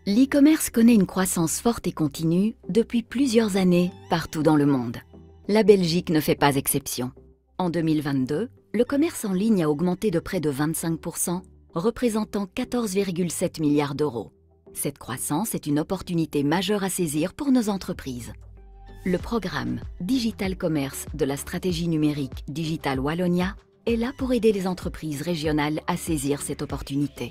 L'e-commerce connaît une croissance forte et continue depuis plusieurs années partout dans le monde. La Belgique ne fait pas exception. En 2022, le commerce en ligne a augmenté de près de 25%, représentant 14,7 milliards d'euros. Cette croissance est une opportunité majeure à saisir pour nos entreprises. Le programme Digital Commerce de la stratégie numérique Digital Wallonia est là pour aider les entreprises régionales à saisir cette opportunité.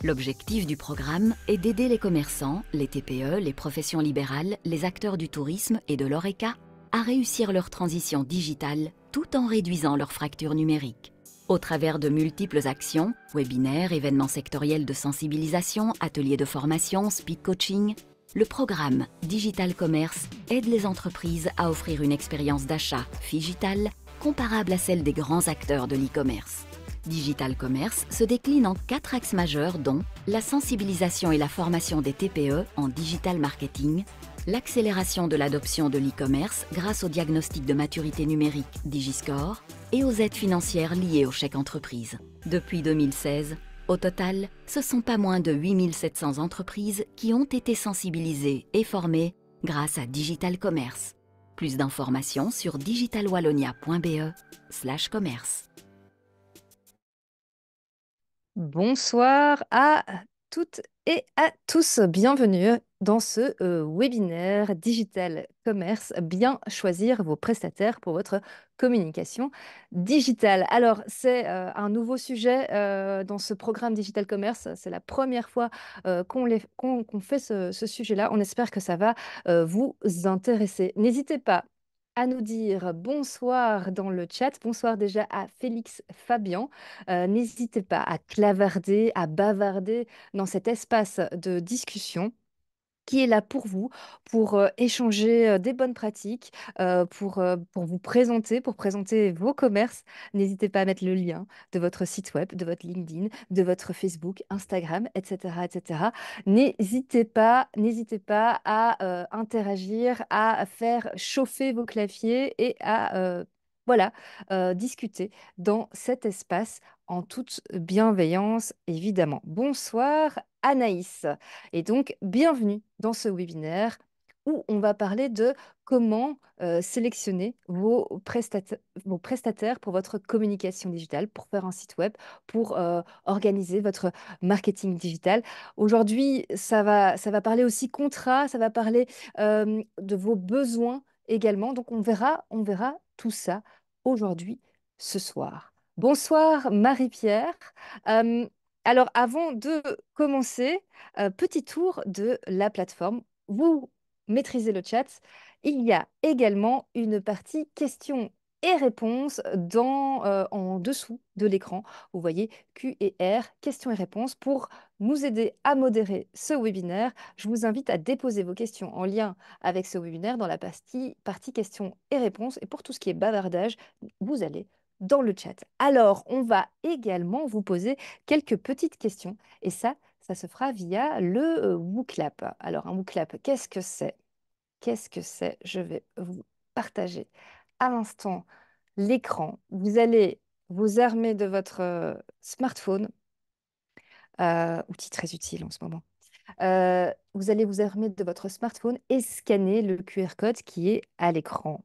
L'objectif du programme est d'aider les commerçants, les TPE, les professions libérales, les acteurs du tourisme et de l'ORECA à réussir leur transition digitale tout en réduisant leur fracture numérique. Au travers de multiples actions, webinaires, événements sectoriels de sensibilisation, ateliers de formation, speed coaching, le programme Digital Commerce aide les entreprises à offrir une expérience d'achat digitale comparable à celle des grands acteurs de l'e-commerce. Digital Commerce se décline en 4 axes majeurs dont la sensibilisation et la formation des TPE en digital marketing, l'accélération de l'adoption de l'e-commerce grâce au diagnostic de maturité numérique DigiScore et aux aides financières liées au chèque entreprise. Depuis 2016, au total, ce sont pas moins de 8700 entreprises qui ont été sensibilisées et formées grâce à Digital Commerce. Plus d'informations sur digitalwallonia.be/commerce. Bonsoir à toutes et à tous. Bienvenue dans ce webinaire Digital Commerce. Bien choisir vos prestataires pour votre communication digitale. Alors, c'est un nouveau sujet dans ce programme Digital Commerce. C'est la première fois qu'on fait ce sujet-là. On espère que ça va vous intéresser. N'hésitez pas à nous dire bonsoir dans le chat. Bonsoir déjà à Félix Fabian. N'hésitez pas à clavarder, à bavarder dans cet espace de discussion qui est là pour vous, pour échanger des bonnes pratiques, pour vous présenter, pour présenter vos commerces. N'hésitez pas à mettre le lien de votre site web, de votre LinkedIn, de votre Facebook, Instagram, etc., etc. N'hésitez pas à interagir, à faire chauffer vos claviers et à voilà, discuter dans cet espace en toute bienveillance, évidemment. Bonsoir Anaïs. Et donc, bienvenue dans ce webinaire où on va parler de comment sélectionner vos prestataires pour votre communication digitale, pour faire un site web, pour organiser votre marketing digital. Aujourd'hui, ça va parler aussi contrat, ça va parler de vos besoins également. Donc, on verra tout ça aujourd'hui, ce soir. Bonsoir Marie-Pierre. Euh, alors, avant de commencer, petit tour de la plateforme. Vous maîtrisez le chat. Il y a également une partie questions et réponses en dessous de l'écran. Vous voyez Q et R, questions et réponses. Pour nous aider à modérer ce webinaire, je vous invite à déposer vos questions en lien avec ce webinaire dans la partie questions et réponses. Et pour tout ce qui est bavardage, vous allez dans le chat. Alors, on va également vous poser quelques petites questions. Et ça se fera via le WooClap. Alors, un WooClap, qu'est-ce que c'est? Qu'est-ce que c'est? Je vais vous partager à l'instant l'écran. Vous allez vous armer de votre smartphone, outil très utile en ce moment. Vous allez vous armer de votre smartphone et scanner le QR code qui est à l'écran.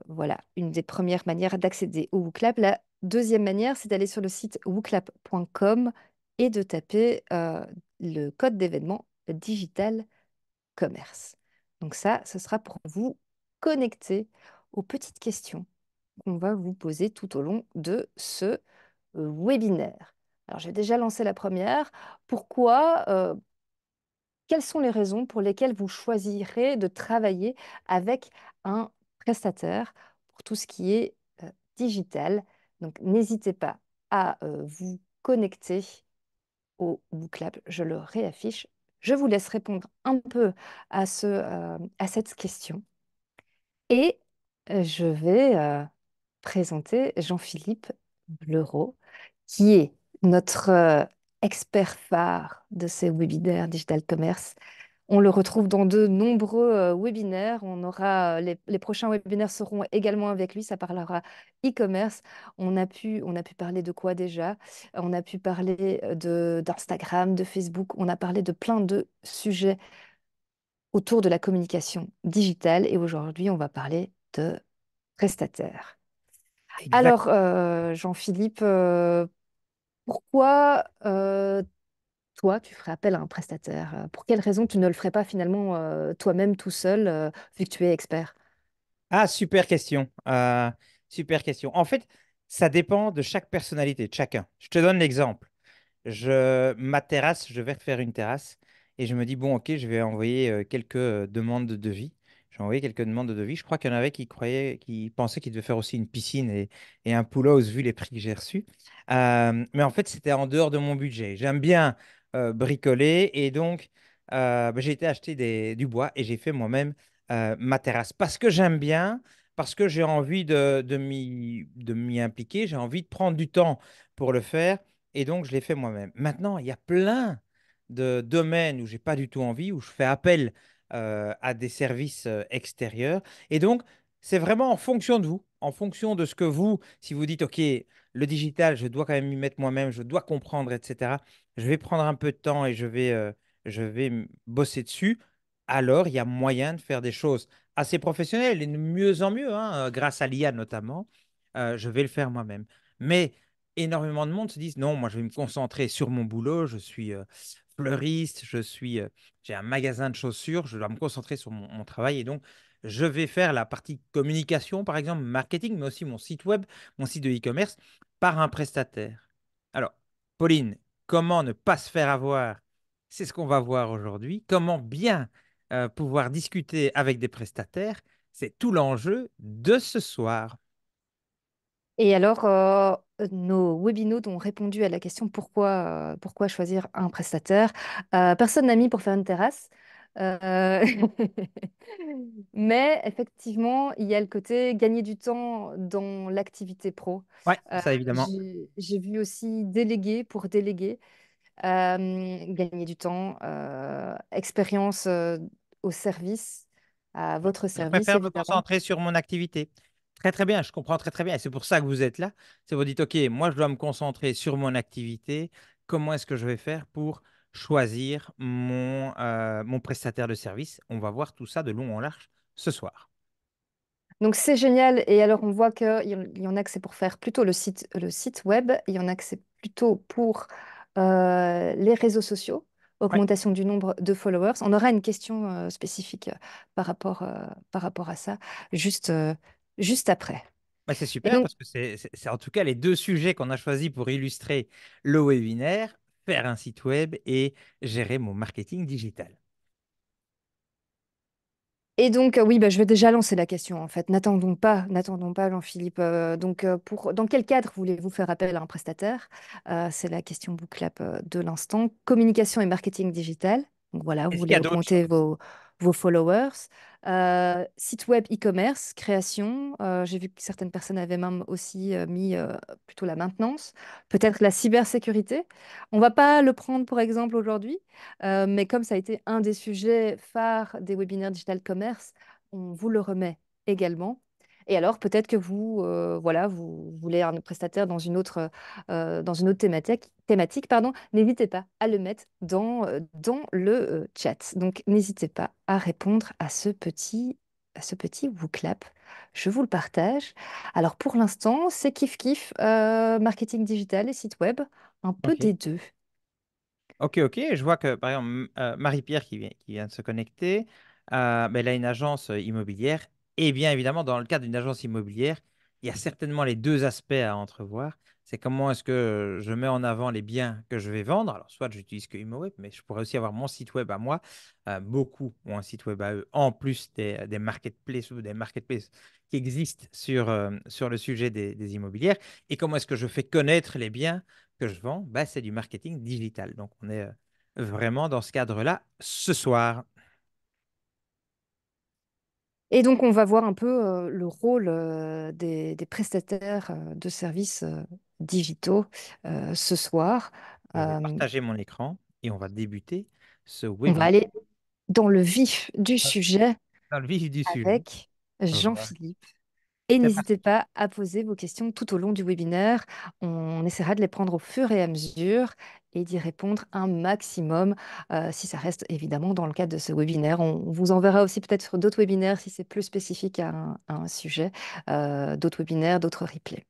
Voilà, une des premières manières d'accéder au WooClap. La deuxième manière, c'est d'aller sur le site wooclap.com et de taper le code d'événement Digital Commerce. Donc ça, ce sera pour vous connecter aux petites questions qu'on va vous poser tout au long de ce webinaire. Alors, j'ai déjà lancé la première. Quelles sont les raisons pour lesquelles vous choisirez de travailler avec un prestataire pour tout ce qui est digital? Donc, n'hésitez pas à vous connecter au WooClap. Je le réaffiche. Je vous laisse répondre un peu à cette question. Et je vais présenter Jean-Philippe Bleureau, qui est notre expert phare de ces webinaires Digital Commerce. On le retrouve dans de nombreux webinaires. Les prochains webinaires seront également avec lui. Ça parlera e-commerce. On a pu parler de quoi déjà? On a pu parler d'Instagram, de Facebook. On a parlé de plein de sujets autour de la communication digitale. Et aujourd'hui, on va parler de prestataires. Exact. Alors, Jean-Philippe, pourquoi toi, tu ferais appel à un prestataire? Pour quelle raison tu ne le ferais pas finalement toi-même tout seul, vu que tu es expert? Ah, super question. Super question. En fait, ça dépend de chaque personnalité, de chacun. Je te donne l'exemple. Ma terrasse, je vais refaire une terrasse et je me dis, bon, ok, je vais envoyer quelques demandes de devis. J'ai envoyé quelques demandes de devis. Je crois qu'il y en avait qui pensaient qu'ils devaient faire aussi une piscine et un pool house vu les prix que j'ai reçus. Mais en fait, c'était en dehors de mon budget. J'aime bien bricoler et donc j'ai été acheter du bois et j'ai fait moi-même ma terrasse parce que j'aime bien, parce que j'ai envie de m'y impliquer, j'ai envie de prendre du temps pour le faire. Et donc, je l'ai fait moi-même. Maintenant, il y a plein de domaines où j'ai pas du tout envie, où je fais appel à des services extérieurs. Et donc, c'est vraiment en fonction de vous, en fonction de ce que vous, si vous dites, OK, le digital, je dois quand même m'y mettre moi-même, je dois comprendre, etc. Je vais prendre un peu de temps et je vais bosser dessus. Alors, il y a moyen de faire des choses assez professionnelles et de mieux en mieux, hein, grâce à l'IA notamment. Je vais le faire moi-même. Mais énormément de monde se disent non, moi je vais me concentrer sur mon boulot, je suis fleuriste, j'ai un magasin de chaussures, je dois me concentrer sur mon travail et donc je vais faire la partie communication, par exemple, marketing, mais aussi mon site web, mon site de e-commerce par un prestataire. Alors, Pauline, comment ne pas se faire avoir? C'est ce qu'on va voir aujourd'hui. Comment bien pouvoir discuter avec des prestataires? C'est tout l'enjeu de ce soir. Et alors, nos webinautes ont répondu à la question pourquoi choisir un prestataire. Personne n'a mis pour faire une terrasse. Euh, Mais effectivement, il y a le côté gagner du temps dans l'activité pro. Ouais, ça évidemment. J'ai vu aussi déléguer pour déléguer, gagner du temps, expérience au service, à votre Je service, préfère me évidemment. concentrer sur mon activité. Très, très bien. Je comprends très, très bien. Et c'est pour ça que vous êtes là. C'est vous dites, OK, moi, je dois me concentrer sur mon activité. Comment est-ce que je vais faire pour choisir mon prestataire de service? On va voir tout ça de long en large ce soir. Donc c'est génial. Et alors on voit qu'il y en a que c'est pour faire plutôt le site web, il y en a que c'est plutôt pour les réseaux sociaux, Ouais. augmentation du nombre de followers. On aura une question spécifique par rapport à ça juste, juste après. Bah, c'est Et super donc, parce que c'est en tout cas les deux sujets qu'on a choisis pour illustrer le webinaire, faire un site web et gérer mon marketing digital. Oui, bah, je vais déjà lancer la question en fait. N'attendons pas, Jean-Philippe. Dans quel cadre voulez-vous faire appel à un prestataire? C'est la question bouclap de l'instant. Communication et marketing digital. Donc voilà, vous Est-ce qu'il y voulez a d'autres augmenter choses? vos followers. Site web e-commerce, création. J'ai vu que certaines personnes avaient même aussi mis plutôt la maintenance. Peut-être la cybersécurité. On va pas le prendre pour exemple aujourd'hui. Mais comme ça a été un des sujets phares des webinaires Digital Commerce, on vous le remet également. Et alors, peut-être que vous voulez un prestataire dans une autre thématique, pardon, n'hésitez pas à le mettre dans le chat. Donc, n'hésitez pas à répondre à ce petit WooClap. Je vous le partage. Alors, pour l'instant, c'est kiff kiff, marketing digital et site web, un peu Ok. des deux. Ok, ok. Je vois que, par exemple, Marie-Pierre qui vient de se connecter, ben, elle a une agence immobilière. Et bien évidemment, dans le cadre d'une agence immobilière, il y a certainement les deux aspects à entrevoir. C'est comment est-ce que je mets en avant les biens que je vais vendre. Alors, soit j'utilise que ImoWeb, mais je pourrais aussi avoir mon site web à moi. Beaucoup ont un site web à eux, en plus des marketplaces ou des marketplaces qui existent sur le sujet des immobilières. Et comment est-ce que je fais connaître les biens que je vends, bah, c'est du marketing digital. Donc, on est vraiment dans ce cadre-là ce soir. Et donc, on va voir un peu le rôle des prestataires de services digitaux ce soir. Je vais Euh, partager mon écran et on va débuter ce on va webinaire. aller. dans le vif du sujet Dans le vif du sujet. avec Voilà. Jean-Philippe. Et C'est n'hésitez parti. pas à poser vos questions tout au long du webinaire. On essaiera de les prendre au fur et à mesure et d'y répondre un maximum, si ça reste évidemment dans le cadre de ce webinaire. On vous enverra aussi peut-être sur d'autres webinaires si c'est plus spécifique à un sujet, d'autres webinaires, d'autres replays.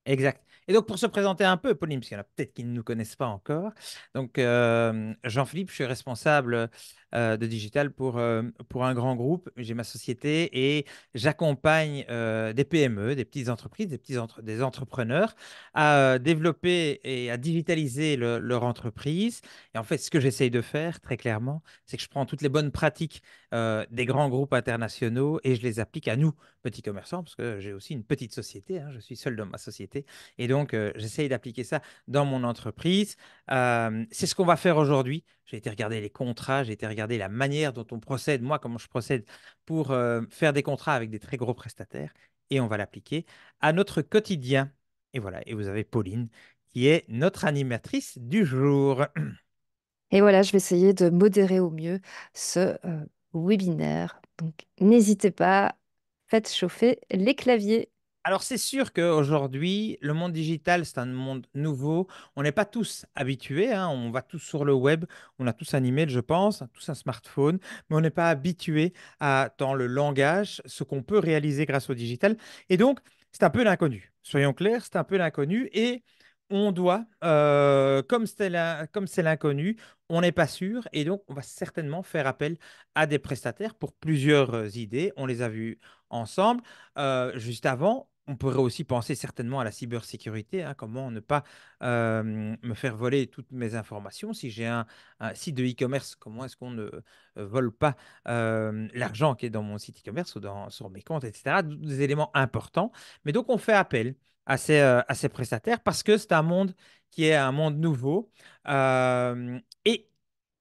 Exact. Et donc, pour se présenter un peu, Pauline, parce qu'il y en a peut-être qui ne nous connaissent pas encore. Donc, Jean-Philippe, je suis responsable de digital pour un grand groupe. J'ai ma société et j'accompagne des PME, des petites entreprises, des entrepreneurs à développer et à digitaliser leur entreprise. Et en fait, ce que j'essaye de faire, très clairement, c'est que je prends toutes les bonnes pratiques des grands groupes internationaux et je les applique à nous, petits commerçants, parce que j'ai aussi une petite société, hein, je suis seul dans ma société. Et donc, j'essaye d'appliquer ça dans mon entreprise. C'est ce qu'on va faire aujourd'hui. J'ai été regarder les contrats, j'ai été regarder la manière dont on procède, moi, comment je procède pour faire des contrats avec des très gros prestataires. Et on va l'appliquer à notre quotidien. Et voilà, et vous avez Pauline, qui est notre animatrice du jour. Et voilà, je vais essayer de modérer au mieux ce webinaire. Donc, n'hésitez pas, faites chauffer les claviers. Alors, c'est sûr qu'aujourd'hui, le monde digital, c'est un monde nouveau. On n'est pas tous habitués, hein. On va tous sur le web. On a tous un email, je pense, tous un smartphone, mais on n'est pas habitué à, dans le langage, ce qu'on peut réaliser grâce au digital. Et donc, c'est un peu l'inconnu. Soyons clairs, c'est un peu l'inconnu. Et on doit, comme c'est l'inconnu, on n'est pas sûr. Et donc, on va certainement faire appel à des prestataires pour plusieurs idées. On les a vus ensemble. Juste avant, on pourrait aussi penser certainement à la cybersécurité, hein, comment ne pas me faire voler toutes mes informations. Si j'ai un site de e-commerce, comment est-ce qu'on ne vole pas l'argent qui est dans mon site e-commerce ou sur mes comptes, etc. Des éléments importants. Mais donc, on fait appel à ces prestataires parce que c'est un monde qui est un monde nouveau. Et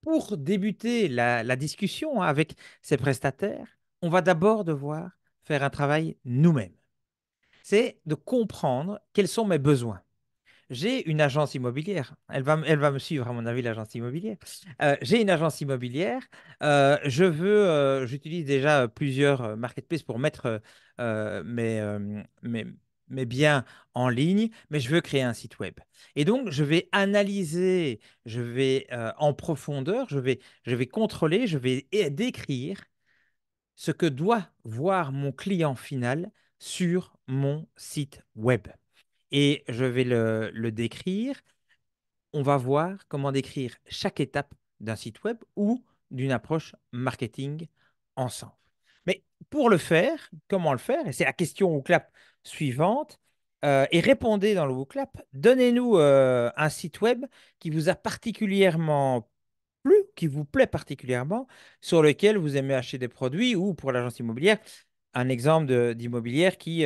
pour débuter la discussion, hein, avec ces prestataires, on va d'abord devoir faire un travail nous-mêmes. C'est de comprendre quels sont mes besoins. J'ai une agence immobilière. Elle va me suivre, à mon avis, l'agence immobilière. J'ai une agence immobilière. J'utilise déjà plusieurs marketplaces pour mettre mes biens en ligne, mais je veux créer un site web. Et donc, je vais analyser, je vais en profondeur, je vais contrôler, je vais décrire ce que doit voir mon client final sur mon site web. Et je vais le décrire. On va voir comment décrire chaque étape d'un site web ou d'une approche marketing ensemble. Mais pour le faire, comment le faire? Et c'est la question au clap suivante. Et répondez dans le WooClap. Donnez-nous un site web qui vous a particulièrement plu, qui vous plaît particulièrement, sur lequel vous aimez acheter des produits ou pour l'agence immobilière, un exemple d'immobilière qui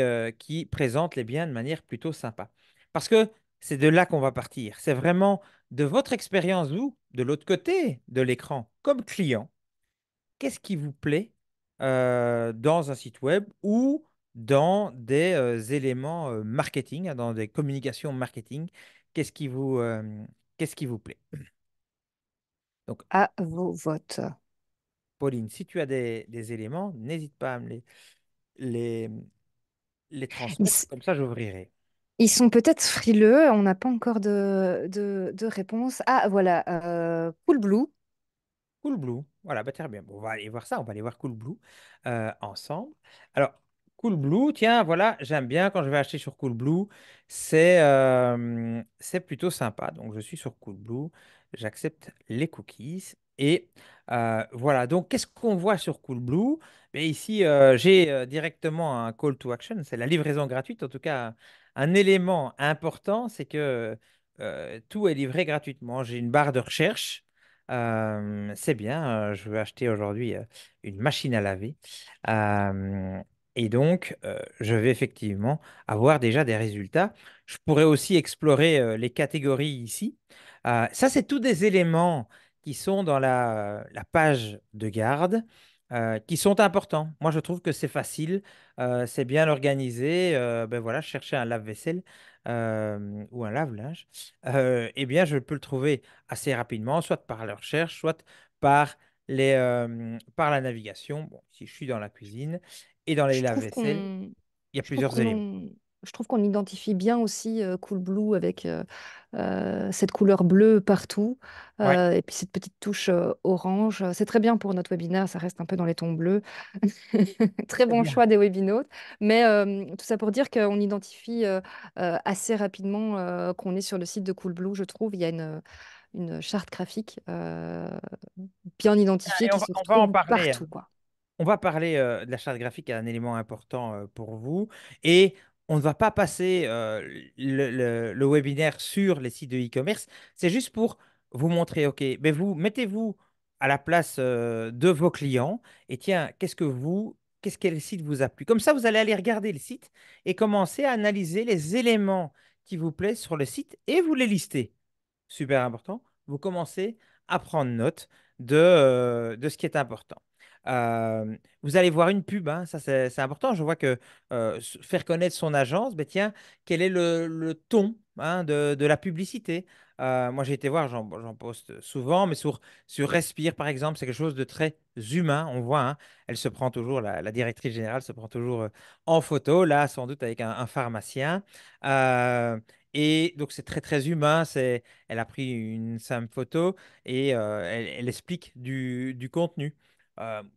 présente les biens de manière plutôt sympa. Parce que c'est de là qu'on va partir. C'est vraiment de votre expérience, vous, de l'autre côté de l'écran, comme client, qu'est-ce qui vous plaît dans un site web ou dans des éléments marketing, hein, dans des communications marketing, qu'est-ce qui qu'est-ce qui vous plaît? Donc, À vos votes. Pauline, si tu as des éléments, n'hésite pas à me les, les Ils, transmettre, s- comme ça j'ouvrirai. ils sont peut-être frileux, on n'a pas encore de réponse. Ah, voilà, Coolblue. Coolblue, voilà, bah, très bien. Bon, on va aller voir ça, on va aller voir Coolblue ensemble. Alors, Coolblue, tiens, voilà, j'aime bien quand je vais acheter sur Coolblue, c'est plutôt sympa. Donc, je suis sur Coolblue, j'accepte les cookies et voilà. Donc, qu'est-ce qu'on voit sur Coolblue? Mais ici, j'ai directement un call to action, c'est la livraison gratuite. En tout cas, un élément important, c'est que tout est livré gratuitement. J'ai une barre de recherche. C'est bien, je veux acheter aujourd'hui une machine à laver. Euh, et donc, je vais effectivement avoir déjà des résultats. Je pourrais aussi explorer les catégories ici. Ça, c'est tous des éléments qui sont dans la page de garde, qui sont importants. Moi, je trouve que c'est facile, c'est bien organisé. Ben voilà, chercher un lave-vaisselle ou un lave-linge, eh bien, je peux le trouver assez rapidement, soit par la recherche, soit par par la navigation. Bon, si je suis dans la cuisine et dans les Je trouve lave-vaisselle, qu'on il y a je trouve plusieurs éléments. je trouve qu'on identifie bien aussi Coolblue avec cette couleur bleue partout Ouais, et puis cette petite touche orange. C'est très bien pour notre webinaire, ça reste un peu dans les tons bleus. Très très bon bien. choix des webinotes. Mais tout ça pour dire qu'on identifie assez rapidement qu'on est sur le site de Coolblue, je trouve. Il y a une charte graphique bien identifiée Et qui se on va en retrouve parler, hein. partout, quoi. On va parler de la charte graphique, un élément important pour vous. Et on ne va pas passer le webinaire sur les sites de e-commerce. C'est juste pour vous montrer, OK, mais vous mettez-vous à la place de vos clients et tiens, quel site vous a plu? Comme ça, vous allez aller regarder le site et commencer à analyser les éléments qui vous plaisent sur le site et vous les listez. Super important. Vous commencez à prendre note de ce qui est important. Vous allez voir une pub, hein, ça c'est important. Je vois que faire connaître son agence, ben tiens, quel est le ton, hein, de la publicité. Moi j'ai été voir, j'en poste souvent, mais sur Respire par exemple, c'est quelque chose de très humain. On voit, hein, elle se prend toujours, la directrice générale se prend toujours en photo, là sans doute avec un pharmacien. Euh, et donc c'est très très humain, elle a pris une simple photo et elle explique du contenu.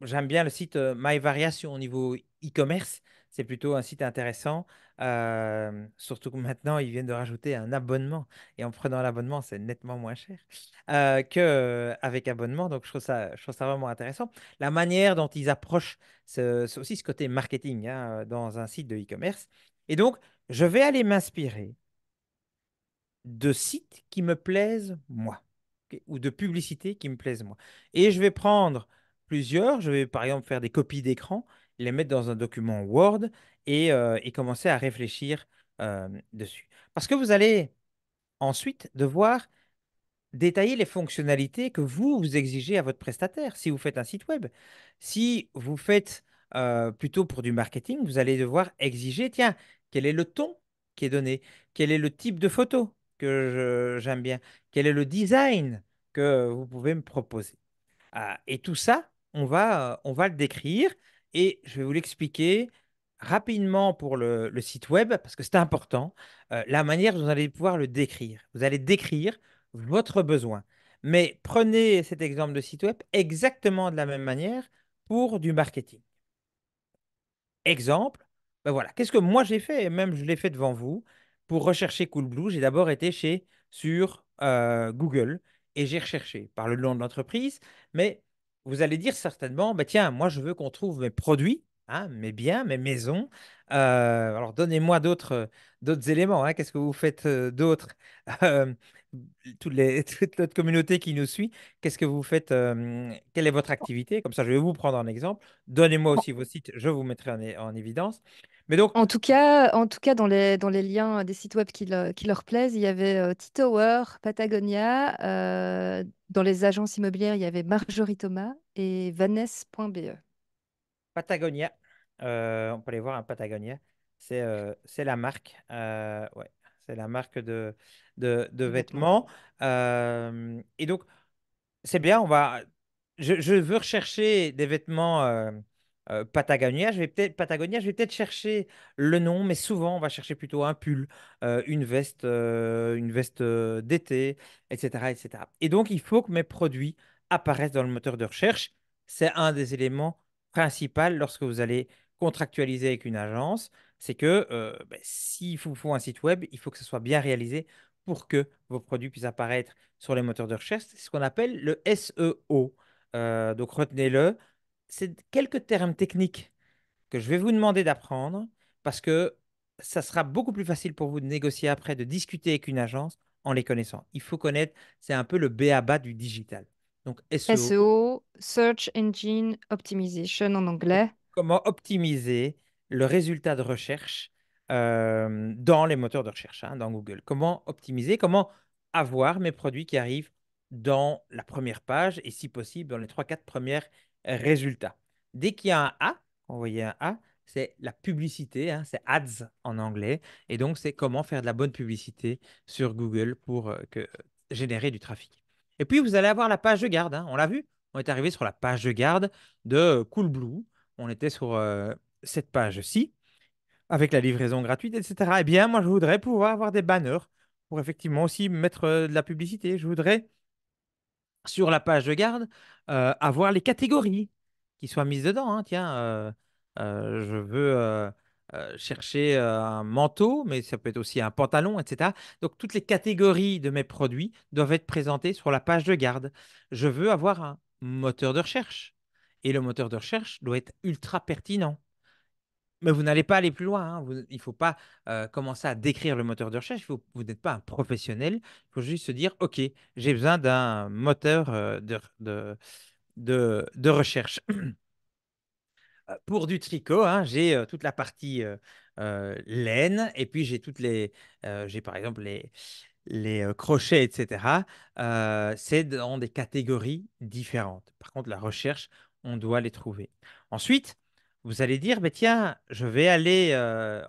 J'aime bien le site My Variation au niveau e-commerce. C'est plutôt un site intéressant. Surtout que maintenant, ils viennent de rajouter un abonnement. Et en prenant l'abonnement, c'est nettement moins cher qu'avec abonnement. Donc, je trouve ça vraiment intéressant. La manière dont ils approchent c'est aussi ce côté marketing, hein, dans un site de e-commerce. Et donc, je vais aller m'inspirer de sites qui me plaisent moi, ok, ou de publicités qui me plaisent moi. Et je vais prendre plusieurs, je vais par exemple faire des copies d'écran, les mettre dans un document Word et commencer à réfléchir dessus. Parce que vous allez ensuite devoir détailler les fonctionnalités que vous exigez à votre prestataire si vous faites un site web. Si vous faites plutôt pour du marketing, vous allez devoir exiger, tiens, quel est le ton qui est donné? Quel est le type de photo que j'aime bien? Quel est le design que vous pouvez me proposer? Et tout ça, on va le décrire et je vais vous l'expliquer rapidement pour le site web parce que c'est important, la manière dont vous allez pouvoir le décrire. Vous allez décrire votre besoin. Mais prenez cet exemple de site web exactement de la même manière pour du marketing. Exemple, ben voilà, qu'est-ce que moi j'ai fait, et même je l'ai fait devant vous, pour rechercher Coolblue, j'ai d'abord été sur Google et j'ai recherché par le nom de l'entreprise, mais vous allez dire certainement, bah tiens, moi je veux qu'on trouve mes produits, hein, mes biens, mes maisons. Alors donnez-moi d'autres éléments, hein, qu'est-ce que vous faites d'autre? Euh, toute notre communauté qui nous suit, qu'est-ce que vous faites? Quelle est votre activité? Comme ça, je vais vous prendre un exemple. Donnez-moi aussi vos sites, je vous mettrai en évidence. Mais donc, En tout cas, dans les liens des sites web qui leur plaisent, il y avait T-Tower, Patagonia. Dans les agences immobilières, il y avait Marjorie Thomas et Vanessa.be. Patagonia, on peut aller voir un Patagonia, c'est la marque, ouais, c'est la marque de De vêtements. vêtements. Et donc, c'est bien, je veux rechercher des vêtements Patagonia, je vais peut-être chercher le nom, mais souvent on va chercher plutôt un pull, une veste d'été, etc., etc. Et donc il faut que mes produits apparaissent dans le moteur de recherche. C'est un des éléments principaux lorsque vous allez contractualiser avec une agence. C'est que s'il vous faut un site web, il faut que ce soit bien réalisé pour que vos produits puissent apparaître sur les moteurs de recherche. C'est ce qu'on appelle le SEO. Donc retenez-le. C'est quelques termes techniques que je vais vous demander d'apprendre parce que ça sera beaucoup plus facile pour vous de négocier après, de discuter avec une agence en les connaissant. Il faut connaître, c'est un peu le b.a.-ba du digital. Donc SEO, SEO, Search Engine Optimization en anglais. comment optimiser le résultat de recherche dans les moteurs de recherche, hein, dans Google. Comment optimiser, comment avoir mes produits qui arrivent dans la première page et si possible dans les trois quatre premiers résultats. Dès qu'il y a un A, quand vous voyez un A, c'est la publicité, hein, c'est ads en anglais. Et donc, c'est comment faire de la bonne publicité sur Google pour générer du trafic. Et puis, vous allez avoir la page de garde, hein, on l'a vu, on est arrivé sur la page de garde de Coolblue. On était sur cette page-ci avec la livraison gratuite, etc. Eh bien, moi, je voudrais pouvoir avoir des banners pour effectivement aussi mettre de la publicité. Je voudrais sur la page de garde, avoir les catégories qui soient mises dedans, hein. Tiens, je veux chercher un manteau, mais ça peut être aussi un pantalon, etc. Donc, toutes les catégories de mes produits doivent être présentées sur la page de garde. Je veux avoir un moteur de recherche. Et le moteur de recherche doit être ultra pertinent. Mais vous n'allez pas aller plus loin, hein. Il ne faut pas commencer à décrire le moteur de recherche. Vous n'êtes pas un professionnel. Il faut juste se dire, OK, j'ai besoin d'un moteur de recherche. Pour du tricot, hein, j'ai toute la partie laine et puis j'ai par exemple les crochets, etc. C'est dans des catégories différentes. Par contre, la recherche, on doit les trouver. Ensuite, vous allez dire, bah, tiens, je vais aller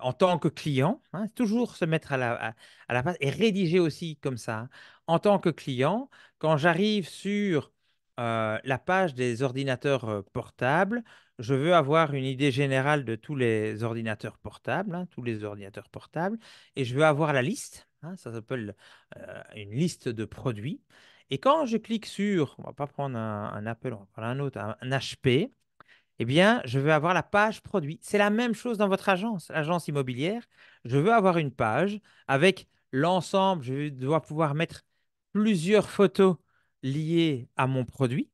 en tant que client, hein, toujours se mettre à la base et rédiger aussi comme ça, hein. En tant que client, quand j'arrive sur la page des ordinateurs portables, je veux avoir une idée générale de tous les ordinateurs portables, hein, tous les ordinateurs portables, et je veux avoir la liste, hein, ça s'appelle une liste de produits. Et quand je clique sur, on va pas prendre un Apple, on va prendre un autre, un HP, eh bien, je veux avoir la page produit. C'est la même chose dans votre agence, agence immobilière. Je veux avoir une page avec l'ensemble. Je dois pouvoir mettre plusieurs photos liées à mon produit.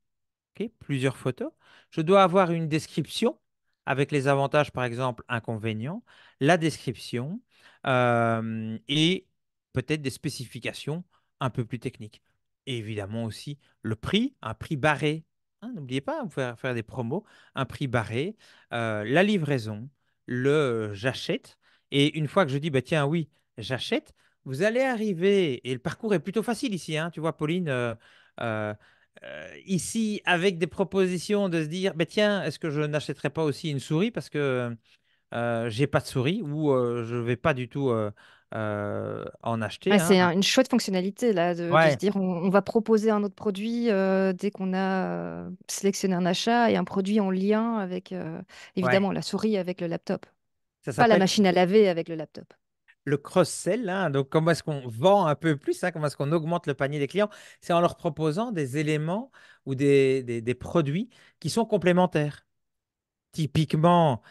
Ok, plusieurs photos. Je dois avoir une description avec les avantages, par exemple, inconvénients, la description et peut-être des spécifications un peu plus techniques. Et évidemment aussi le prix, un prix barré. Hein, n'oubliez pas, vous pouvez faire des promos, un prix barré, la livraison, le j'achète. Et une fois que je dis, bah, tiens, oui, j'achète, vous allez arriver, et le parcours est plutôt facile ici, hein, tu vois, Pauline, euh, ici avec des propositions de se dire, bah, tiens, est-ce que je n'achèterais pas aussi une souris parce que j'ai pas de souris ou je vais pas du tout en acheter, Ah, hein. c'est une chouette fonctionnalité là, de se Ouais, dire on va proposer un autre produit dès qu'on a sélectionné un achat et un produit en lien avec ouais. évidemment la souris avec le laptop, Ça pas la s'appelle machine à laver avec le laptop. le cross-sell, hein. Donc, comment est-ce qu'on vend un peu plus, hein, comment est-ce qu'on augmente le panier des clients? C'est en leur proposant des éléments ou des produits qui sont complémentaires. Typiquement,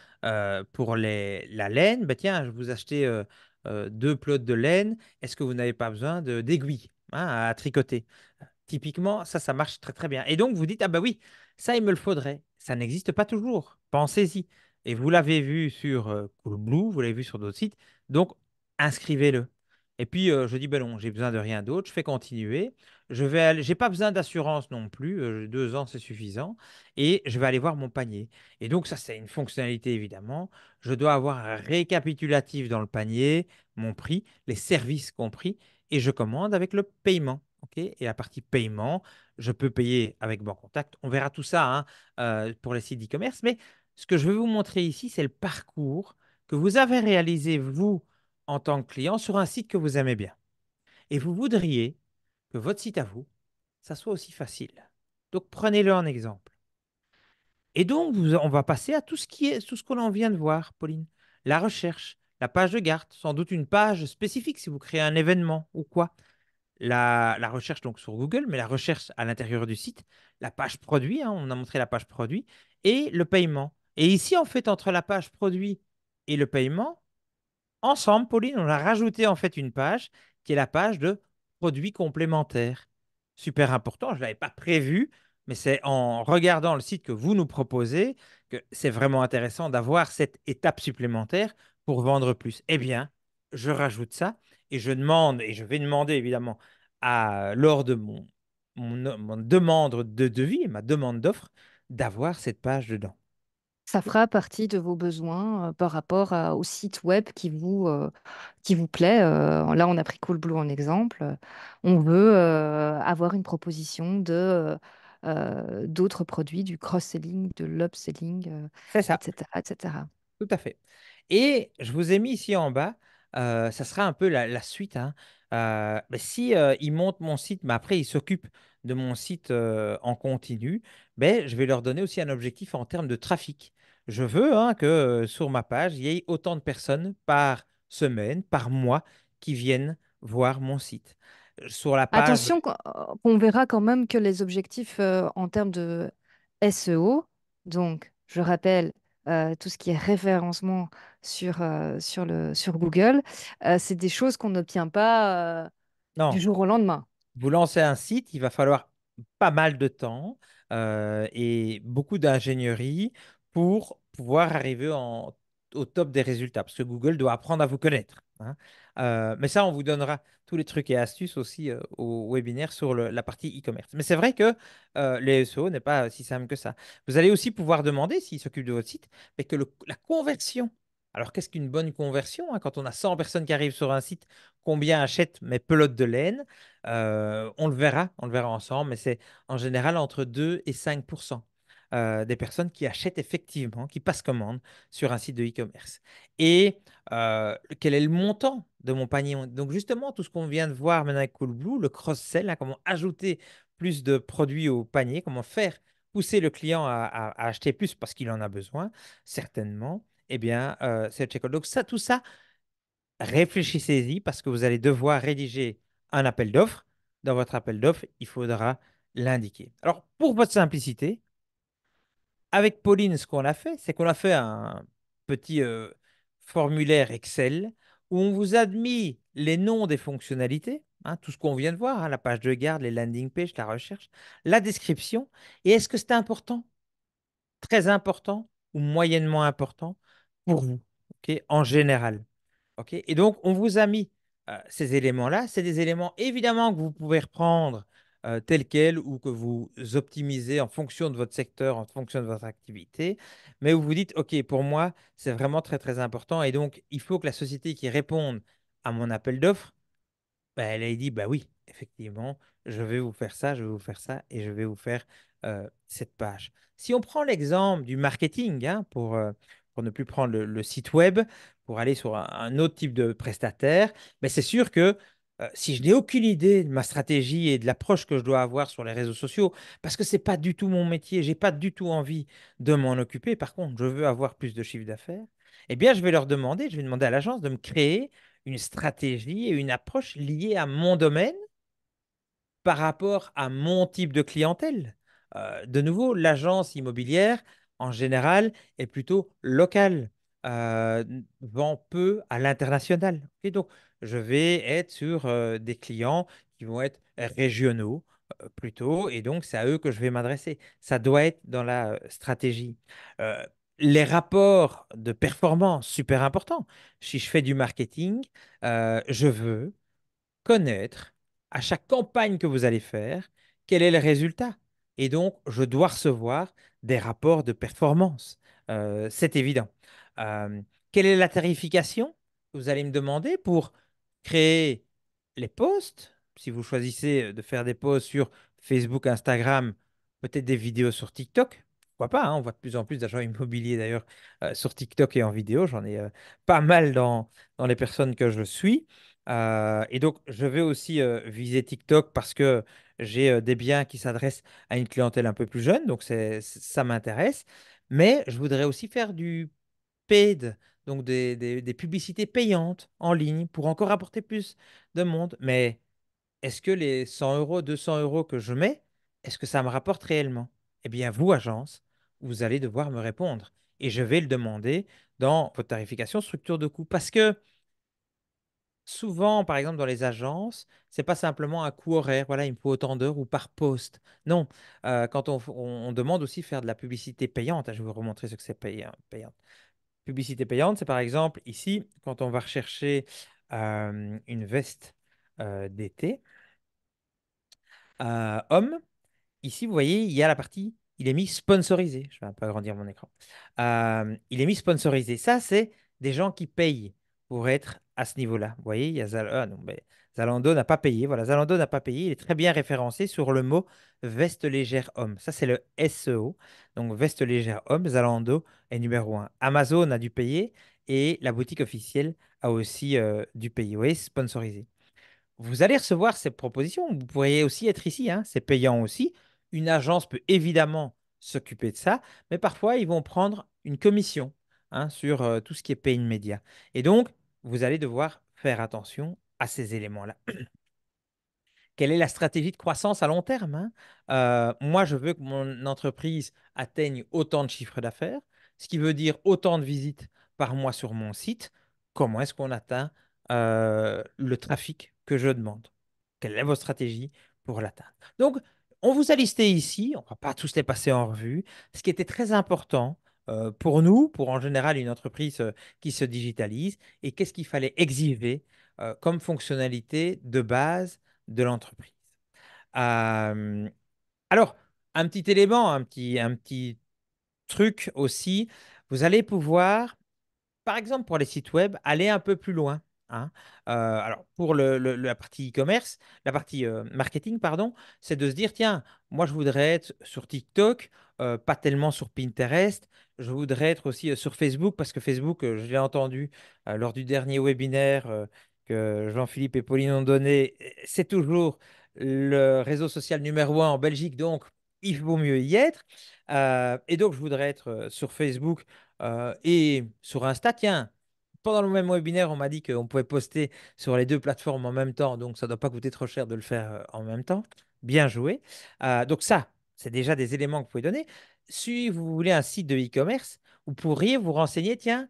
pour la laine, bah tiens, je vous acheter deux plots de laine. Est-ce que vous n'avez pas besoin d'aiguilles, hein, à tricoter? Typiquement, ça marche très très bien. Et donc, vous dites, ah bah oui, ça, il me le faudrait. Ça n'existe pas toujours. Pensez-y. Et vous l'avez vu sur Coolblue, vous l'avez vu sur d'autres sites. Donc, inscrivez-le. Et puis, je dis, ben non, j'ai besoin de rien d'autre. Je fais continuer. J'ai pas besoin d'assurance non plus. 2 ans, c'est suffisant. Et je vais aller voir mon panier. Et donc, ça, c'est une fonctionnalité, évidemment. Je dois avoir un récapitulatif dans le panier, mon prix, les services compris, et je commande avec le paiement. OK. Et la partie paiement, je peux payer avec Bancontact. On verra tout ça, hein, pour les sites d'e-commerce. Mais ce que je veux vous montrer ici, c'est le parcours que vous avez réalisé, vous, en tant que client, sur un site que vous aimez bien. Et vous voudriez que votre site à vous, ça soit aussi facile. Donc, prenez-le en exemple. Et donc, on va passer à tout ce qu'on vient de voir, Pauline. La recherche, la page de garde, sans doute une page spécifique si vous créez un événement ou quoi. La recherche donc sur Google, mais la recherche à l'intérieur du site, la page produit, hein, on a montré la page produit, et le paiement. Et ici, en fait, entre la page produit et le paiement, ensemble, Pauline, on a rajouté en fait une page qui est la page de produits complémentaires. Super important, je ne l'avais pas prévu, mais c'est en regardant le site que vous nous proposez que c'est vraiment intéressant d'avoir cette étape supplémentaire pour vendre plus. Eh bien, je rajoute ça et je demande, et je vais demander évidemment lors de mon demande de devis, ma demande d'offre, d'avoir cette page dedans. Ça fera partie de vos besoins par rapport au site web qui vous plaît. Là, on a pris Coolblue en exemple. On veut avoir une proposition de d'autres produits, du cross-selling, de l'upselling, C'est ça. etc., etc. Tout à fait. Et je vous ai mis ici en bas, ça sera un peu la suite, hein. Si il monte mon site, mais après il s'occupe de mon site en continu, ben, je vais leur donner aussi un objectif en termes de trafic. Je veux hein, que sur ma page, il y ait autant de personnes par semaine, par mois, qui viennent voir mon site. Sur la page, Attention, qu'on verra quand même que les objectifs en termes de SEO, donc je rappelle tout ce qui est référencement sur Google, c'est des choses qu'on n'obtient pas du non, jour au lendemain. vous lancez un site, il va falloir pas mal de temps et beaucoup d'ingénierie pour pouvoir arriver au top des résultats, parce que Google doit apprendre à vous connaître, hein. Mais ça, on vous donnera tous les trucs et astuces aussi au webinaire sur la partie e-commerce. Mais c'est vrai que les SEO n'est pas si simple que ça. Vous allez aussi pouvoir demander, s'ils s'occupent de votre site, mais que la conversion. Alors, qu'est-ce qu'une bonne conversion, hein? Quand on a 100 personnes qui arrivent sur un site, combien achètent mes pelotes de laine? On le verra ensemble, mais c'est en général entre 2 et 5 des personnes qui achètent effectivement, qui passent commande sur un site de e-commerce. Et quel est le montant de mon panier? Donc justement, tout ce qu'on vient de voir maintenant avec Coolblue, le cross-sell, hein, comment ajouter plus de produits au panier, comment faire pousser le client à acheter plus parce qu'il en a besoin, certainement, eh bien, c'est le checkout. Donc ça, tout ça, réfléchissez-y parce que vous allez devoir rédiger un appel d'offres. Dans votre appel d'offres, il faudra l'indiquer. Alors, pour votre simplicité, avec Pauline, ce qu'on a fait, c'est qu'on a fait un petit formulaire Excel où on vous a mis les noms des fonctionnalités, hein, tout ce qu'on vient de voir, hein, la page de garde, les landing pages, la recherche, la description. Et est-ce que c'est important, très important ou moyennement important pour vous, ok, en général? OK? Et donc, on vous a mis ces éléments-là. C'est des éléments, évidemment, que vous pouvez reprendre tels quels ou que vous optimisez en fonction de votre secteur, en fonction de votre activité. Mais vous vous dites, OK, pour moi, c'est vraiment très, très important. Et donc, il faut que la société qui réponde à mon appel d'offres, bah, elle a dit, bah oui, effectivement, je vais vous faire ça, je vais vous faire ça et je vais vous faire cette page. Si on prend l'exemple du marketing, hein, pour ne plus prendre le site web, pour aller sur un autre type de prestataire, ben c'est sûr que si je n'ai aucune idée de ma stratégie et de l'approche que je dois avoir sur les réseaux sociaux, parce que ce n'est pas du tout mon métier, j'ai pas du tout envie de m'en occuper, par contre, je veux avoir plus de chiffre d'affaires, eh bien, je vais demander à l'agence de me créer une stratégie et une approche liée à mon domaine par rapport à mon type de clientèle. De nouveau, l'agence immobilière, en général, est plutôt locale, euh, vend peu à l'international. Et donc, je vais être sur des clients qui vont être régionaux plutôt, et donc c'est à eux que je vais m'adresser. Ça doit être dans la stratégie. Euh, les rapports de performance, super important. Si je fais du marketing, je veux connaître à chaque campagne que vous allez faire quel est le résultat. Et donc, je dois recevoir des rapports de performance. C'est évident. Euh, Quelle est la tarification? Vous allez me demander pour créer les posts. Si vous choisissez de faire des posts sur Facebook, Instagram, peut-être des vidéos sur TikTok. Pourquoi pas, hein, on voit de plus en plus d'agents immobiliers d'ailleurs sur TikTok et en vidéo. J'en ai pas mal dans les personnes que je suis. Et donc, je vais aussi viser TikTok parce que j'ai des biens qui s'adressent à une clientèle un peu plus jeune, donc ça m'intéresse. Mais je voudrais aussi faire du paid, donc des publicités payantes en ligne pour encore apporter plus de monde. Mais est-ce que les 100 euros, 200 euros que je mets, est-ce que ça me rapporte réellement? Eh bien, vous, agence, vous allez devoir me répondre. Et je vais le demander dans votre tarification structure de coût. Parce que souvent, par exemple, dans les agences, c'est pas simplement un coût horaire, voilà, il me faut autant d'heures ou par poste. Non, quand on demande aussi faire de la publicité payante, hein, je vais vous remontrer ce que c'est payante. Publicité payante, c'est par exemple ici, quand on va rechercher une veste d'été, homme. Ici, vous voyez, il y a la partie, il est mis sponsorisé. Je vais un peu agrandir mon écran. Il est mis sponsorisé. Ça, c'est des gens qui payent pour être à ce niveau-là. Vous voyez, il y a non, mais Zalando n'a pas payé. Voilà, Zalando n'a pas payé. Il est très bien référencé sur le mot veste légère homme. Ça, c'est le SEO. Donc, veste légère homme, Zalando est numéro un. Amazon a dû payer et la boutique officielle a aussi dû payer. Vous voyez, sponsorisé. vous allez recevoir ces propositions. Vous pourriez aussi être ici, hein, c'est payant aussi. Une agence peut évidemment s'occuper de ça, mais parfois ils vont prendre une commission, hein, sur tout ce qui est paid media. Et donc, vous allez devoir faire attention à ces éléments-là. Quelle est la stratégie de croissance à long terme, hein? Moi, je veux que mon entreprise atteigne autant de chiffres d'affaires, ce qui veut dire autant de visites par mois sur mon site. Comment est-ce qu'on atteint le trafic que je demande? Quelle est votre stratégie pour l'atteindre? Donc, on vous a listé ici, on ne va pas tous les passer en revue, ce qui était très important pour nous, pour en général une entreprise qui se digitalise, et qu'est-ce qu'il fallait exiger comme fonctionnalité de base de l'entreprise. Euh, alors, un petit élément, un petit truc aussi, vous allez pouvoir, par exemple pour les sites web, aller un peu plus loin, hein. Alors, pour la partie e-commerce, la partie marketing, pardon, c'est de se dire, tiens, moi je voudrais être sur TikTok, pas tellement sur Pinterest, je voudrais être aussi sur Facebook, parce que Facebook, je l'ai entendu lors du dernier webinaire que Jean-Philippe et Pauline ont donné, c'est toujours le réseau social numéro un en Belgique, donc il vaut mieux y être. Et donc, je voudrais être sur Facebook et sur Insta. Tiens, pendant le même webinaire, on m'a dit qu'on pouvait poster sur les deux plateformes en même temps, donc ça ne doit pas coûter trop cher de le faire en même temps. Bien joué. Donc ça, c'est déjà des éléments que vous pouvez donner. Si vous voulez un site de e-commerce, vous pourriez vous renseigner, tiens,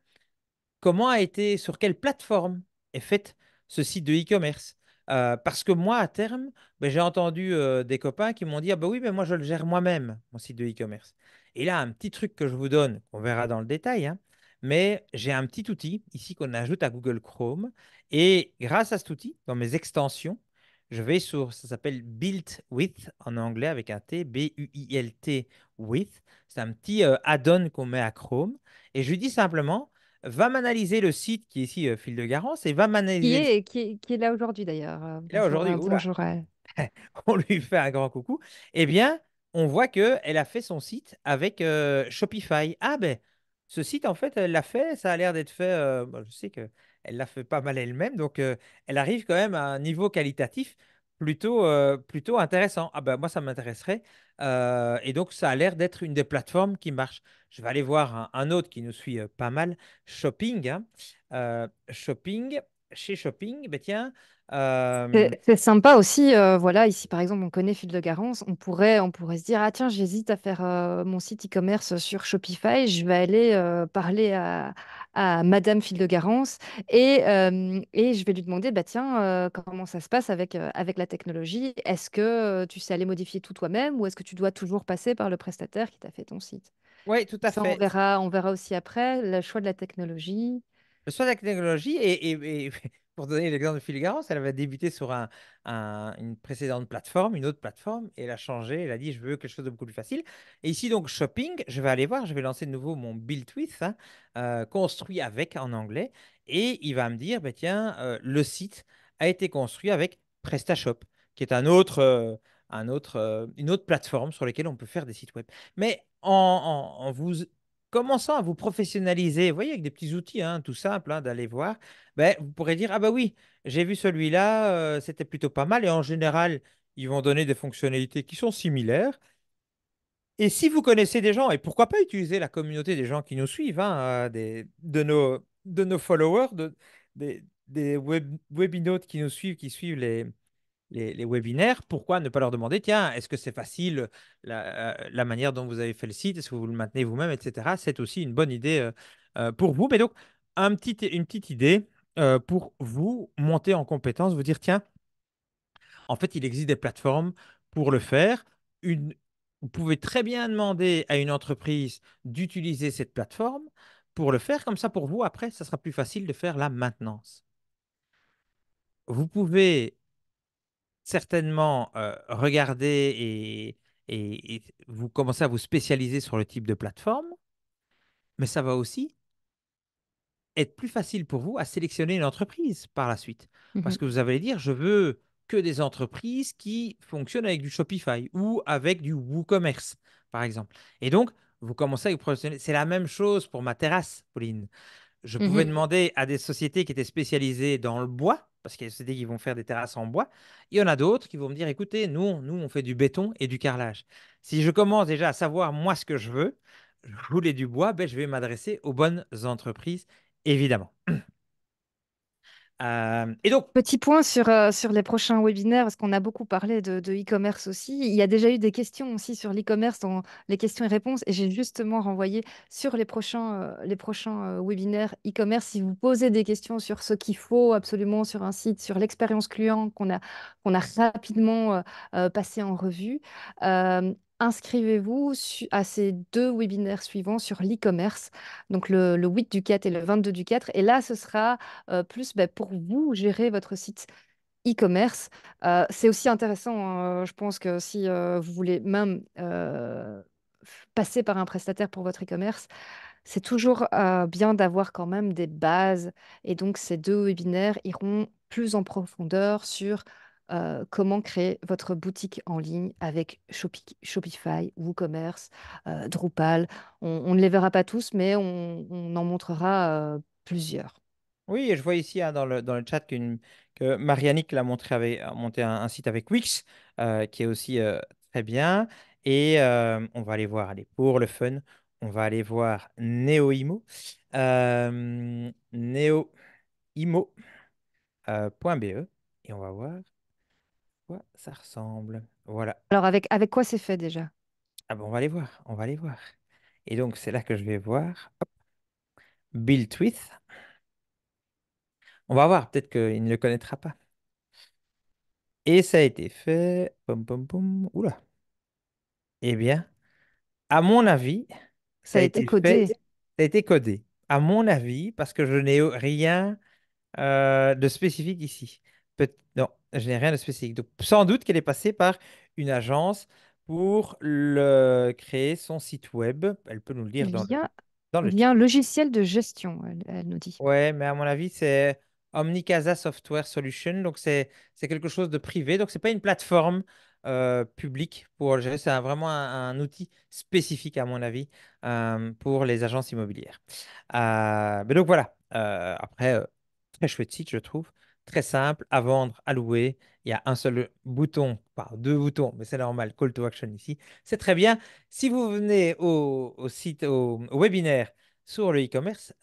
comment a été, sur quelle plateforme est fait ce site de e-commerce. Parce que moi, à terme, ben, j'ai entendu des copains qui m'ont dit, ah ben oui, mais moi, je le gère moi-même, mon site de e-commerce. Et là, un petit truc que je vous donne, on verra dans le détail, hein, mais j'ai un petit outil ici qu'on ajoute à Google Chrome. Et grâce à cet outil, dans mes extensions, je vais sur, ça s'appelle Built With en anglais avec un T, B-U-I-L-T With. C'est un petit add-on qu'on met à Chrome. Et je lui dis simplement, va m'analyser le site qui est ici, Fil de Garance, et va m'analyser le site. Qui est là aujourd'hui d'ailleurs. Et là, aujourd'hui, oula, Bonjour à elle. on lui fait un grand coucou. Eh bien, on voit qu'elle a fait son site avec Shopify. Ah ben, ce site, en fait, elle l'a fait, ça a l'air d'être fait, je sais qu'elle l'a fait pas mal elle-même, donc elle arrive quand même à un niveau qualitatif plutôt intéressant. Ah ben, moi, ça m'intéresserait. Et donc, ça a l'air d'être une des plateformes qui marche. Je vais aller voir un autre qui nous suit pas mal, Shopping, hein. Shopping, chez Shopping, ben tiens, C'est sympa aussi, voilà, ici par exemple, on connaît Fil de Garance, on pourrait se dire, ah tiens, j'hésite à faire mon site e-commerce sur Shopify, je vais aller parler à Madame Fil de Garance et je vais lui demander, bah tiens, comment ça se passe avec la technologie? Est-ce que tu sais aller modifier tout toi-même ou est-ce que tu dois toujours passer par le prestataire qui t'a fait ton site? oui, tout à Ça, fait. on verra aussi après, le choix de la technologie. Le choix de la technologie, et pour donner l'exemple de Filigarance, elle avait débuté sur une précédente plateforme, une autre plateforme, et elle a changé, elle a dit, je veux quelque chose de beaucoup plus facile. Et ici, donc, shopping, je vais aller voir, je vais lancer de nouveau mon Build With, hein, construit avec en anglais, et il va me dire, bah, tiens, le site a été construit avec PrestaShop, qui est une autre plateforme sur laquelle on peut faire des sites web. Mais en vous commençant à vous professionnaliser, vous voyez, avec des petits outils, hein, tout simples, hein, d'aller voir, ben, vous pourrez dire, ah bah oui, j'ai vu celui-là, c'était plutôt pas mal. Et en général, ils vont donner des fonctionnalités qui sont similaires. Et si vous connaissez des gens, et pourquoi pas utiliser la communauté des gens qui nous suivent, hein, de nos followers, des webinautes qui nous suivent, qui suivent les webinaires, pourquoi ne pas leur demander, tiens, est-ce que c'est facile la manière dont vous avez fait le site, est-ce que vous le maintenez vous-même, etc. C'est aussi une bonne idée pour vous. Mais donc, une petite idée pour vous monter en compétence, vous dire, tiens, en fait, il existe des plateformes pour le faire. Vous pouvez très bien demander à une entreprise d'utiliser cette plateforme pour le faire. Comme ça, pour vous, après, ça sera plus facile de faire la maintenance. Vous pouvez certainement regarder et vous commencez à vous spécialiser sur le type de plateforme, mais ça va aussi être plus facile pour vous à sélectionner une entreprise par la suite. Parce Mhm. que vous allez dire, je veux que des entreprises qui fonctionnent avec du Shopify ou avec du WooCommerce, par exemple. Et donc, vous commencez à vous professionnaliser. C'est la même chose pour ma terrasse, Pauline. Je pouvais Mhm. demander à des sociétés qui étaient spécialisées dans le bois, parce qu'il y a des sociétés qui vont faire des terrasses en bois. Il y en a d'autres qui vont me dire, écoutez, nous, on fait du béton et du carrelage. Si je commence déjà à savoir moi ce que je voulais du bois, ben, je vais m'adresser aux bonnes entreprises, évidemment. Et donc, Petit point sur les prochains webinaires, parce qu'on a beaucoup parlé de e-commerce aussi. Il y a déjà eu des questions aussi sur l'e-commerce dans les questions et réponses, et j'ai justement renvoyé sur les prochains webinaires e-commerce. Si vous posez des questions sur ce qu'il faut absolument sur un site, sur l'expérience client qu'on a rapidement passé en revue, inscrivez-vous à ces deux webinaires suivants sur l'e-commerce, donc le 8 du 4 et le 22 du 4. Et là, ce sera plus pour vous gérer votre site e-commerce. C'est aussi intéressant, hein. Je pense que si vous voulez même passer par un prestataire pour votre e-commerce, c'est toujours bien d'avoir quand même des bases. Et donc, ces deux webinaires iront plus en profondeur sur comment créer votre boutique en ligne avec Shopify, WooCommerce, Drupal. On ne les verra pas tous, mais on en montrera plusieurs. oui, et je vois ici hein, dans le chat que Marianique a monté un site avec Wix, qui est aussi très bien. Et on va aller voir, allez, pour le fun, on va aller voir NeoImo. NeoImo.be. Et on va voir à quoi ça ressemble. Voilà. Alors, avec quoi c'est fait déjà? Ah bon, on va aller voir, on va aller voir. Et donc, c'est là que je vais voir. Hop, Built with. On va voir, peut-être qu'il ne le connaîtra pas. Et ça a été fait. Pom, pom, pom. Oula. Eh bien, à mon avis, ça Ça a a été été fait, codé. ça a été codé. À mon avis, parce que je n'ai rien de spécifique ici. Non, je n'ai rien de spécifique. Donc, sans doute qu'elle est passée par une agence pour créer son site web. Elle peut nous le dire Via, dans le chat. via un logiciel de gestion, elle nous dit. Ouais, mais à mon avis, c'est Omnicasa Software Solution. Donc, c'est quelque chose de privé. Donc, c'est pas une plateforme publique pour le gérer. C'est vraiment un outil spécifique, à mon avis, pour les agences immobilières. Mais donc, voilà. Après, très chouette site, je trouve. Très simple à vendre, à louer. Il y a un seul bouton, enfin deux boutons, mais c'est normal. Call to action ici. C'est très bien. Si vous venez au site, au webinaire, sur le e-commerce,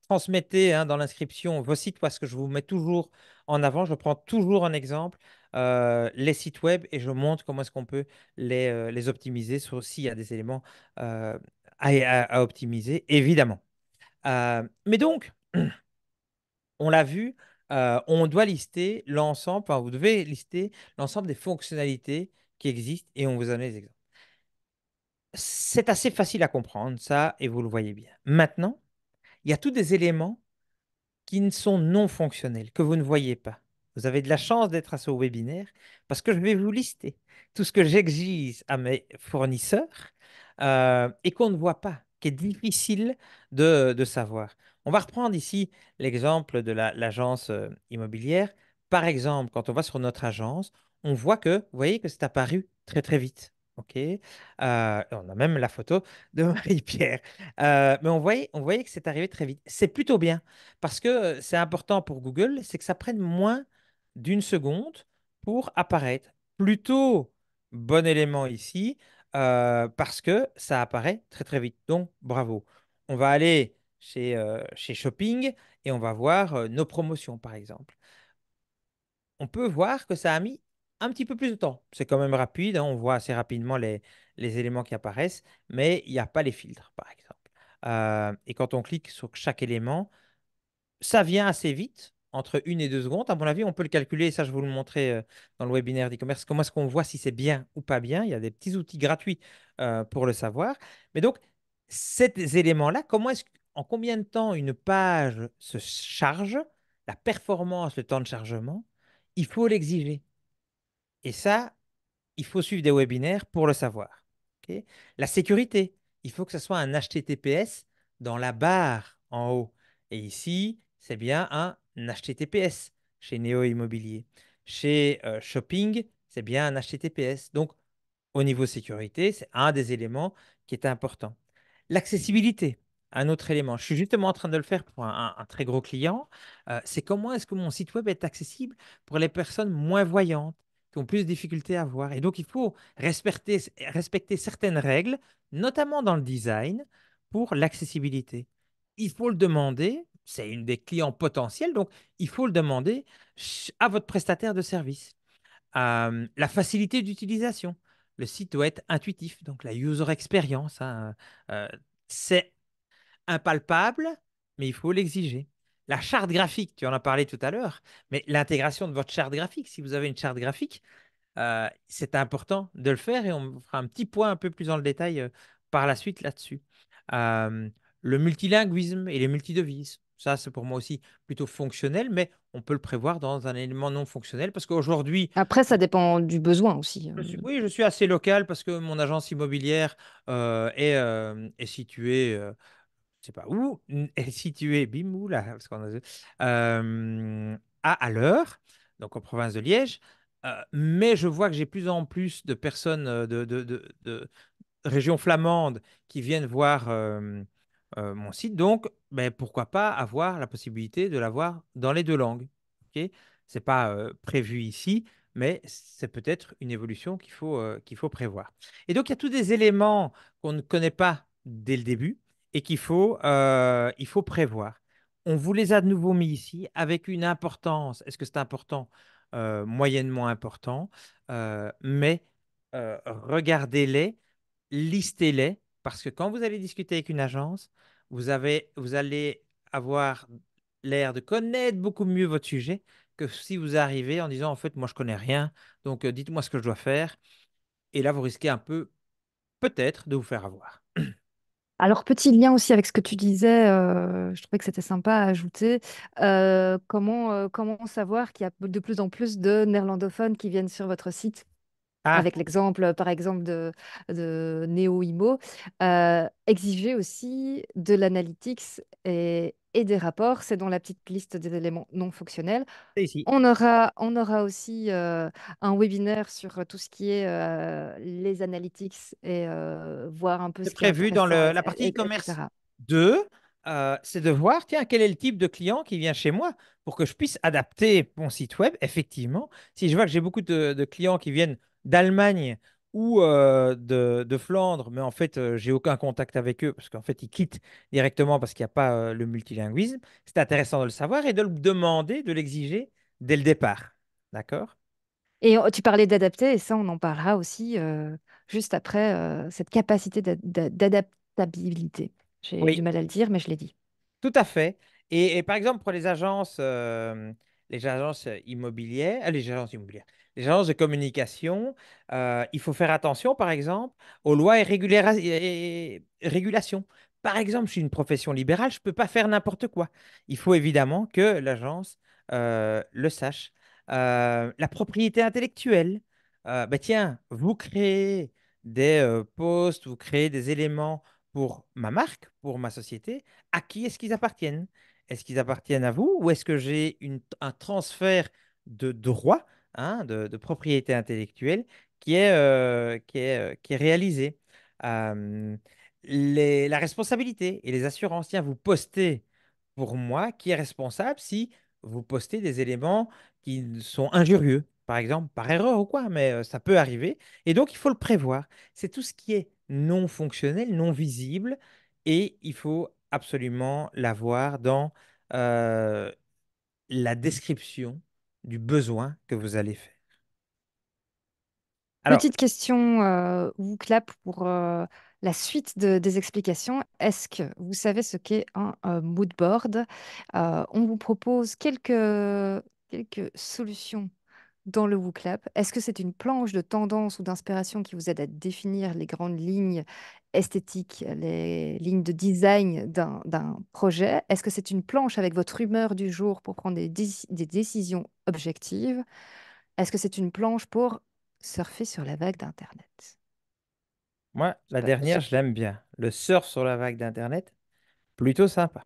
transmettez dans l'inscription vos sites parce que je vous mets toujours en avant, je prends toujours en exemple les sites web et je montre comment est-ce qu'on peut les optimiser s'il y a des éléments euh, à optimiser, évidemment. Mais donc, on l'a vu, on doit lister l'ensemble, enfin, vous devez lister l'ensemble des fonctionnalités qui existent et on vous donne les exemples. C'est assez facile à comprendre, ça, et vous le voyez bien. Maintenant, il y a tous des éléments qui ne sont non fonctionnels, que vous ne voyez pas. Vous avez de la chance d'être à ce webinaire parce que je vais vous lister tout ce que j'exige à mes fournisseurs et qu'on ne voit pas, qui est difficile de savoir. On va reprendre ici l'exemple de l'agence immobilière. Par exemple, quand on va sur notre agence, on voit que, vous voyez que c'est apparu très très vite. OK. On a même la photo de Marie-Pierre. Mais on voyait que c'est arrivé très vite. C'est plutôt bien. Parce que c'est important pour Google, c'est que ça prenne moins d'une seconde pour apparaître. Plutôt bon élément ici, parce que ça apparaît très très vite. Donc, bravo. On va aller chez Shopping et on va voir nos promotions, par exemple. On peut voir que ça a mis un petit peu plus de temps. C'est quand même rapide, hein, on voit assez rapidement les éléments qui apparaissent, mais il n'y a pas les filtres, par exemple. Et quand on clique sur chaque élément, ça vient assez vite, entre 1 et 2 secondes. À mon avis, on peut le calculer, ça je vais vous le montrer dans le webinaire d'e-commerce, comment est-ce qu'on voit si c'est bien ou pas bien. Il y a des petits outils gratuits pour le savoir. Mais donc, ces éléments-là, en combien de temps une page se charge, la performance, le temps de chargement, il faut l'exiger. Et ça, il faut suivre des webinaires pour le savoir. Ok. La sécurité, il faut que ce soit un HTTPS dans la barre en haut. Et ici, c'est bien un HTTPS chez Néo Immobilier. Chez Shopping, c'est bien un HTTPS. Donc, au niveau sécurité, c'est un des éléments qui est important. L'accessibilité. un autre élément. Je suis justement en train de le faire pour un très gros client. C'est comment est-ce que mon site web est accessible pour les personnes moins voyantes, qui ont plus de difficultés à voir. Et donc, il faut respecter certaines règles, notamment dans le design, pour l'accessibilité. Il faut le demander, c'est une des clients potentiels, donc il faut le demander à votre prestataire de service. La facilité d'utilisation. Le site doit être intuitif, donc la user experience, hein, c'est impalpable, mais il faut l'exiger. La charte graphique, tu en as parlé tout à l'heure, mais l'intégration de votre charte graphique, si vous avez une charte graphique, c'est important de le faire et on fera un petit point un peu plus dans le détail par la suite là-dessus. Euh, le multilinguisme et les multidevises, ça c'est pour moi aussi plutôt fonctionnel, mais on peut le prévoir dans un élément non fonctionnel parce qu'aujourd'hui, Après, ça dépend du besoin aussi. oui, je suis assez local parce que mon agence immobilière est située, je sais pas où, est située, bim, où là, parce qu'on a, à l'heure, donc en province de Liège. Mais je vois que j'ai plus en plus de personnes de région flamande qui viennent voir mon site. Donc, ben, pourquoi pas avoir la possibilité de l'avoir dans les deux langues. Ok. C'est pas prévu ici, mais c'est peut-être une évolution qu'il faut prévoir. Et donc, il y a tous des éléments qu'on ne connaît pas dès le début et il faut prévoir. On vous les a de nouveau mis ici avec une importance. Est-ce que c'est important? Moyennement important. Mais regardez-les, listez-les, parce que quand vous allez discuter avec une agence, vous allez avoir l'air de connaître beaucoup mieux votre sujet que si vous arrivez en disant, en fait, moi, je connais rien, donc dites-moi ce que je dois faire. Et là, vous risquez un peu, peut-être, de vous faire avoir. Alors, petit lien aussi avec ce que tu disais, je trouvais que c'était sympa à ajouter. Comment savoir qu'il y a de plus en plus de néerlandophones qui viennent sur votre site? Ah, Avec l'exemple, par exemple, de NeoImo, exiger aussi de l'analytics et des rapports. C'est dans la petite liste des éléments non fonctionnels. c'est ici. On aura aussi un webinaire sur tout ce qui est les analytics et voir un peu C'est ce qui est prévu dans intéressant, la partie e-commerce etc. 2. C'est de voir, tiens, quel est le type de client qui vient chez moi pour que je puisse adapter mon site web. Effectivement, si je vois que j'ai beaucoup de clients qui viennent d'Allemagne ou de Flandre, mais en fait, j'ai aucun contact avec eux parce qu'en fait, ils quittent directement parce qu'il n'y a pas le multilinguisme. C'est intéressant de le savoir et de le demander, de l'exiger dès le départ. D'accord? Et tu parlais d'adapter, et ça, on en parlera aussi juste après, cette capacité d'adaptabilité. J'ai du Oui. mal à le dire, mais je l'ai dit. Tout à fait. Et par exemple, pour les agences immobilières, les agences de communication, il faut faire attention, par exemple, aux lois et régulations. Par exemple, je suis une profession libérale, je ne peux pas faire n'importe quoi. Il faut évidemment que l'agence le sache. La propriété intellectuelle, ben tiens, vous créez des posts, vous créez des éléments pour ma marque, pour ma société, à qui est-ce qu'ils appartiennent? Est-ce qu'ils appartiennent à vous ou est-ce que j'ai un transfert de droit, hein, de propriété intellectuelle qui est réalisé? Euh, la responsabilité et les assurances, tiens, vous postez pour moi qui est responsable si vous postez des éléments qui sont injurieux, par exemple, par erreur ou quoi, mais ça peut arriver. Et donc, il faut le prévoir. C'est tout ce qui est non fonctionnel, non visible, et il faut absolument l'avoir dans euh, la description du besoin que vous allez faire. Alors, Petite question, vous clap pour la suite des explications. Est-ce que vous savez ce qu'est un mood board? On vous propose quelques solutions dans le WooClap. Est-ce que c'est une planche de tendance ou d'inspiration qui vous aide à définir les grandes lignes esthétiques, les lignes de design d'un projet? Est-ce que c'est une planche avec votre humeur du jour pour prendre des décisions objectives? Est-ce que c'est une planche pour surfer sur la vague d'Internet? moi, Je sais la pas, dernière, je l'aime bien. Le surf sur la vague d'Internet, plutôt sympa.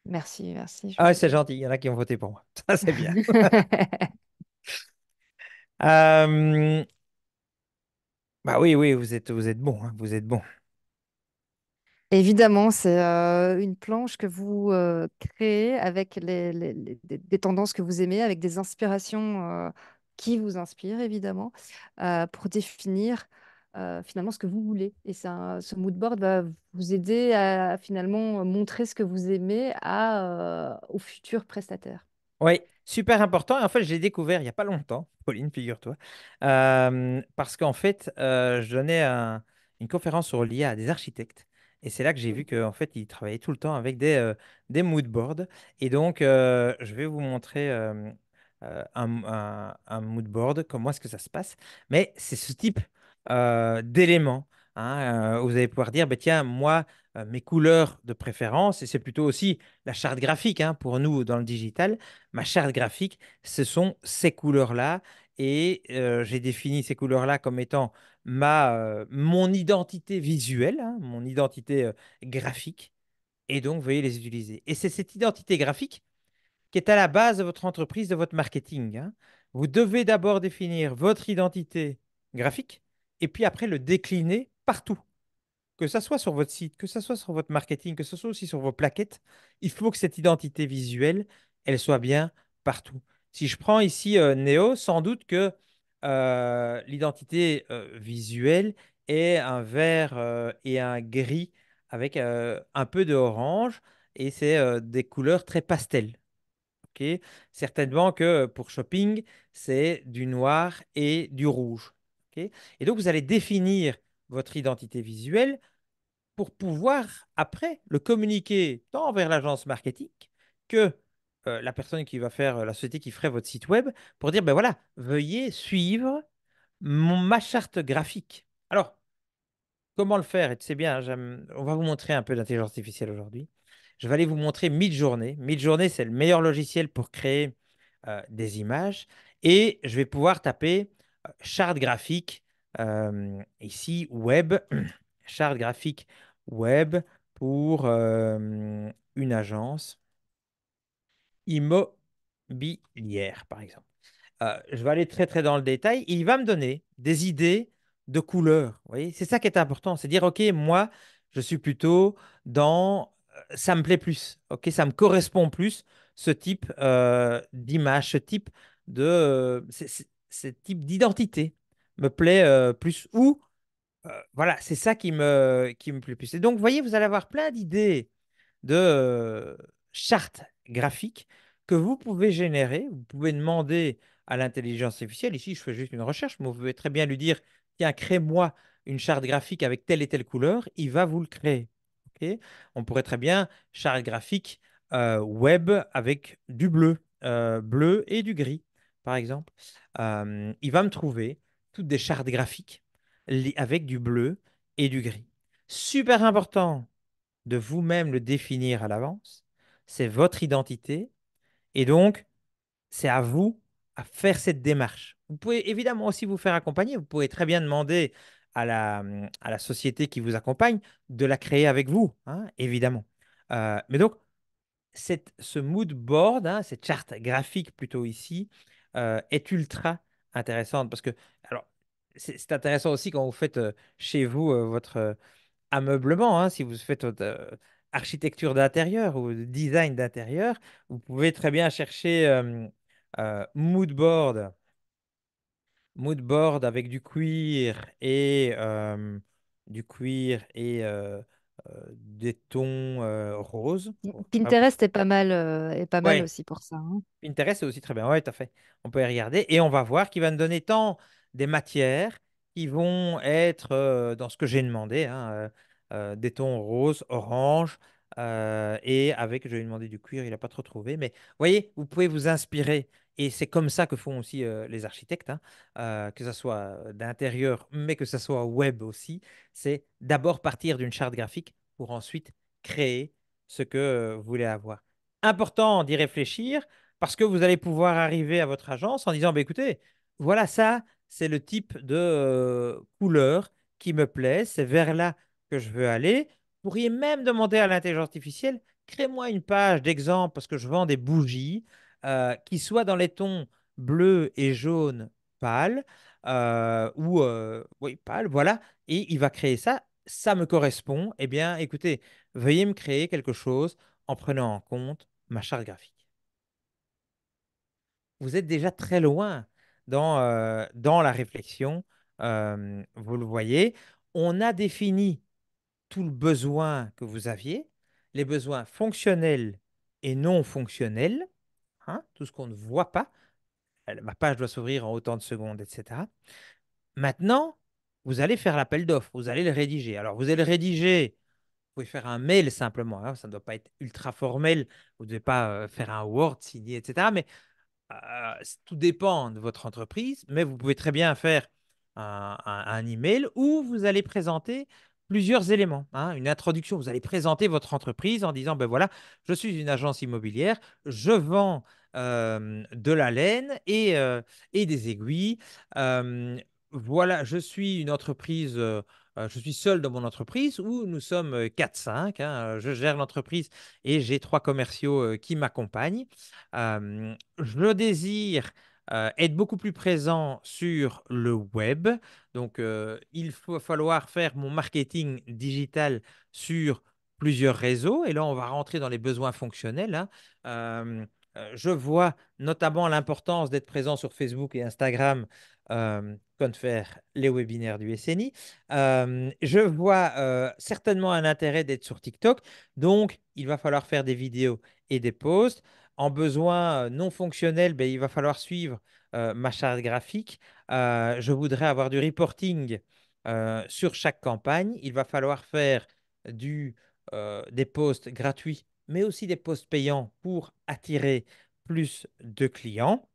merci, merci, Ah, ouais, c'est gentil, il y en a qui ont voté pour moi. Ça, c'est bien. Euh, Bah oui, oui, vous êtes bon, hein, vous êtes bon. Évidemment, c'est une planche que vous créez avec des tendances que vous aimez, avec des inspirations qui vous inspirent, évidemment, pour définir finalement ce que vous voulez. Et ce mood board va vous aider à finalement montrer ce que vous aimez aux futurs prestataires. Oui, super important. Et en fait, je l'ai découvert il n'y a pas longtemps, Pauline, figure-toi. Parce qu'en fait, je donnais une conférence sur l'IA à des architectes. Et c'est là que j'ai vu qu'en fait, ils travaillaient tout le temps avec des mood boards. Et donc, je vais vous montrer un mood board, comment est-ce que ça se passe. Mais c'est ce type d'éléments, hein. Vous allez pouvoir dire, bah, tiens, moi, mes couleurs de préférence, et c'est plutôt aussi la charte graphique, hein, pour nous dans le digital. Ma charte graphique, ce sont ces couleurs-là. Et j'ai défini ces couleurs-là comme étant mon identité visuelle, hein, mon identité graphique. Et donc, vous veuillez les utiliser. Et c'est cette identité graphique qui est à la base de votre entreprise, de votre marketing, hein. Vous devez d'abord définir votre identité graphique et puis après le décliner partout, que ça soit sur votre site, que ça soit sur votre marketing, que ce soit aussi sur vos plaquettes. Il faut que cette identité visuelle, elle soit bien partout. Si je prends ici Néo, sans doute que l'identité visuelle est un vert et un gris avec un peu de orange et c'est des couleurs très pastel. Ok. Certainement que pour shopping, c'est du noir et du rouge. Ok. Et donc, vous allez définir votre identité visuelle pour pouvoir après le communiquer tant vers l'agence marketing que la personne qui va faire, la société qui ferait votre site web, pour dire, ben voilà, veuillez suivre ma charte graphique. Alors, comment le faire? Et tu sais bien, on va vous montrer un peu d'intelligence artificielle aujourd'hui. Je vais aller vous montrer Midjourney. Midjourney, c'est le meilleur logiciel pour créer des images. Et je vais pouvoir taper charte graphique, ici, web, charte graphique web pour une agence immobilière, par exemple. Je vais aller très très dans le détail. Et il va me donner des idées de couleurs. Vous voyez, c'est ça qui est important. C'est dire, OK, moi, je suis plutôt dans... ça me plaît plus. OK, ça me correspond plus, ce type d'image, ce type ce type d'identité me plaît plus. Ou, voilà, c'est ça qui me plaît plus. Et donc, vous voyez, vous allez avoir plein d'idées de chartes graphiques que vous pouvez générer. Vous pouvez demander à l'intelligence artificielle, ici je fais juste une recherche, mais vous pouvez très bien lui dire, tiens, crée-moi une charte graphique avec telle et telle couleur, il va vous le créer. Ok. On pourrait très bien charte graphique web avec du bleu, bleu et du gris, par exemple. Il va me trouver toutes des chartes graphiques avec du bleu et du gris. Super important de vous-même le définir à l'avance. C'est votre identité. Et donc, c'est à vous à faire cette démarche. Vous pouvez évidemment aussi vous faire accompagner. Vous pouvez très bien demander à la société qui vous accompagne de la créer avec vous, hein, évidemment. Mais donc, ce mood board, hein, cette charte graphique plutôt ici, est ultra intéressante parce que, alors, c'est intéressant aussi quand vous faites chez vous votre ameublement, hein, si vous faites architecture d'intérieur ou design d'intérieur, vous pouvez très bien chercher mood board avec du cuir et des tons roses. Bon, Pinterest est pas mal ouais, aussi pour ça, hein. Pinterest, c'est aussi très bien. Oui, tout à fait. On peut y regarder et on va voir qu'il va nous donner tant des matières qui vont être dans ce que j'ai demandé, hein, des tons roses, orange, et avec, je lui ai demandé du cuir, il n'a pas trop trouvé. Mais vous voyez, vous pouvez vous inspirer. Et c'est comme ça que font aussi les architectes, hein, que ce soit d'intérieur, mais que ce soit web aussi. C'est d'abord partir d'une charte graphique pour ensuite créer ce que vous voulez avoir. Important d'y réfléchir parce que vous allez pouvoir arriver à votre agence en disant, bah, écoutez, voilà ça, c'est le type de couleur qui me plaît, c'est vers là que je veux aller. Vous pourriez même demander à l'intelligence artificielle, crée-moi une page d'exemple parce que je vends des bougies qui soient dans les tons bleu et jaune pâle, ou oui, pâle, voilà, et il va créer ça ça me correspond, eh bien, écoutez, veuillez me créer quelque chose en prenant en compte ma charte graphique. Vous êtes déjà très loin dans la réflexion. Vous le voyez, on a défini tout le besoin que vous aviez, les besoins fonctionnels et non fonctionnels, hein, tout ce qu'on ne voit pas. Ma page doit s'ouvrir en autant de secondes, etc. Maintenant, vous allez faire l'appel d'offres, vous allez le rédiger. Alors, vous allez le rédiger, vous pouvez faire un mail simplement, hein, ça ne doit pas être ultra formel, vous ne devez pas faire un Word signé, etc. Mais tout dépend de votre entreprise, mais vous pouvez très bien faire un email où vous allez présenter plusieurs éléments, hein, une introduction. Vous allez présenter votre entreprise en disant, ben voilà, je suis une agence immobilière, je vends de la laine et des aiguilles. Euh, voilà, je suis une entreprise, je suis seul dans mon entreprise où nous sommes 4-5, hein, je gère l'entreprise et j'ai 3 commerciaux qui m'accompagnent. Je désire être beaucoup plus présent sur le web. Donc, il faut falloir faire mon marketing digital sur plusieurs réseaux. Et là, on va rentrer dans les besoins fonctionnels, hein. Euh, je vois notamment l'importance d'être présent sur Facebook et Instagram quand faire les webinaires du SNI. Je vois certainement un intérêt d'être sur TikTok. Donc, il va falloir faire des vidéos et des posts. En besoin non fonctionnel, ben, il va falloir suivre ma charte graphique. Je voudrais avoir du reporting sur chaque campagne. Il va falloir faire des posts gratuits, mais aussi des posts payants pour attirer plus de clients.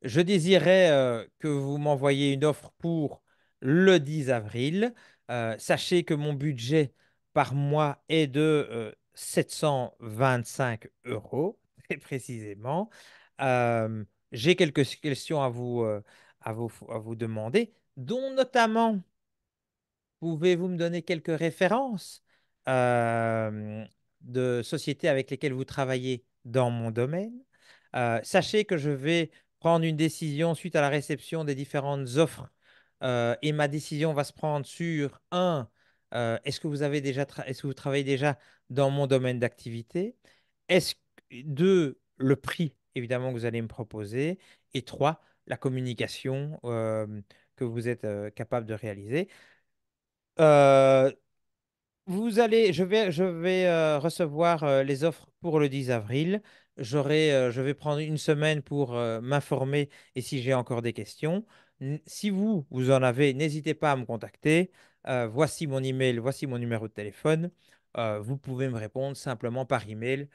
Je désirais que vous m'envoyiez une offre pour le 10 avril. Sachez que mon budget par mois est de 725 € très précisément. Euh, j'ai quelques questions à vous demander, dont notamment pouvez-vous me donner quelques références euh, de sociétés avec lesquelles vous travaillez dans mon domaine? Sachez que je vais prendre une décision suite à la réception des différentes offres et ma décision va se prendre sur est-ce que vous travaillez déjà dans mon domaine d'activité? Est-ce Deux, le prix évidemment que vous allez me proposer et trois, la communication que vous êtes capable de réaliser. Euh, je vais recevoir les offres pour le 10 avril. Je vais prendre une semaine pour m'informer et si j'ai encore des questions. Si vous en avez, n'hésitez pas à me contacter. Voici mon email, voici mon numéro de téléphone. Vous pouvez me répondre simplement par email.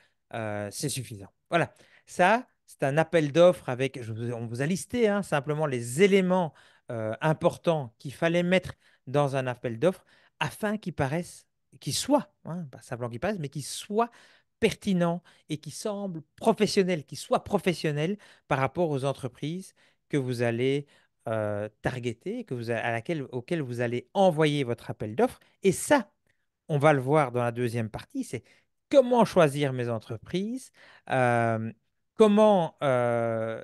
C'est suffisant. Voilà. Ça, c'est un appel d'offres avec, on vous a listé hein, simplement les éléments importants qu'il fallait mettre dans un appel d'offres afin qu'il soit, hein, pas simplement qu'il paraisse, mais qu'il soit pertinent et qui soit professionnel par rapport aux entreprises que vous allez targeter, auxquelles vous allez envoyer votre appel d'offres. Et ça, on va le voir dans la deuxième partie, c'est comment choisir mes entreprises, euh, comment Les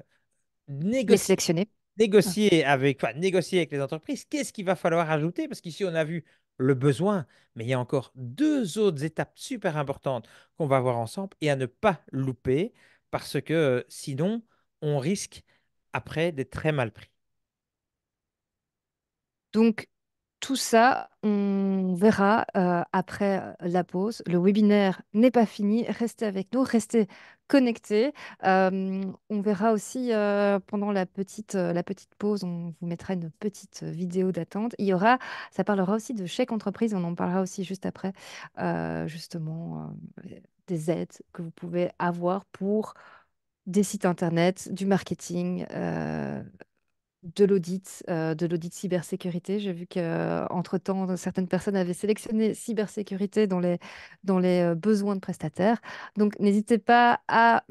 négocier sélectionner. Ah. négocier avec les entreprises, qu'est-ce qu'il va falloir ajouter? Parce qu'ici, on a vu le besoin, mais il y a encore deux autres étapes super importantes qu'on va voir ensemble et à ne pas louper parce que sinon, on risque après d'être très mal pris. Donc, tout ça, on verra après la pause. Le webinaire n'est pas fini. Restez avec nous, restez connectés. On verra aussi pendant la petite pause, on vous mettra une petite vidéo d'attente. Ça parlera aussi de chèque entreprise. On en parlera aussi juste après, justement, des aides que vous pouvez avoir pour des sites internet, du marketing. De l'audit cybersécurité. J'ai vu qu'entre-temps, certaines personnes avaient sélectionné cybersécurité dans les besoins de prestataires. Donc, n'hésitez pas à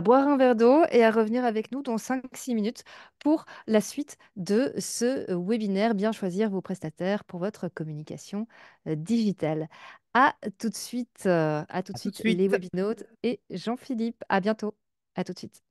boire un verre d'eau et à revenir avec nous dans 5-6 minutes pour la suite de ce webinaire, bien choisir vos prestataires pour votre communication digitale. À tout de À tout de suite les suite. webinautes et Jean-Philippe. À bientôt. À tout de suite.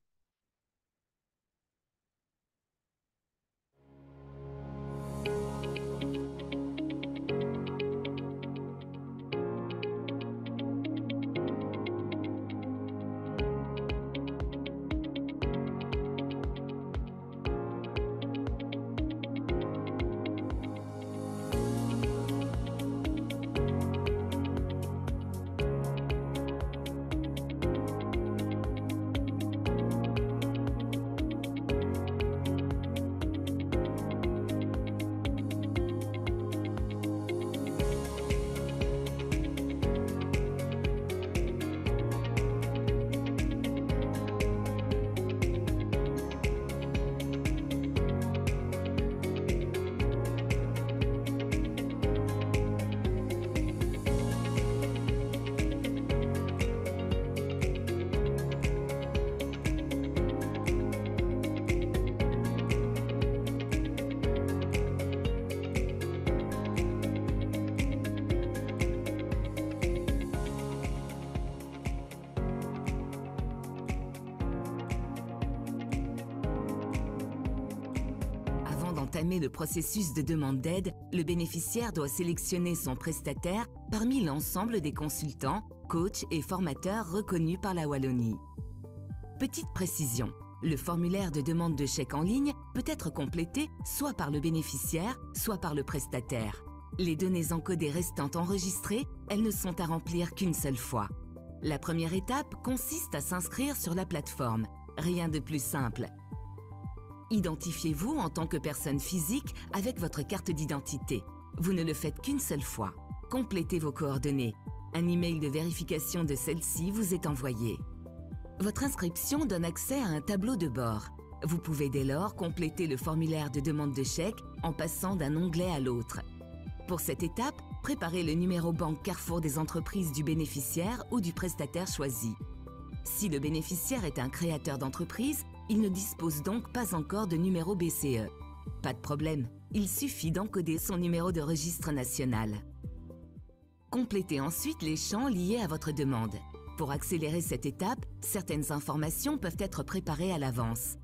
entamer le processus de demande d'aide, le bénéficiaire doit sélectionner son prestataire parmi l'ensemble des consultants, coachs et formateurs reconnus par la Wallonie. Petite précision, le formulaire de demande de chèque en ligne peut être complété soit par le bénéficiaire, soit par le prestataire. Les données encodées restant enregistrées, elles ne sont à remplir qu'une seule fois. La première étape consiste à s'inscrire sur la plateforme. Rien de plus simple. Identifiez-vous en tant que personne physique avec votre carte d'identité. Vous ne le faites qu'une seule fois. Complétez vos coordonnées. Un email de vérification de celle-ci vous est envoyé. Votre inscription donne accès à un tableau de bord. Vous pouvez dès lors compléter le formulaire de demande de chèque en passant d'un onglet à l'autre. Pour cette étape, préparez le numéro banque Carrefour des entreprises du bénéficiaire ou du prestataire choisi. Si le bénéficiaire est un créateur d'entreprise, il ne dispose donc pas encore de numéro BCE. Pas de problème, il suffit d'encoder son numéro de registre national. Complétez ensuite les champs liés à votre demande. Pour accélérer cette étape, certaines informations peuvent être préparées à l'avance.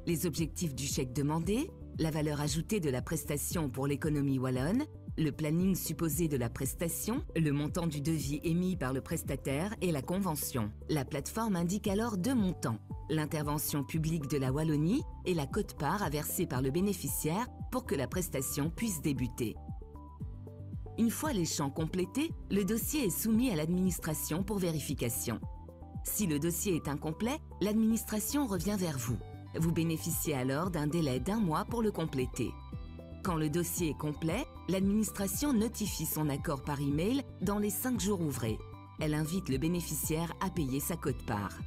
Les objectifs du chèque demandé, la valeur ajoutée de la prestation pour l'économie wallonne, le planning supposé de la prestation, le montant du devis émis par le prestataire et la convention. La plateforme indique alors deux montants, l'intervention publique de la Wallonie et la quote-part à verser par le bénéficiaire pour que la prestation puisse débuter. Une fois les champs complétés, le dossier est soumis à l'administration pour vérification. Si le dossier est incomplet, l'administration revient vers vous. Vous bénéficiez alors d'un délai d'1 mois pour le compléter. Quand le dossier est complet, l'administration notifie son accord par email dans les 5 jours ouvrés. Elle invite le bénéficiaire à payer sa quote-part.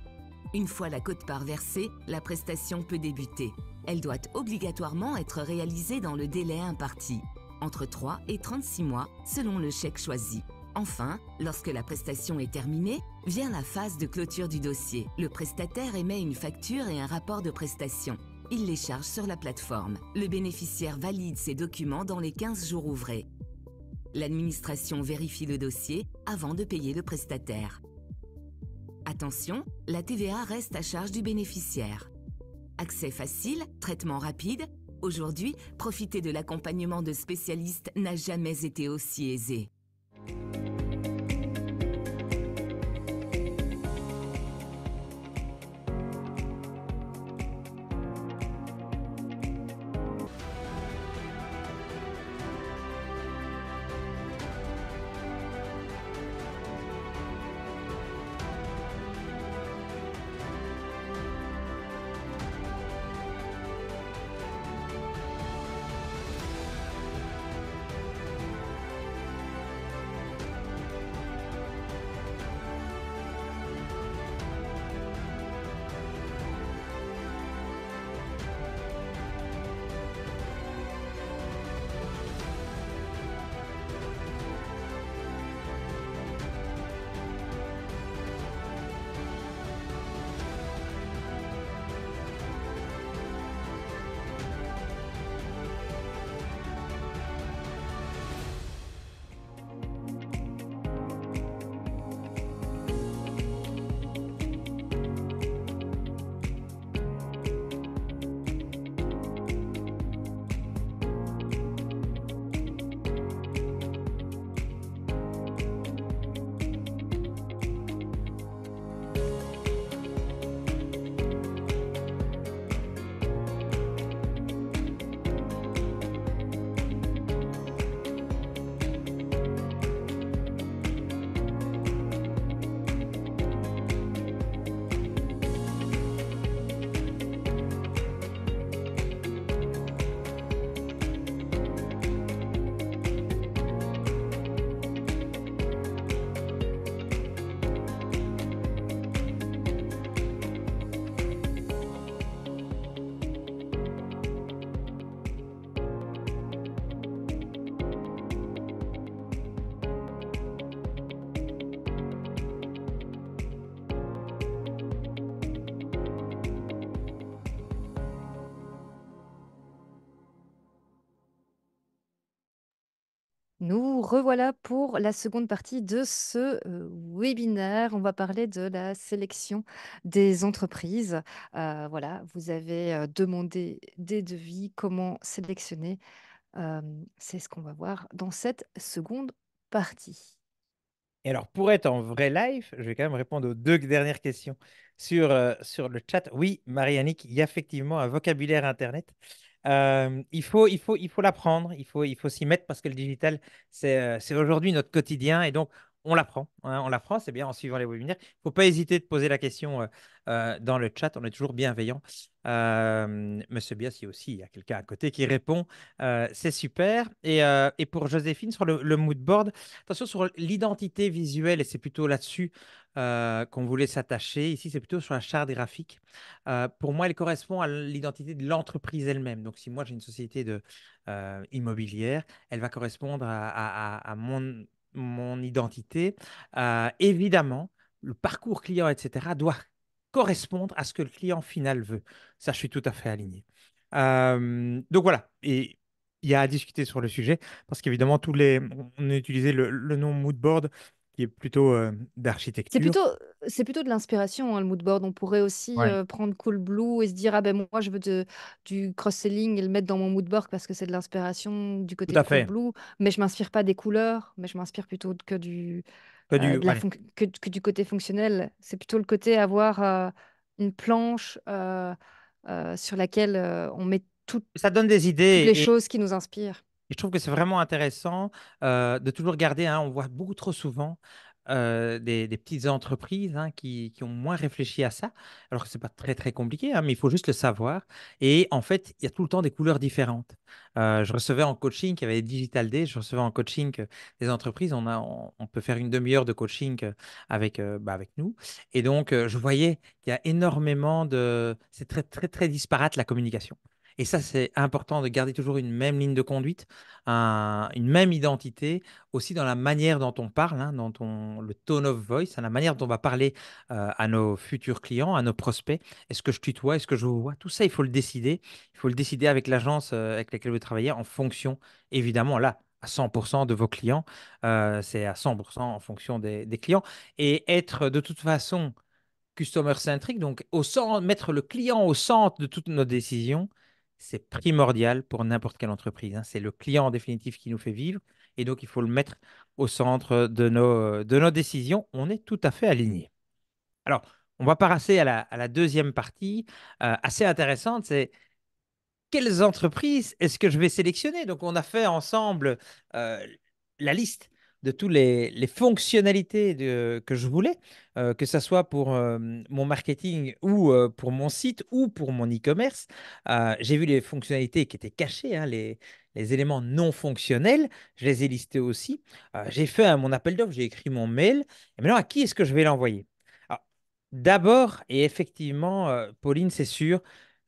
Une fois la quote-part versée, la prestation peut débuter. Elle doit obligatoirement être réalisée dans le délai imparti, entre 3 et 36 mois selon le chèque choisi. Enfin, lorsque la prestation est terminée, vient la phase de clôture du dossier. Le prestataire émet une facture et un rapport de prestation. Il les charge sur la plateforme. Le bénéficiaire valide ces documents dans les 15 jours ouvrés. L'administration vérifie le dossier avant de payer le prestataire. Attention, la TVA reste à charge du bénéficiaire. Accès facile, traitement rapide. Aujourd'hui, profiter de l'accompagnement de spécialistes n'a jamais été aussi aisé. Nous revoilà pour la seconde partie de ce webinaire. On va parler de la sélection des entreprises. Voilà, vous avez demandé des devis, comment sélectionner. C'est ce qu'on va voir dans cette seconde partie. Et alors, pour être en vrai live, je vais quand même répondre aux deux dernières questions sur le chat. Oui, Marie-Annick, il y a effectivement un vocabulaire Internet. Il faut l'apprendre, il faut s'y mettre parce que le digital, c'est aujourd'hui notre quotidien et donc on l'apprend. Hein, on l'apprend, c'est bien en suivant les webinaires. Il ne faut pas hésiter de poser la question dans le chat, on est toujours bienveillant. Monsieur Bias, il y a quelqu'un à côté qui répond, c'est super. Et pour Joséphine, sur le mood board, attention sur l'identité visuelle, et c'est plutôt là-dessus qu'on voulait s'attacher. Ici, c'est plutôt sur la charte graphique. Pour moi, elle correspond à l'identité de l'entreprise elle-même. Donc, si moi j'ai une société immobilière, elle va correspondre à mon identité. Évidemment, le parcours client, etc., doit correspondre à ce que le client final veut. Ça, je suis tout à fait aligné. Donc voilà. Et il y a à discuter sur le sujet parce qu'évidemment, on a utilisé le nom mood board qui est plutôt C'est d'architecture. plutôt, c'est plutôt de l'inspiration, hein, le mood board. On pourrait aussi Ouais. prendre Coolblue et se dire, ah ben moi, je veux du cross-selling et le mettre dans mon mood board parce que c'est de l'inspiration du Tout côté de à fait. Coolblue, mais je m'inspire pas des couleurs, mais je m'inspire plutôt Allez. que du côté fonctionnel. C'est plutôt le côté avoir une planche sur laquelle on met Ça donne des toutes les idées. choses qui nous inspirent. Et je trouve que c'est vraiment intéressant de toujours garder, hein, on voit beaucoup trop souvent des petites entreprises hein, qui ont moins réfléchi à ça, alors que ce n'est pas très très compliqué, hein, mais il faut juste le savoir. Et en fait, il y a tout le temps des couleurs différentes. Je recevais en coaching, il y avait des Digital Days, je recevais en coaching des entreprises, on peut faire une demi-heure de coaching avec nous. Et donc, je voyais qu'il y a énormément de... C'est très très très disparate la communication. Et ça, c'est important de garder toujours une même ligne de conduite, une même identité, aussi dans la manière dont on parle, hein, le tone of voice, hein, la manière dont on va parler à nos futurs clients, à nos prospects. Est-ce que je tutoie, est-ce que je vous vois? Tout ça, il faut le décider. Il faut le décider avec l'agence avec laquelle vous travaillez en fonction, évidemment, là, à 100% de vos clients. C'est à 100% en fonction des clients. Et être de toute façon customer centric, donc mettre le client au centre de toutes nos décisions, c'est primordial pour n'importe quelle entreprise. Hein. C'est le client en définitive qui nous fait vivre et donc il faut le mettre au centre de nos décisions. On est tout à fait alignés. Alors, on va passer à la deuxième partie, assez intéressante, c'est quelles entreprises est-ce que je vais sélectionner? Donc, on a fait ensemble euh, la liste de toutes les fonctionnalités que je voulais, que ce soit pour mon marketing ou pour mon site ou pour mon e-commerce. J'ai vu les fonctionnalités qui étaient cachées, hein, les éléments non fonctionnels. Je les ai listés aussi. J'ai fait mon appel d'offres, j'ai écrit mon mail. Et maintenant, à qui est-ce que je vais l'envoyer? Alors, d'abord, et effectivement, Pauline, c'est sûr,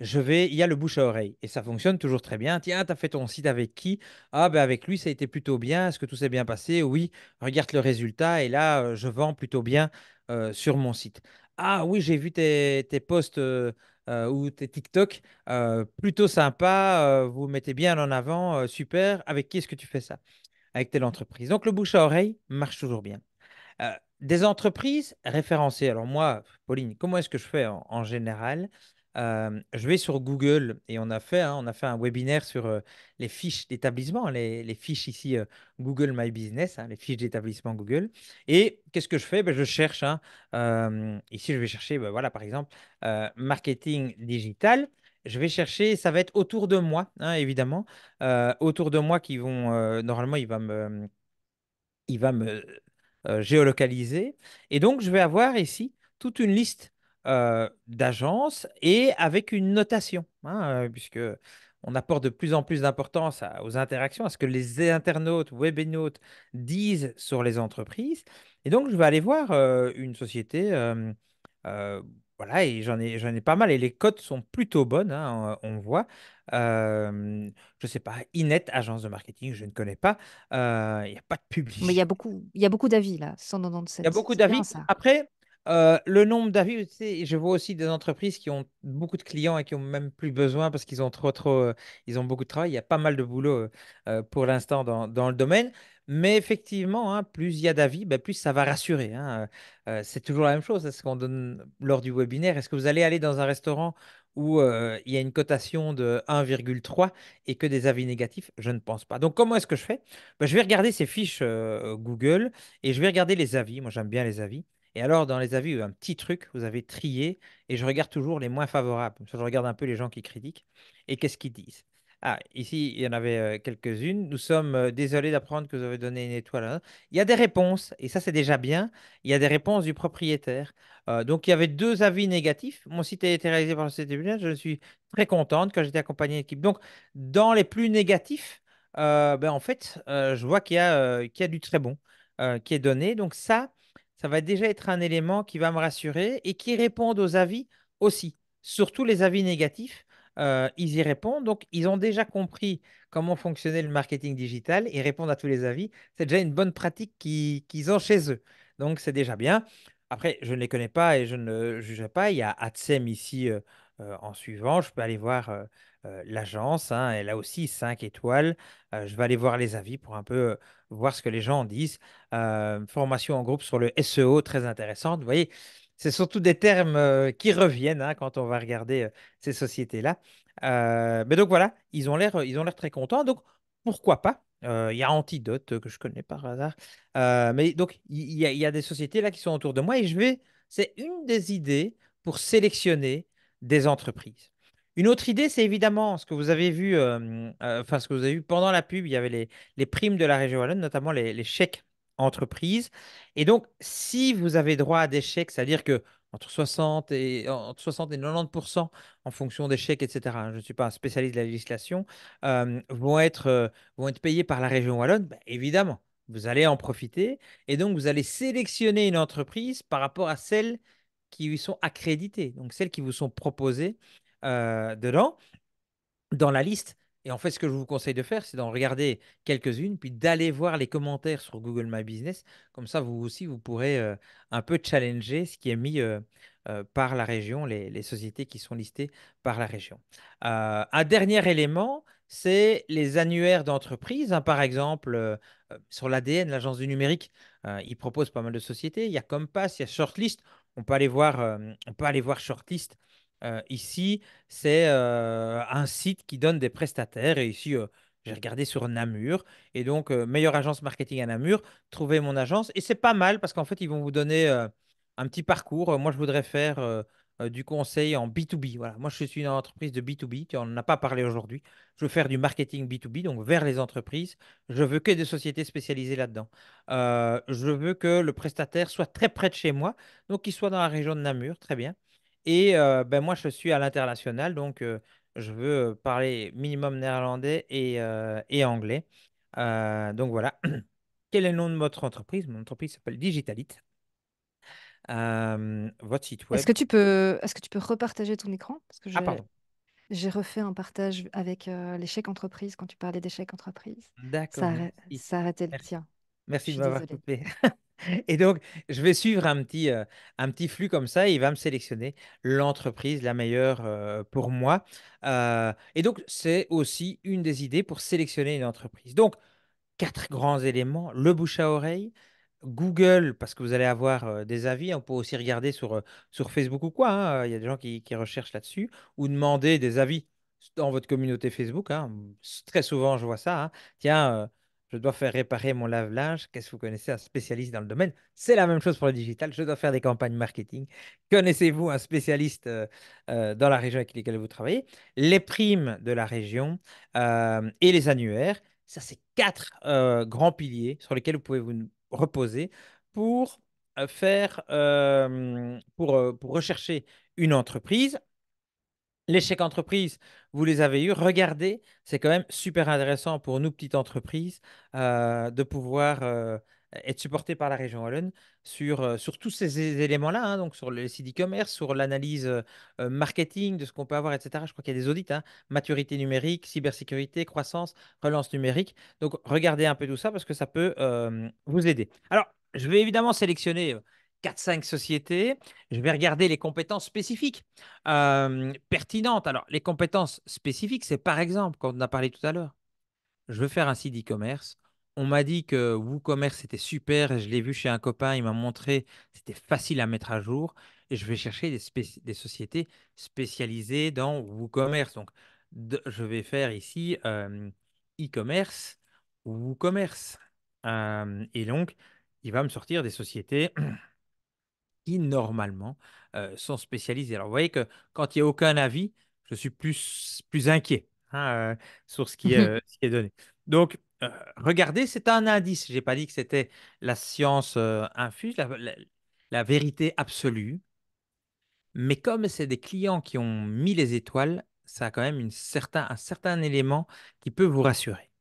il y a le bouche à oreille et ça fonctionne toujours très bien. Tiens, tu as fait ton site avec qui? Ah, ben avec lui, ça a été plutôt bien. Est-ce que tout s'est bien passé? Oui, regarde le résultat et là, je vends plutôt bien sur mon site. Ah oui, j'ai vu tes posts ou tes TikTok, plutôt sympa. Vous mettez bien en avant, super. Avec qui est-ce que tu fais ça? Avec telle entreprise. Donc, le bouche à oreille marche toujours bien. Des entreprises référencées. Alors moi, Pauline, comment est-ce que je fais en général? Je vais sur Google et on a fait un webinaire sur les fiches d'établissement, les fiches ici Google My Business, hein, les fiches d'établissement Google. Et qu'est-ce que je fais? Ben, je cherche. Hein, ici, je vais chercher, ben, voilà, par exemple, marketing digital. Je vais chercher, ça va être autour de moi, hein, évidemment, autour de moi normalement, il va me géolocaliser. Et donc, je vais avoir ici toute une liste d'agences et avec une notation, hein, puisque on apporte de plus en plus d'importance aux interactions, à ce que les internautes, webinautes disent sur les entreprises. Et donc, je vais aller voir une société, euh, voilà, et j'en ai pas mal, et les cotes sont plutôt bonnes, hein, on voit. Je ne sais pas, Inet, agence de marketing, je ne connais pas. Il n'y a pas de Mais publicité. il y a beaucoup d'avis là, Il y a 197. beaucoup C'est bien d'avis. ça. Après, le nombre d'avis, tu sais, je vois aussi des entreprises qui ont beaucoup de clients et qui ont même plus besoin parce qu'ils ont trop, ils ont beaucoup de travail. Il y a pas mal de boulot pour l'instant dans le domaine. Mais effectivement, hein, plus il y a d'avis, ben, plus ça va rassurer, hein. C'est toujours la même chose, c'est ce qu'on donne lors du webinaire. Est-ce que vous allez aller dans un restaurant où il y a une cotation de 1,3 et que des avis négatifs? Je ne pense pas. Donc, comment est-ce que je fais? Ben, je vais regarder ces fiches Google et je vais regarder les avis. Moi, j'aime bien les avis. Et alors, dans les avis, un petit truc, vous avez trié et je regarde toujours les moins favorables. Comme ça, je regarde un peu les gens qui critiquent et qu'est-ce qu'ils disent. Ah, ici, il y en avait quelques-unes. Nous sommes désolés d'apprendre que vous avez donné une étoile, hein. Il y a des réponses, et ça, c'est déjà bien. Il y a des réponses du propriétaire. Donc, il y avait deux avis négatifs. Mon site a été réalisé par le CTBN. Je suis très contente quand j'étais accompagné d'équipe. Donc, dans les plus négatifs, ben, en fait, je vois qu'il y a du très bon qui est donné. Donc, ça va déjà être un élément qui va me rassurer et qui répond aux avis aussi, surtout les avis négatifs. Ils y répondent. Donc, ils ont déjà compris comment fonctionnait le marketing digital et répondent à tous les avis. C'est déjà une bonne pratique qu'ils ont chez eux. Donc, c'est déjà bien. Après, je ne les connais pas et je ne jugerai pas. Il y a AdSem ici en suivant. Je peux aller voir l'agence, hein. Elle a aussi 5 étoiles. Je vais aller voir les avis pour un peu voir ce que les gens en disent. Formation en groupe sur le SEO, très intéressante. Vous voyez, c'est surtout des termes qui reviennent, hein, quand on va regarder ces sociétés-là. Mais donc voilà, ils ont l'air très contents. Donc pourquoi pas? Il y a Antidote que je connais par hasard. Mais donc il y a des sociétés là qui sont autour de moi et c'est une des idées pour sélectionner des entreprises. Une autre idée, c'est évidemment ce que vous avez vu, enfin ce que vous avez vu pendant la pub, il y avait les primes de la région Wallonne, notamment les chèques entreprises. Et donc, si vous avez droit à des chèques, c'est-à-dire que entre 60 et 90% en fonction des chèques, etc., je ne suis pas un spécialiste de la législation, vont être payés par la région Wallonne, ben, évidemment, vous allez en profiter. Et donc, vous allez sélectionner une entreprise par rapport à celles qui lui sont accréditées, donc celles qui vous sont proposées dedans dans la liste. Et en fait, ce que je vous conseille de faire, c'est d'en regarder quelques-unes, puis d'aller voir les commentaires sur Google My Business. Comme ça, vous aussi, vous pourrez un peu challenger ce qui est mis par la région, les sociétés qui sont listées par la région. Un dernier élément, c'est les annuaires d'entreprise, hein. Par exemple, sur l'ADN, l'agence du numérique, ils proposent pas mal de sociétés. Il y a Compass, il y a Shortlist. On peut aller voir Shortlist ici. C'est un site qui donne des prestataires. Et ici, j'ai regardé sur Namur. Et donc, meilleure agence marketing à Namur, trouvez mon agence. Et c'est pas mal parce qu'en fait, ils vont vous donner un petit parcours. Moi, je voudrais faire du conseil en B2B. Voilà. Moi, je suis une entreprise de B2B. On n'en a pas parlé aujourd'hui. Je veux faire du marketing B2B, donc vers les entreprises. Je veux que des sociétés spécialisées là-dedans. Je veux que le prestataire soit très près de chez moi, donc qu'il soit dans la région de Namur. Très bien. Et ben moi, je suis à l'international, donc je veux parler minimum néerlandais et anglais. Donc voilà. Quel est le nom de votre entreprise? Mon entreprise s'appelle Digitalit. Votre site web. Est-ce que tu peux repartager ton écran? Parce que Ah, pardon. j'ai refait un partage avec les chèques entreprises quand tu parlais des chèques entreprises. D'accord, merci. Ça a arrêté le Merci. tien. Je Merci de suis m'avoir désolée. coupé. Et donc, je vais suivre un petit flux comme ça. Et il va me sélectionner l'entreprise la meilleure pour moi. Et donc, c'est aussi une des idées pour sélectionner une entreprise. Donc, quatre grands éléments. Le bouche à oreille, Google, parce que vous allez avoir des avis. On peut aussi regarder sur Facebook ou quoi, hein. Il y a des gens qui recherchent là-dessus. Ou demander des avis dans votre communauté Facebook, hein. Très souvent, je vois ça, hein. Tiens, je dois faire réparer mon lave-linge. Qu'est-ce que vous connaissez un spécialiste dans le domaine? C'est la même chose pour le digital. Je dois faire des campagnes marketing. Connaissez-vous un spécialiste dans la région avec laquelle vous travaillez? Les primes de la région et les annuaires. Ça, c'est quatre grands piliers sur lesquels vous pouvez vous reposer pour pour rechercher une entreprise. L'échec entreprise, vous les avez eus. Regardez, c'est quand même super intéressant pour nous, petites entreprises, de pouvoir être supportés par la région Wallonne sur tous ces éléments-là, hein. Donc sur le site e-commerce, sur l'analyse marketing de ce qu'on peut avoir, etc. Je crois qu'il y a des audits, hein. Maturité numérique, cybersécurité, croissance, relance numérique. Donc regardez un peu tout ça parce que ça peut vous aider. Alors, je vais évidemment sélectionner 4-5 sociétés. Je vais regarder les compétences spécifiques pertinentes. Alors, les compétences spécifiques, c'est par exemple, quand on a parlé tout à l'heure, je veux faire un site e-commerce. On m'a dit que WooCommerce était super. Je l'ai vu chez un copain, il m'a montré, c'était facile à mettre à jour. Et je vais chercher des sociétés spécialisées dans WooCommerce. Donc, je vais faire ici e-commerce ou WooCommerce. Et donc, il va me sortir des sociétés qui, normalement, sont spécialisées. Alors, vous voyez que quand il n'y a aucun avis, je suis plus inquiet, sur ce qui est donné. Donc, regardez, c'est un indice. Je n'ai pas dit que c'était la science infuse, la vérité absolue. Mais comme c'est des clients qui ont mis les étoiles, ça a quand même un certain élément qui peut vous rassurer.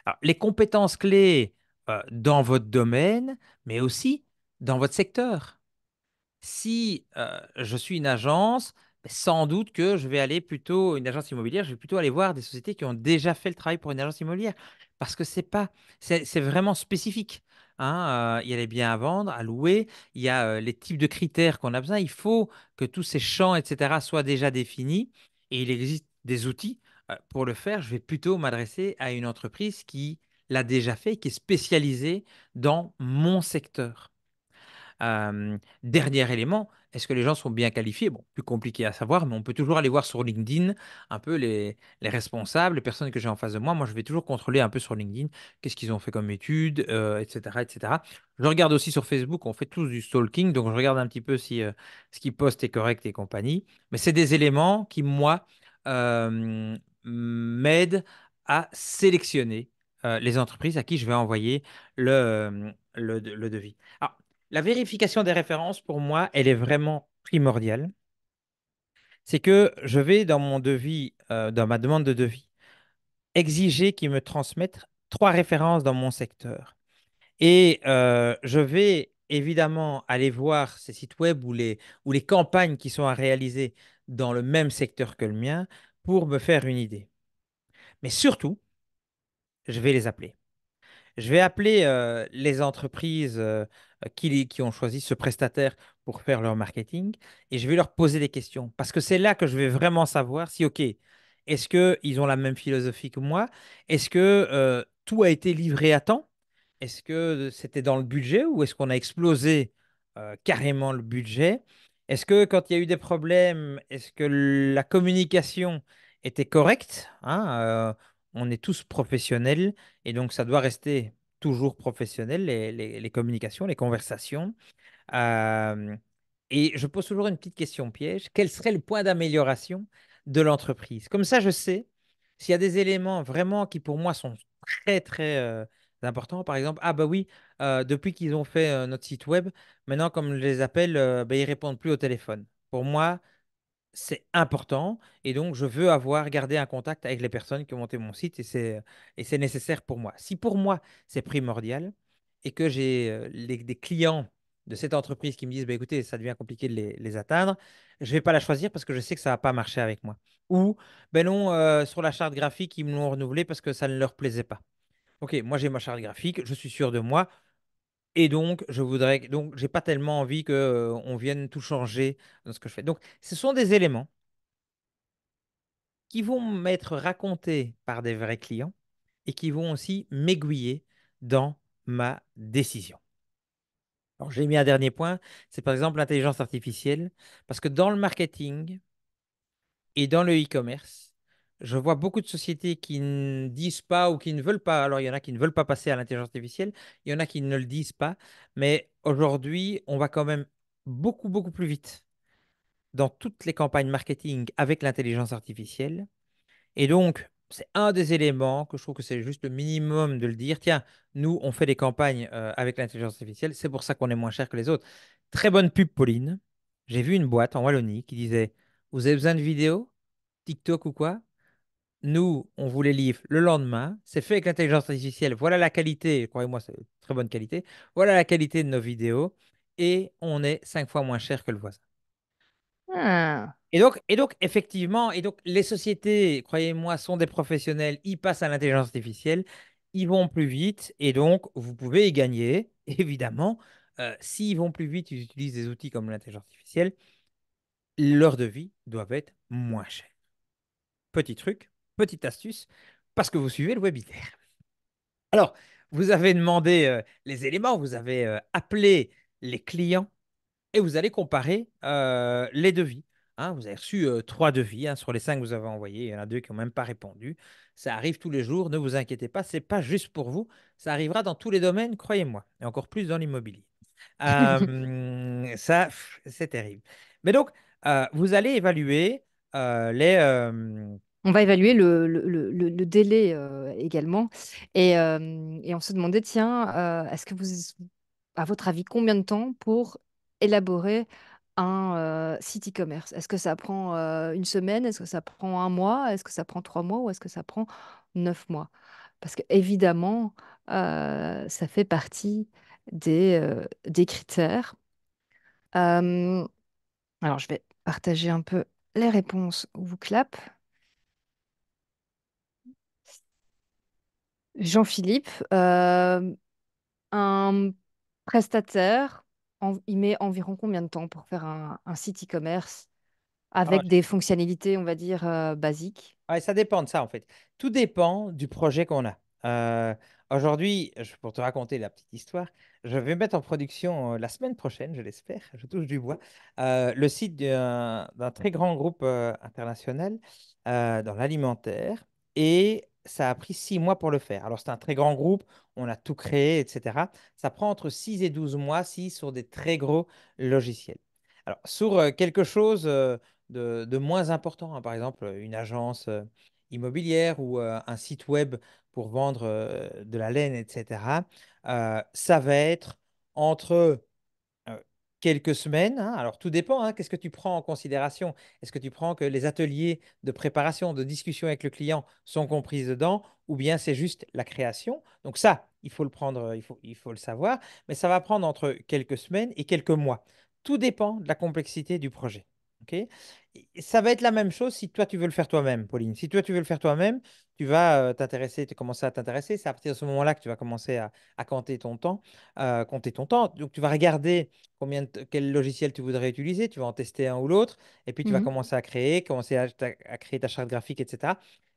Alors, les compétences clés dans votre domaine, mais aussi dans votre secteur. Si je suis une agence, ben, sans doute que je vais aller plutôt, une agence immobilière, je vais plutôt aller voir des sociétés qui ont déjà fait le travail pour une agence immobilière. Parce que c'est pas, c'est vraiment spécifique. Il y a les biens à vendre, à louer, il y a les types de critères qu'on a besoin. Il faut que tous ces champs, etc., soient déjà définis. Et il existe des outils pour le faire. Je vais plutôt m'adresser à une entreprise qui l'a déjà fait, qui est spécialisée dans mon secteur. Dernier élément, est-ce que les gens sont bien qualifiés? Bon, plus compliqué à savoir, mais on peut toujours aller voir sur LinkedIn un peu les responsables, les personnes que j'ai en face de moi. Moi, je vais toujours contrôler un peu sur LinkedIn qu'est-ce qu'ils ont fait comme études, etc., etc. Je regarde aussi sur Facebook, on fait tous du stalking, donc je regarde un petit peu si ce qu'ils postent est correct et compagnie. Mais c'est des éléments qui, moi, m'aident à sélectionner les entreprises à qui je vais envoyer le devis. Alors, la vérification des références, pour moi, elle est vraiment primordiale. C'est que je vais, dans mon devis, dans ma demande de devis, exiger qu'ils me transmettent 3 références dans mon secteur. Et je vais évidemment aller voir ces sites web ou les campagnes qui sont à réaliser dans le même secteur que le mien pour me faire une idée. Mais surtout, je vais les appeler. Je vais appeler les entreprises qui ont choisi ce prestataire pour faire leur marketing et je vais leur poser des questions parce que c'est là que je vais vraiment savoir si, OK, est-ce qu'ils ont la même philosophie que moi? Est-ce que tout a été livré à temps? Est-ce que c'était dans le budget ou est-ce qu'on a explosé carrément le budget? Est-ce que quand il y a eu des problèmes, est-ce que la communication était correcte? On est tous professionnels et donc ça doit rester toujours professionnel, les communications, les conversations. Euh, et je pose toujours une petite question piège. Quel serait le point d'amélioration de l'entreprise? Comme ça, je sais s'il y a des éléments vraiment qui pour moi sont très, très importants. Par exemple, ah bah oui, depuis qu'ils ont fait notre site web, maintenant, comme je les appelle, bah, ils répondent plus au téléphone. Pour moi, c'est important et donc je veux avoir gardé un contact avec les personnes qui ont monté mon site et c'est nécessaire pour moi. Si pour moi c'est primordial et que j'ai des clients de cette entreprise qui me disent bah, écoutez, ça devient compliqué de les atteindre, je ne vais pas la choisir parce que je sais que ça ne va pas marcher avec moi. Ou ben non, sur la charte graphique, ils me l'ont renouvelé parce que ça ne leur plaisait pas. Ok, moi j'ai ma charte graphique, je suis sûr de moi. Et donc, j'ai pas tellement envie que, on vienne tout changer dans ce que je fais. Donc, ce sont des éléments qui vont m'être racontés par des vrais clients et qui vont aussi m'aiguiller dans ma décision. Alors, j'ai mis un dernier point, c'est par exemple l'intelligence artificielle, parce que dans le marketing et dans le e-commerce, je vois beaucoup de sociétés qui ne disent pas ou qui ne veulent pas. Alors, il y en a qui ne veulent pas passer à l'intelligence artificielle, il y en a qui ne le disent pas, mais aujourd'hui, on va quand même beaucoup, beaucoup plus vite dans toutes les campagnes marketing avec l'intelligence artificielle. Et donc, c'est un des éléments que je trouve que c'est juste le minimum de le dire. Tiens, nous, on fait des campagnes avec l'intelligence artificielle, c'est pour ça qu'on est moins cher que les autres. Très bonne pub, Pauline. J'ai vu une boîte en Wallonie qui disait, vous avez besoin de vidéos, TikTok ou quoi? Nous, on vous les livre le lendemain. C'est fait avec l'intelligence artificielle. Voilà la qualité, croyez-moi, c'est de très bonne qualité. Voilà la qualité de nos vidéos. Et on est 5 fois moins cher que le voisin. Ah. Et donc, effectivement, les sociétés, croyez-moi, sont des professionnels, ils passent à l'intelligence artificielle, ils vont plus vite, et donc vous pouvez y gagner. Évidemment, s'ils vont plus vite, ils utilisent des outils comme l'intelligence artificielle, leurs devis doivent être moins chers. Petit truc, petite astuce, parce que vous suivez le webinaire. Alors, vous avez demandé les éléments, vous avez appelé les clients et vous allez comparer les devis. Hein, vous avez reçu 3 devis hein, sur les 5 que vous avez envoyés. Il y en a 2 qui n'ont même pas répondu. Ça arrive tous les jours, ne vous inquiétez pas, ce n'est pas juste pour vous. Ça arrivera dans tous les domaines, croyez-moi, et encore plus dans l'immobilier. Ça, c'est terrible. Mais donc, vous allez évaluer les... On va évaluer le délai également. Et on se demandait, tiens, est-ce que à votre avis, combien de temps pour élaborer un site e-commerce? Est-ce que ça prend une semaine? Est-ce que ça prend un mois? Est-ce que ça prend 3 mois? Ou est-ce que ça prend 9 mois? Parce que évidemment, ça fait partie des critères. Euh, alors, je vais partager un peu les réponses au vous clap. Jean-Philippe, un prestataire, il met environ combien de temps pour faire un site e-commerce alors, avec des fonctionnalités, on va dire, basiques? ouais, ça dépend de ça, en fait. Tout dépend du projet qu'on a. Aujourd'hui, pour te raconter la petite histoire, je vais mettre en production la semaine prochaine, je l'espère, je touche du bois, le site d'un très grand groupe international dans l'alimentaire. Et ça a pris 6 mois pour le faire. Alors, c'est un très grand groupe, on a tout créé, etc. Ça prend entre 6 et 12 mois si sur des très gros logiciels. Alors, sur quelque chose de moins important, hein, par exemple une agence immobilière ou un site web pour vendre de la laine, etc., ça va être entre euh, quelques semaines. Hein. Alors, tout dépend. Hein, qu'est-ce que tu prends en considération? Est-ce que tu prends que les ateliers de préparation, de discussion avec le client sont compris dedans ou bien c'est juste la création? Donc ça, il faut le prendre, il faut le savoir, mais ça va prendre entre quelques semaines et quelques mois. Tout dépend de la complexité du projet. OK. Et ça va être la même chose si toi, tu veux le faire toi-même, Pauline. Si toi, tu veux le faire toi-même, tu vas t'intéresser, tu commencer à t'intéresser. C'est à partir de ce moment-là que tu vas commencer à compter ton temps, compter ton temps. Donc, tu vas regarder quel logiciel tu voudrais utiliser, tu vas en tester un ou l'autre, et puis tu vas Mhm. commencer à créer, commencer à créer ta charte graphique, etc.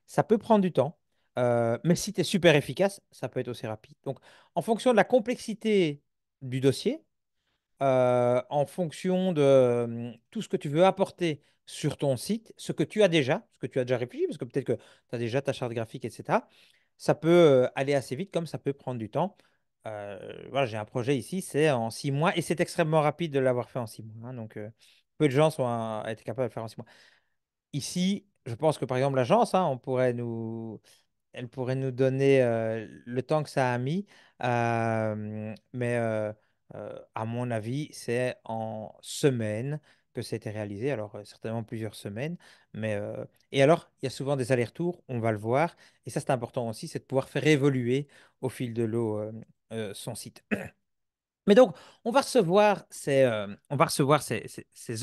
Ça peut prendre du temps, mais si tu es super efficace, ça peut être aussi rapide. Donc, en fonction de la complexité du dossier, en fonction de tout ce que tu veux apporter sur ton site, ce que tu as déjà réfléchi, parce que peut-être que tu as déjà ta charte graphique, etc. Ça peut aller assez vite comme ça peut prendre du temps. Voilà, j'ai un projet ici, c'est en 6 mois et c'est extrêmement rapide de l'avoir fait en 6 mois. Hein, donc, peu de gens sont été capables de le faire en 6 mois. Ici, je pense que par exemple, l'agence, hein, elle pourrait nous donner le temps que ça a mis, mais à mon avis, c'est en semaines que c'était réalisé. Alors, certainement plusieurs semaines, mais et alors, il y a souvent des allers-retours, on va le voir, et ça, c'est important aussi, c'est de pouvoir faire évoluer au fil de l'eau son site. Mais donc, on va recevoir ces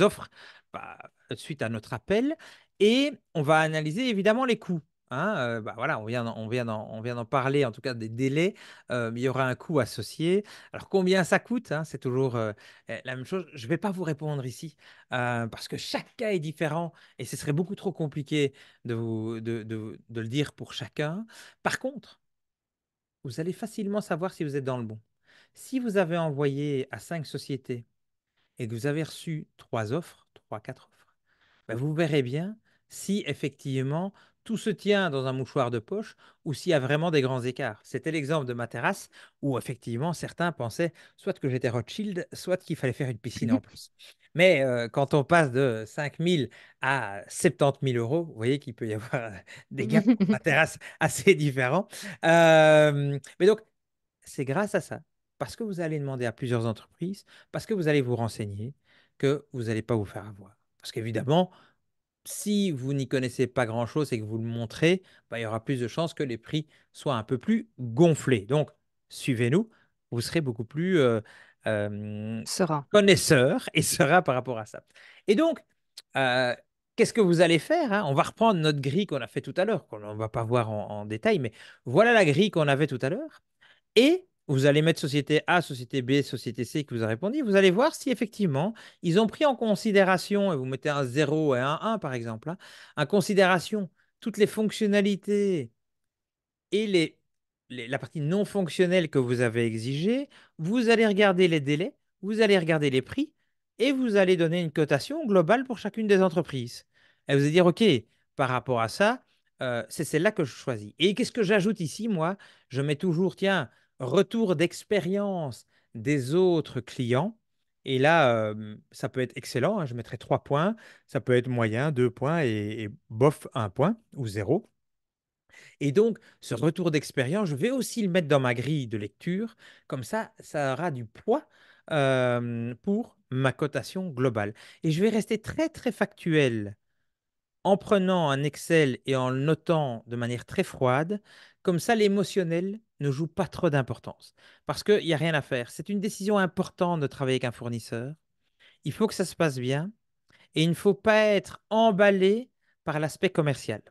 offres bah, suite à notre appel et on va analyser évidemment les coûts. Hein. Bah, voilà, on vient d'en parler, en tout cas des délais. Il y aura un coût associé. Alors, combien ça coûte, hein, c'est toujours la même chose. Je ne vais pas vous répondre ici parce que chaque cas est différent et ce serait beaucoup trop compliqué de le dire pour chacun. Par contre, vous allez facilement savoir si vous êtes dans le bon. Si vous avez envoyé à 5 sociétés et que vous avez reçu 3 offres, 3, 4 offres, ben vous verrez bien si effectivement tout se tient dans un mouchoir de poche ou s'il y a vraiment des grands écarts. C'était l'exemple de ma terrasse où effectivement certains pensaient soit que j'étais Rothschild, soit qu'il fallait faire une piscine en plus. Mais quand on passe de 5 000 à 70 000 euros, vous voyez qu'il peut y avoir des gaps pour ma terrasse assez différents. Mais donc, c'est grâce à ça, parce que vous allez demander à plusieurs entreprises, parce que vous allez vous renseigner, que vous n'allez pas vous faire avoir. Parce qu'évidemment, si vous n'y connaissez pas grand-chose et que vous le montrez, bah, il y aura plus de chances que les prix soient un peu plus gonflés. Donc, suivez-nous, vous serez beaucoup plus euh, Serein. connaisseur et serein par rapport à ça. Et donc, euh, qu'est-ce que vous allez faire? Hein. On va reprendre notre grille qu'on a fait tout à l'heure, qu'on ne va pas voir en détail, mais voilà la grille qu'on avait tout à l'heure. Et vous allez mettre société A, société B, société C qui vous a répondu. Vous allez voir si effectivement ils ont pris en considération, et vous mettez un 0 et un 1 par exemple, hein, en considération toutes les fonctionnalités et la partie non fonctionnelle que vous avez exigée, vous allez regarder les délais, vous allez regarder les prix et vous allez donner une cotation globale pour chacune des entreprises. Et vous allez dire, OK, par rapport à ça, c'est celle-là que je choisis. Et qu'est-ce que j'ajoute ici, moi? Je mets toujours, tiens, retour d'expérience des autres clients. Et là, ça peut être excellent, hein, je mettrai 3 points, ça peut être moyen, 2 points et bof, 1 point ou zéro. Et donc, ce retour d'expérience, je vais aussi le mettre dans ma grille de lecture. Comme ça aura du poids pour ma cotation globale. Et je vais rester très, très factuel en prenant un Excel et en le notant de manière très froide. Comme ça, l'émotionnel ne joue pas trop d'importance. Parce qu'il n'y a rien à faire. C'est une décision importante de travailler avec un fournisseur. Il faut que ça se passe bien et il ne faut pas être emballé par l'aspect commercial.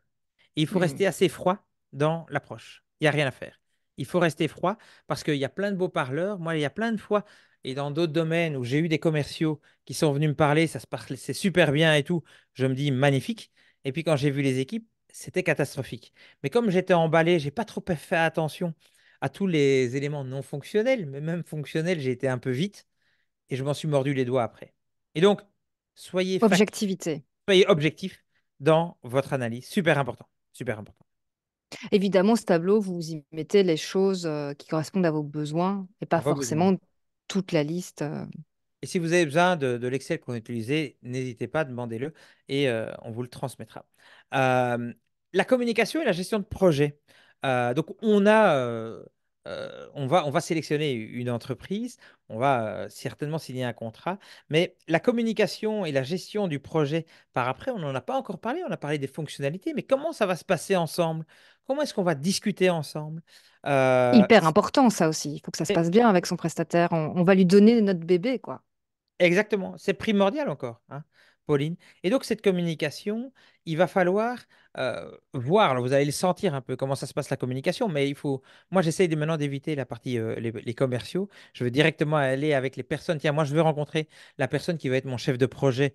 Et il faut Mhm. rester assez froid dans l'approche. Il n'y a rien à faire. Il faut rester froid parce qu'il y a plein de beaux parleurs. Moi, il y a plein de fois, et dans d'autres domaines où j'ai eu des commerciaux qui sont venus me parler, ça se parle, c'est super bien et tout. Je me dis magnifique. Et puis quand j'ai vu les équipes, c'était catastrophique. Mais comme j'étais emballé, j'ai pas trop fait attention à tous les éléments non fonctionnels, mais même fonctionnels, j'ai été un peu vite et je m'en suis mordu les doigts après. Et donc, soyez factuel, Objectivité. soyez objectif dans votre analyse. Super important. Super important. Évidemment, ce tableau, vous y mettez les choses qui correspondent à vos besoins et pas À vos besoins. forcément toute la liste. Et si vous avez besoin de l'Excel qu'on utilise, n'hésitez pas, demandez-le et on vous le transmettra. Euh, la communication et la gestion de projet. Donc, on va sélectionner une entreprise, on va certainement signer un contrat, mais la communication et la gestion du projet par après, on n'en a pas encore parlé, on a parlé des fonctionnalités, mais comment ça va se passer ensemble? Comment est-ce qu'on va discuter ensemble? Euh, Hyper important, ça aussi. Il faut que ça se passe bien avec son prestataire. On va lui donner notre bébé, quoi. Exactement, c'est primordial encore, hein, Pauline. Et donc, cette communication, il va falloir voir, alors vous allez le sentir un peu comment ça se passe la communication, mais il faut, moi j'essaye maintenant d'éviter la partie, les commerciaux. Je veux directement aller avec les personnes. Tiens, moi je veux rencontrer la personne qui va être mon chef de projet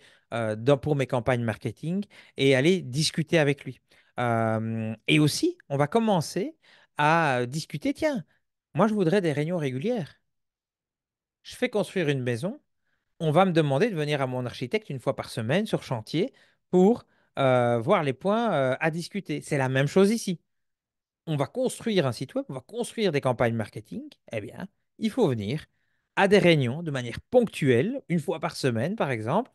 pour mes campagnes marketing et aller discuter avec lui. Et aussi, on va commencer à discuter, tiens, moi je voudrais des réunions régulières. Je fais construire une maison, on va me demander de venir à mon architecte une fois par semaine sur chantier pour voir les points à discuter. C'est la même chose ici. On va construire un site web, on va construire des campagnes marketing. Eh bien, il faut venir à des réunions de manière ponctuelle, une fois par semaine par exemple,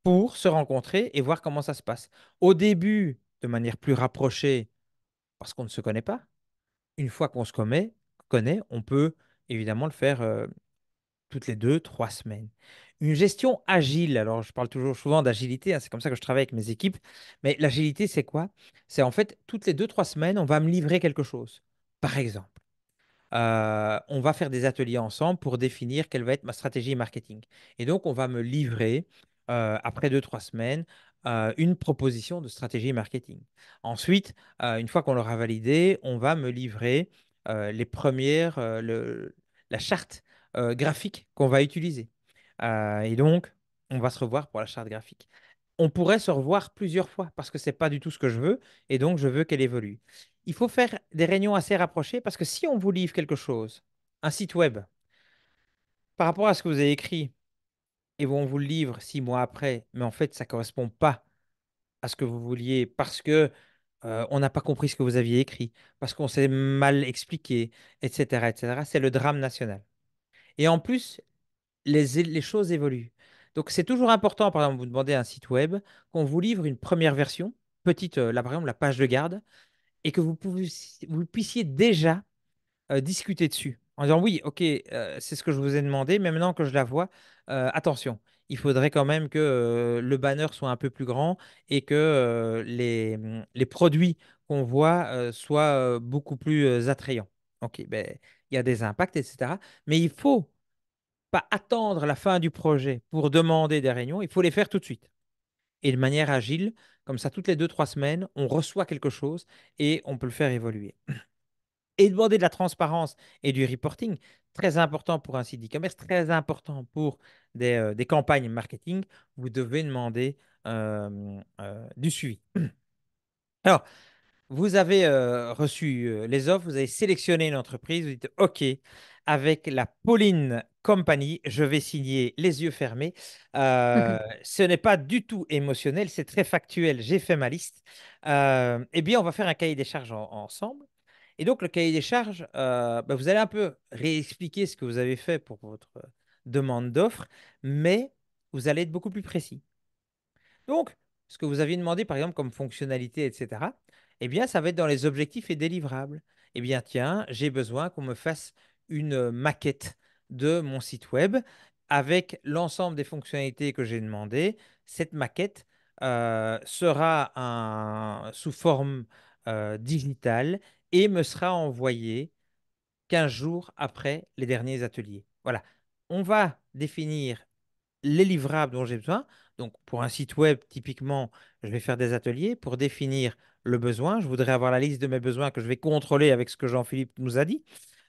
pour se rencontrer et voir comment ça se passe. Au début, de manière plus rapprochée, parce qu'on ne se connaît pas. Une fois qu'on se connaît, on peut évidemment le faire toutes les 2, 3 semaines. Une gestion agile, alors je parle toujours souvent d'agilité, hein, c'est comme ça que je travaille avec mes équipes, mais l'agilité, c'est quoi? C'est en fait, toutes les 2, 3 semaines, on va me livrer quelque chose. Par exemple, on va faire des ateliers ensemble pour définir quelle va être ma stratégie marketing. Et donc, on va me livrer, après 2, 3 semaines, une proposition de stratégie marketing. Ensuite, une fois qu'on l'aura validé, on va me livrer les premières, la charte graphique qu'on va utiliser. Et donc, on va se revoir pour la charte graphique. On pourrait se revoir plusieurs fois parce que ce n'est pas du tout ce que je veux et donc je veux qu'elle évolue. Il faut faire des réunions assez rapprochées parce que si on vous livre quelque chose, un site web, par rapport à ce que vous avez écrit, et on vous le livre 6 mois après, mais en fait, ça ne correspond pas à ce que vous vouliez parce que on n'a pas compris ce que vous aviez écrit, parce qu'on s'est mal expliqué, etc., etc., c'est le drame national. Et en plus, les choses évoluent. Donc, c'est toujours important, par exemple, vous demandez un site web, qu'on vous livre une première version, petite, là, par exemple, la page de garde, et que vous puissiez déjà discuter dessus. En disant, oui, ok, c'est ce que je vous ai demandé, mais maintenant que je la vois, attention, il faudrait quand même que le banner soit un peu plus grand et que les produits qu'on voit soient beaucoup plus attrayants. Ok, ben, il y a des impacts, etc. Mais il faut pas attendre la fin du projet pour demander des réunions, il faut les faire tout de suite. Et de manière agile, comme ça, toutes les 2, 3 semaines, on reçoit quelque chose et on peut le faire évoluer. Et demander de la transparence et du reporting, très important pour un site e-commerce, très important pour des campagnes marketing, vous devez demander du suivi. Alors, vous avez reçu les offres, vous avez sélectionné une entreprise, vous dites OK, avec la Pauline Company, je vais signer les yeux fermés. Ce n'est pas du tout émotionnel, c'est très factuel. J'ai fait ma liste. Eh bien, on va faire un cahier des charges ensemble. Et donc, le cahier des charges, bah, vous allez un peu réexpliquer ce que vous avez fait pour votre demande d'offre, mais vous allez être beaucoup plus précis. Donc, ce que vous aviez demandé, par exemple, comme fonctionnalité, etc., eh bien, ça va être dans les objectifs et délivrables. Eh bien, tiens, j'ai besoin qu'on me fasse une maquette de mon site web avec l'ensemble des fonctionnalités que j'ai demandées. Cette maquette sera sous forme digitale et me sera envoyée 15 jours après les derniers ateliers. Voilà. On va définir les livrables dont j'ai besoin. Donc, pour un site web, typiquement, je vais faire des ateliers pour définir le besoin. Je voudrais avoir la liste de mes besoins que je vais contrôler avec ce que Jean-Philippe nous a dit.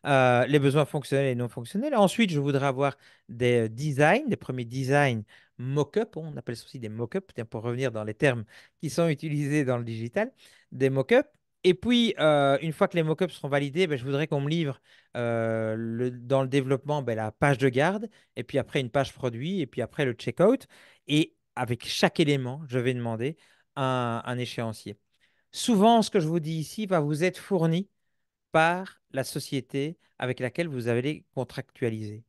Les besoins fonctionnels et non fonctionnels. Ensuite, je voudrais avoir des designs, des premiers designs mock-up. On appelle ça aussi des mock-up, tiens, pour revenir dans les termes qui sont utilisés dans le digital, des mock-up. Et puis, une fois que les mock-ups seront validés, ben, je voudrais qu'on me livre dans le développement ben, la page de garde et puis après une page produit, et puis après le checkout. Et avec chaque élément, je vais demander un échéancier. Souvent, ce que je vous dis ici va vous être fourni par la société avec laquelle vous allez contractualiser.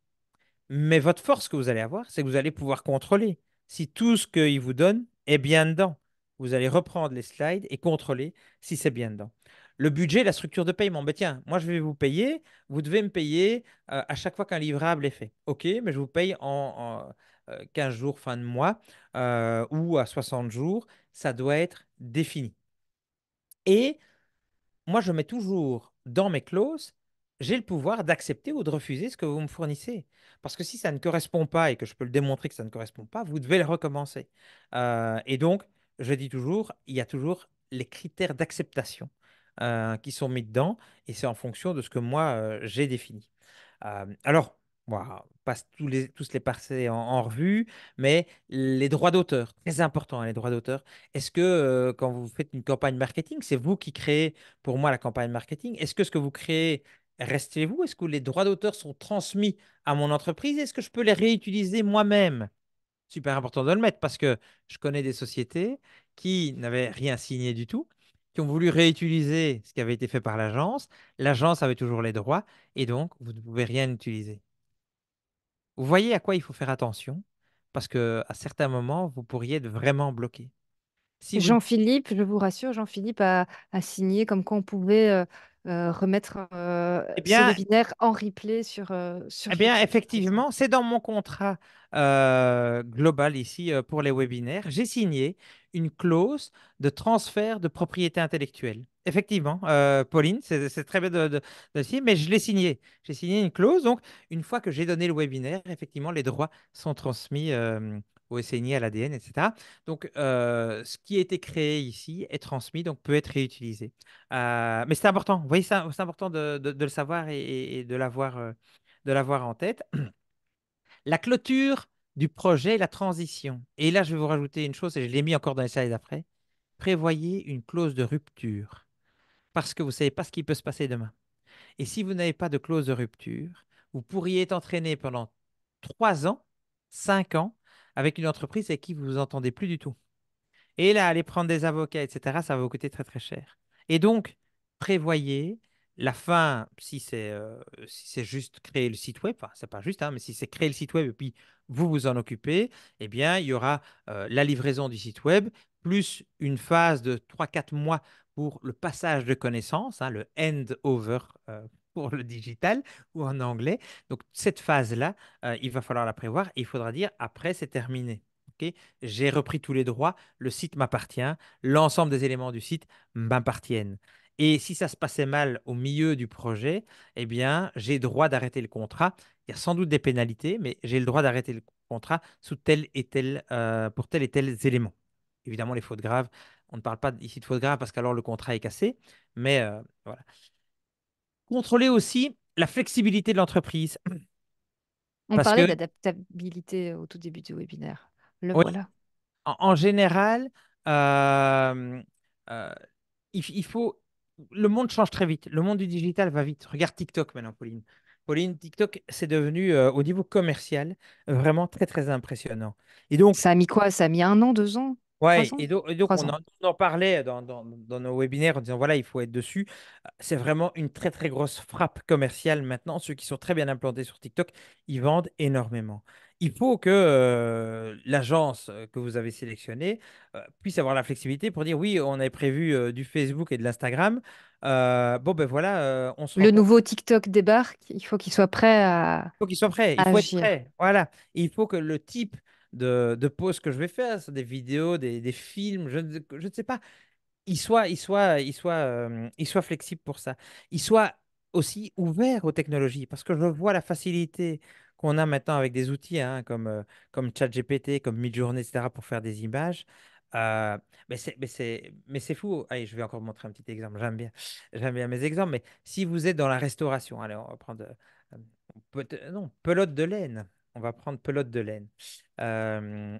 Mais votre force que vous allez avoir, c'est que vous allez pouvoir contrôler si tout ce qu'il vous donne est bien dedans. Vous allez reprendre les slides et contrôler si c'est bien dedans. Le budget, la structure de paiement. Ben tiens, moi je vais vous payer, vous devez me payer à chaque fois qu'un livrable est fait. OK, mais je vous paye en 15 jours fin de mois ou à 60 jours. Ça doit être défini. Et moi, je mets toujours dans mes clauses, j'ai le pouvoir d'accepter ou de refuser ce que vous me fournissez. Parce que si ça ne correspond pas et que je peux le démontrer que ça ne correspond pas, vous devez le recommencer. Et donc, je dis toujours, il y a toujours les critères d'acceptation qui sont mis dedans et c'est en fonction de ce que moi, j'ai défini. Alors, voilà, on passe tous les passer en revue, mais les droits d'auteur, très important, hein, les droits d'auteur. Est-ce que quand vous faites une campagne marketing, c'est vous qui créez pour moi la campagne marketing? Est-ce que ce que vous créez reste chez vous? Est-ce que les droits d'auteur sont transmis à mon entreprise? Est-ce que je peux les réutiliser moi-même? Super important de le mettre parce que je connais des sociétés qui n'avaient rien signé du tout, qui ont voulu réutiliser ce qui avait été fait par l'agence. L'agence avait toujours les droits et donc vous ne pouvez rien utiliser. Vous voyez à quoi il faut faire attention parce que à certains moments, vous pourriez être vraiment bloqué. Si vous... Jean-Philippe, je vous rassure, Jean-Philippe a signé comme quoi on pouvait remettre Eh ce bien, webinaire en replay sur Eh bien, YouTube, par exemple. effectivement, c'est dans mon contrat global ici pour les webinaires. J'ai signé une clause de transfert de propriété intellectuelle. Effectivement, Pauline, c'est très bien de signer, mais je l'ai signé. J'ai signé une clause. Donc, une fois que j'ai donné le webinaire, effectivement, les droits sont transmis au SNI, à l'ADN, etc. Donc, ce qui a été créé ici est transmis, donc peut être réutilisé. Mais c'est important. Vous voyez, c'est important de le savoir et de l'avoir en tête. La clôture du projet, la transition. Et là, je vais vous rajouter une chose, et je l'ai mis encore dans les slides après. Prévoyez une clause de rupture, parce que vous ne savez pas ce qui peut se passer demain. Et si vous n'avez pas de clause de rupture, vous pourriez être entraîné pendant 3 ans, 5 ans, avec une entreprise avec qui vous ne vous entendez plus du tout. Et là, aller prendre des avocats, etc., ça va vous coûter très très cher. Et donc, prévoyez la fin, si c'est juste créer le site web, enfin, c'est pas juste, hein, mais si c'est créer le site web et puis vous vous en occupez, eh bien, il y aura la livraison du site web, plus une phase de 3 4 mois pour le passage de connaissances, hein, le hand-over pour le digital ou en anglais. Donc, cette phase-là, il va falloir la prévoir et il faudra dire après, c'est terminé. Ok. J'ai repris tous les droits, le site m'appartient, l'ensemble des éléments du site m'appartiennent. Et si ça se passait mal au milieu du projet, eh bien, j'ai droit d'arrêter le contrat. Il y a sans doute des pénalités, mais j'ai le droit d'arrêter le contrat sous tel et tel, pour tel et tel élément. Évidemment, les fautes graves, on ne parle pas ici de fautes graves parce qu'alors le contrat est cassé, mais voilà. Contrôler aussi la flexibilité de l'entreprise On parce parlait que d'adaptabilité au tout début du webinaire. Le oui, voilà. en général, euh, euh, il faut le monde change très vite. Le monde du digital va vite. Regarde TikTok maintenant, Pauline. Pauline, TikTok, c'est devenu au niveau commercial vraiment très très impressionnant. Et donc, Ça a mis quoi? Ça a mis 1 an, 2 ans, ouais, 3 ans? et donc Trois ans. on en parlait dans nos webinaires en disant voilà, il faut être dessus. C'est vraiment une très très grosse frappe commerciale maintenant. Ceux qui sont très bien implantés sur TikTok, ils vendent énormément. Il faut que l'agence que vous avez sélectionnée puisse avoir la flexibilité pour dire oui, on avait prévu du Facebook et de l'Instagram. Bon, ben voilà, on se rend Le compte. nouveau TikTok débarque, il faut qu'il soit prêt Il faut qu'il soit prêt, il à faut être agir. prêt. Voilà. Et il faut que le type de pause que je vais faire, sur des vidéos, des films, je ne sais pas, il soit flexible pour ça. Il soit aussi ouvert aux technologies parce que je vois la facilité qu'on a maintenant avec des outils hein, comme ChatGPT, comme Midjourney, etc. pour faire des images. Euh, mais c'est fou. Allez, je vais encore vous montrer un petit exemple. J'aime bien mes exemples. Mais si vous êtes dans la restauration, allez, on va prendre non, pelote de laine. On va prendre pelote de laine. Euh,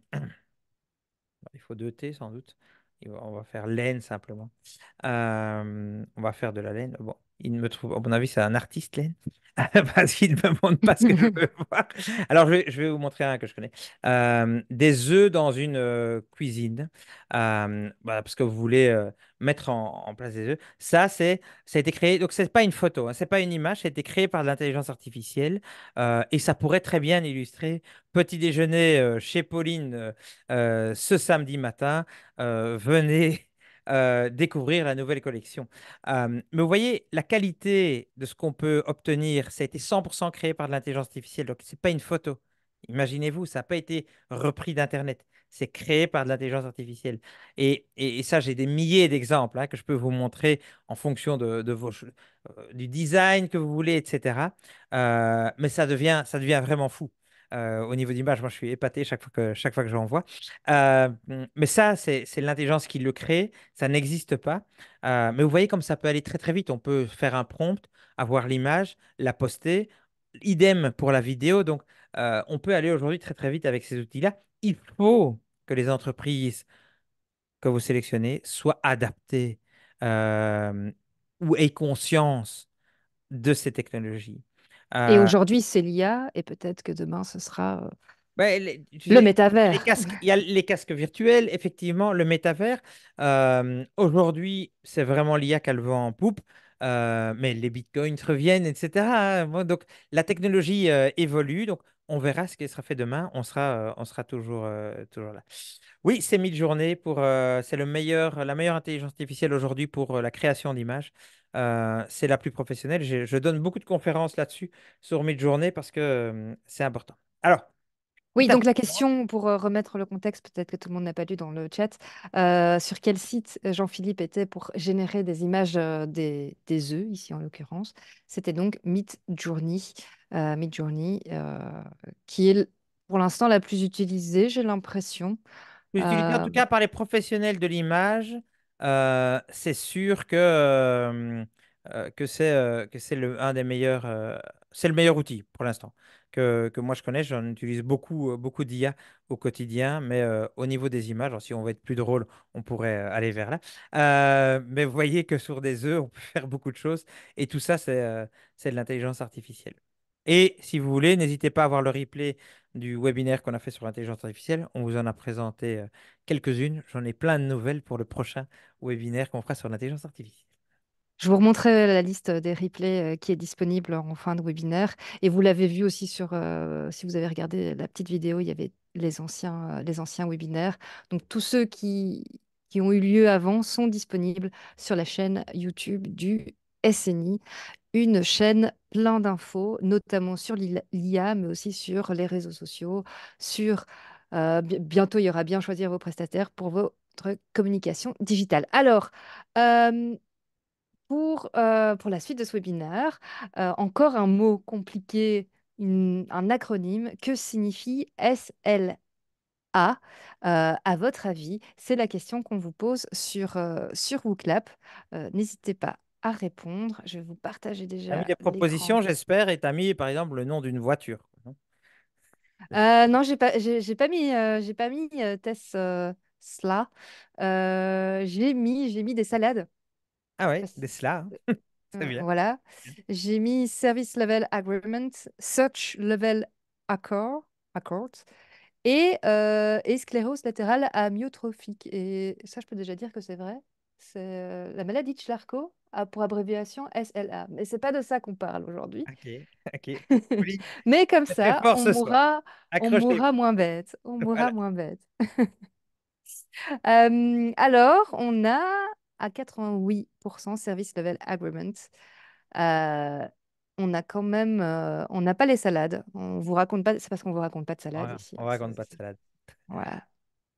il faut deux T sans doute. On va faire laine simplement. On va faire de la laine. Bon, il me trouve, à mon avis, c'est un artiste laine. Parce qu'il ne me montre pas ce que je veux voir. Alors, je vais vous montrer un que je connais. Des œufs dans une cuisine. Voilà, parce que vous voulez mettre en place des œufs. Ça a été créé. Donc, c'est pas une photo, hein, c'est pas une image. Ça a été créé par de l'intelligence artificielle. Et ça pourrait très bien illustrer petit déjeuner chez Pauline ce samedi matin. Venez découvrir la nouvelle collection. Mais vous voyez, la qualité de ce qu'on peut obtenir, ça a été 100% créé par de l'intelligence artificielle. Donc, ce n'est pas une photo. Imaginez-vous, ça n'a pas été repris d'Internet. C'est créé par de l'intelligence artificielle. Et ça, j'ai des milliers d'exemples hein, que je peux vous montrer en fonction du design que vous voulez, etc. Mais ça devient vraiment fou. Au niveau d'image, moi, je suis épaté chaque fois que j'en vois. Euh, mais ça, c'est l'intelligence qui le crée. Ça n'existe pas. Mais vous voyez comme ça peut aller très très vite. On peut faire un prompt, avoir l'image, la poster. Idem pour la vidéo. Donc, on peut aller aujourd'hui très très vite avec ces outils-là. Il faut que les entreprises que vous sélectionnez soient adaptées euh, ou aient conscience de ces technologies. Et Euh, aujourd'hui, c'est l'IA, et peut-être que demain, ce sera Tu le sais, métavers. il y a les casques virtuels, effectivement, le métavers. Aujourd'hui, c'est vraiment l'IA qui a le vent en poupe, mais les bitcoins reviennent, etc. Hein. Donc, la technologie évolue, donc on verra ce qui sera fait demain. On sera toujours là. Oui, c'est Midjourney c'est la meilleure intelligence artificielle aujourd'hui pour la création d'images. C'est la plus professionnelle. Je donne beaucoup de conférences là-dessus sur Midjourney parce que c'est important. Alors, Oui, hyper donc la pertinent. question, pour remettre le contexte, peut-être que tout le monde n'a pas lu dans le chat, sur quel site Jean-Philippe était pour générer des images des œufs, ici en l'occurrence. C'était donc Midjourney, Midjourney qui est pour l'instant la plus utilisée, j'ai l'impression. Utilisé en Euh, tout cas par les professionnels de l'image, c'est sûr que c'est un des meilleurs, c'est le meilleur outil pour l'instant que moi je connais. J'en utilise beaucoup d'IA au quotidien, mais au niveau des images, alors, si on veut être plus drôle, on pourrait aller vers là. Mais vous voyez que sur des œufs, on peut faire beaucoup de choses et tout ça, c'est de l'intelligence artificielle. Et si vous voulez, n'hésitez pas à voir le replay du webinaire qu'on a fait sur l'intelligence artificielle. On vous en a présenté quelques-unes. J'en ai plein de nouvelles pour le prochain webinaire qu'on fera sur l'intelligence artificielle. Je vous remontrerai la liste des replays qui est disponible en fin de webinaire. Et vous l'avez vu aussi si vous avez regardé la petite vidéo, il y avait les anciens webinaires. Donc tous ceux qui ont eu lieu avant sont disponibles sur la chaîne YouTube du SNI, une chaîne plein d'infos, notamment sur l'IA, mais aussi sur les réseaux sociaux, bientôt il y aura bien choisir vos prestataires pour votre communication digitale. Alors, euh, pour la suite de ce webinaire, encore un mot compliqué, un acronyme. Que signifie SLA? À votre avis, c'est la question qu'on vous pose sur WooClap. N'hésitez pas à répondre. Je vais vous partager Tu as mis déjà des l'écran. propositions, j'espère, et tu as mis, par exemple, le nom d'une voiture. Non. Non, j'ai pas mis Tesla. J'ai mis des salades. Ah Je ouais, sais des cela, c'est bien. Voilà. J'ai mis Service Level Agreement, Search Level Accord et sclérose latérale amyotrophique. Et ça, je peux déjà dire que c'est vrai. C'est la maladie de Charcot, pour abréviation SLA. Mais c'est pas de ça qu'on parle aujourd'hui. Ok, ok. Oui, Mais comme c'est très ça, fort ce soir. on Accrochez-vous. mourra moins bête. On mourra Voilà. moins bête. Alors, on a à 88% Service Level Agreement. Euh, on a quand même, on n'a pas les salades. On vous raconte pas, c'est parce qu'on vous raconte pas de salade ici, On hein. raconte pas de salade. Voilà,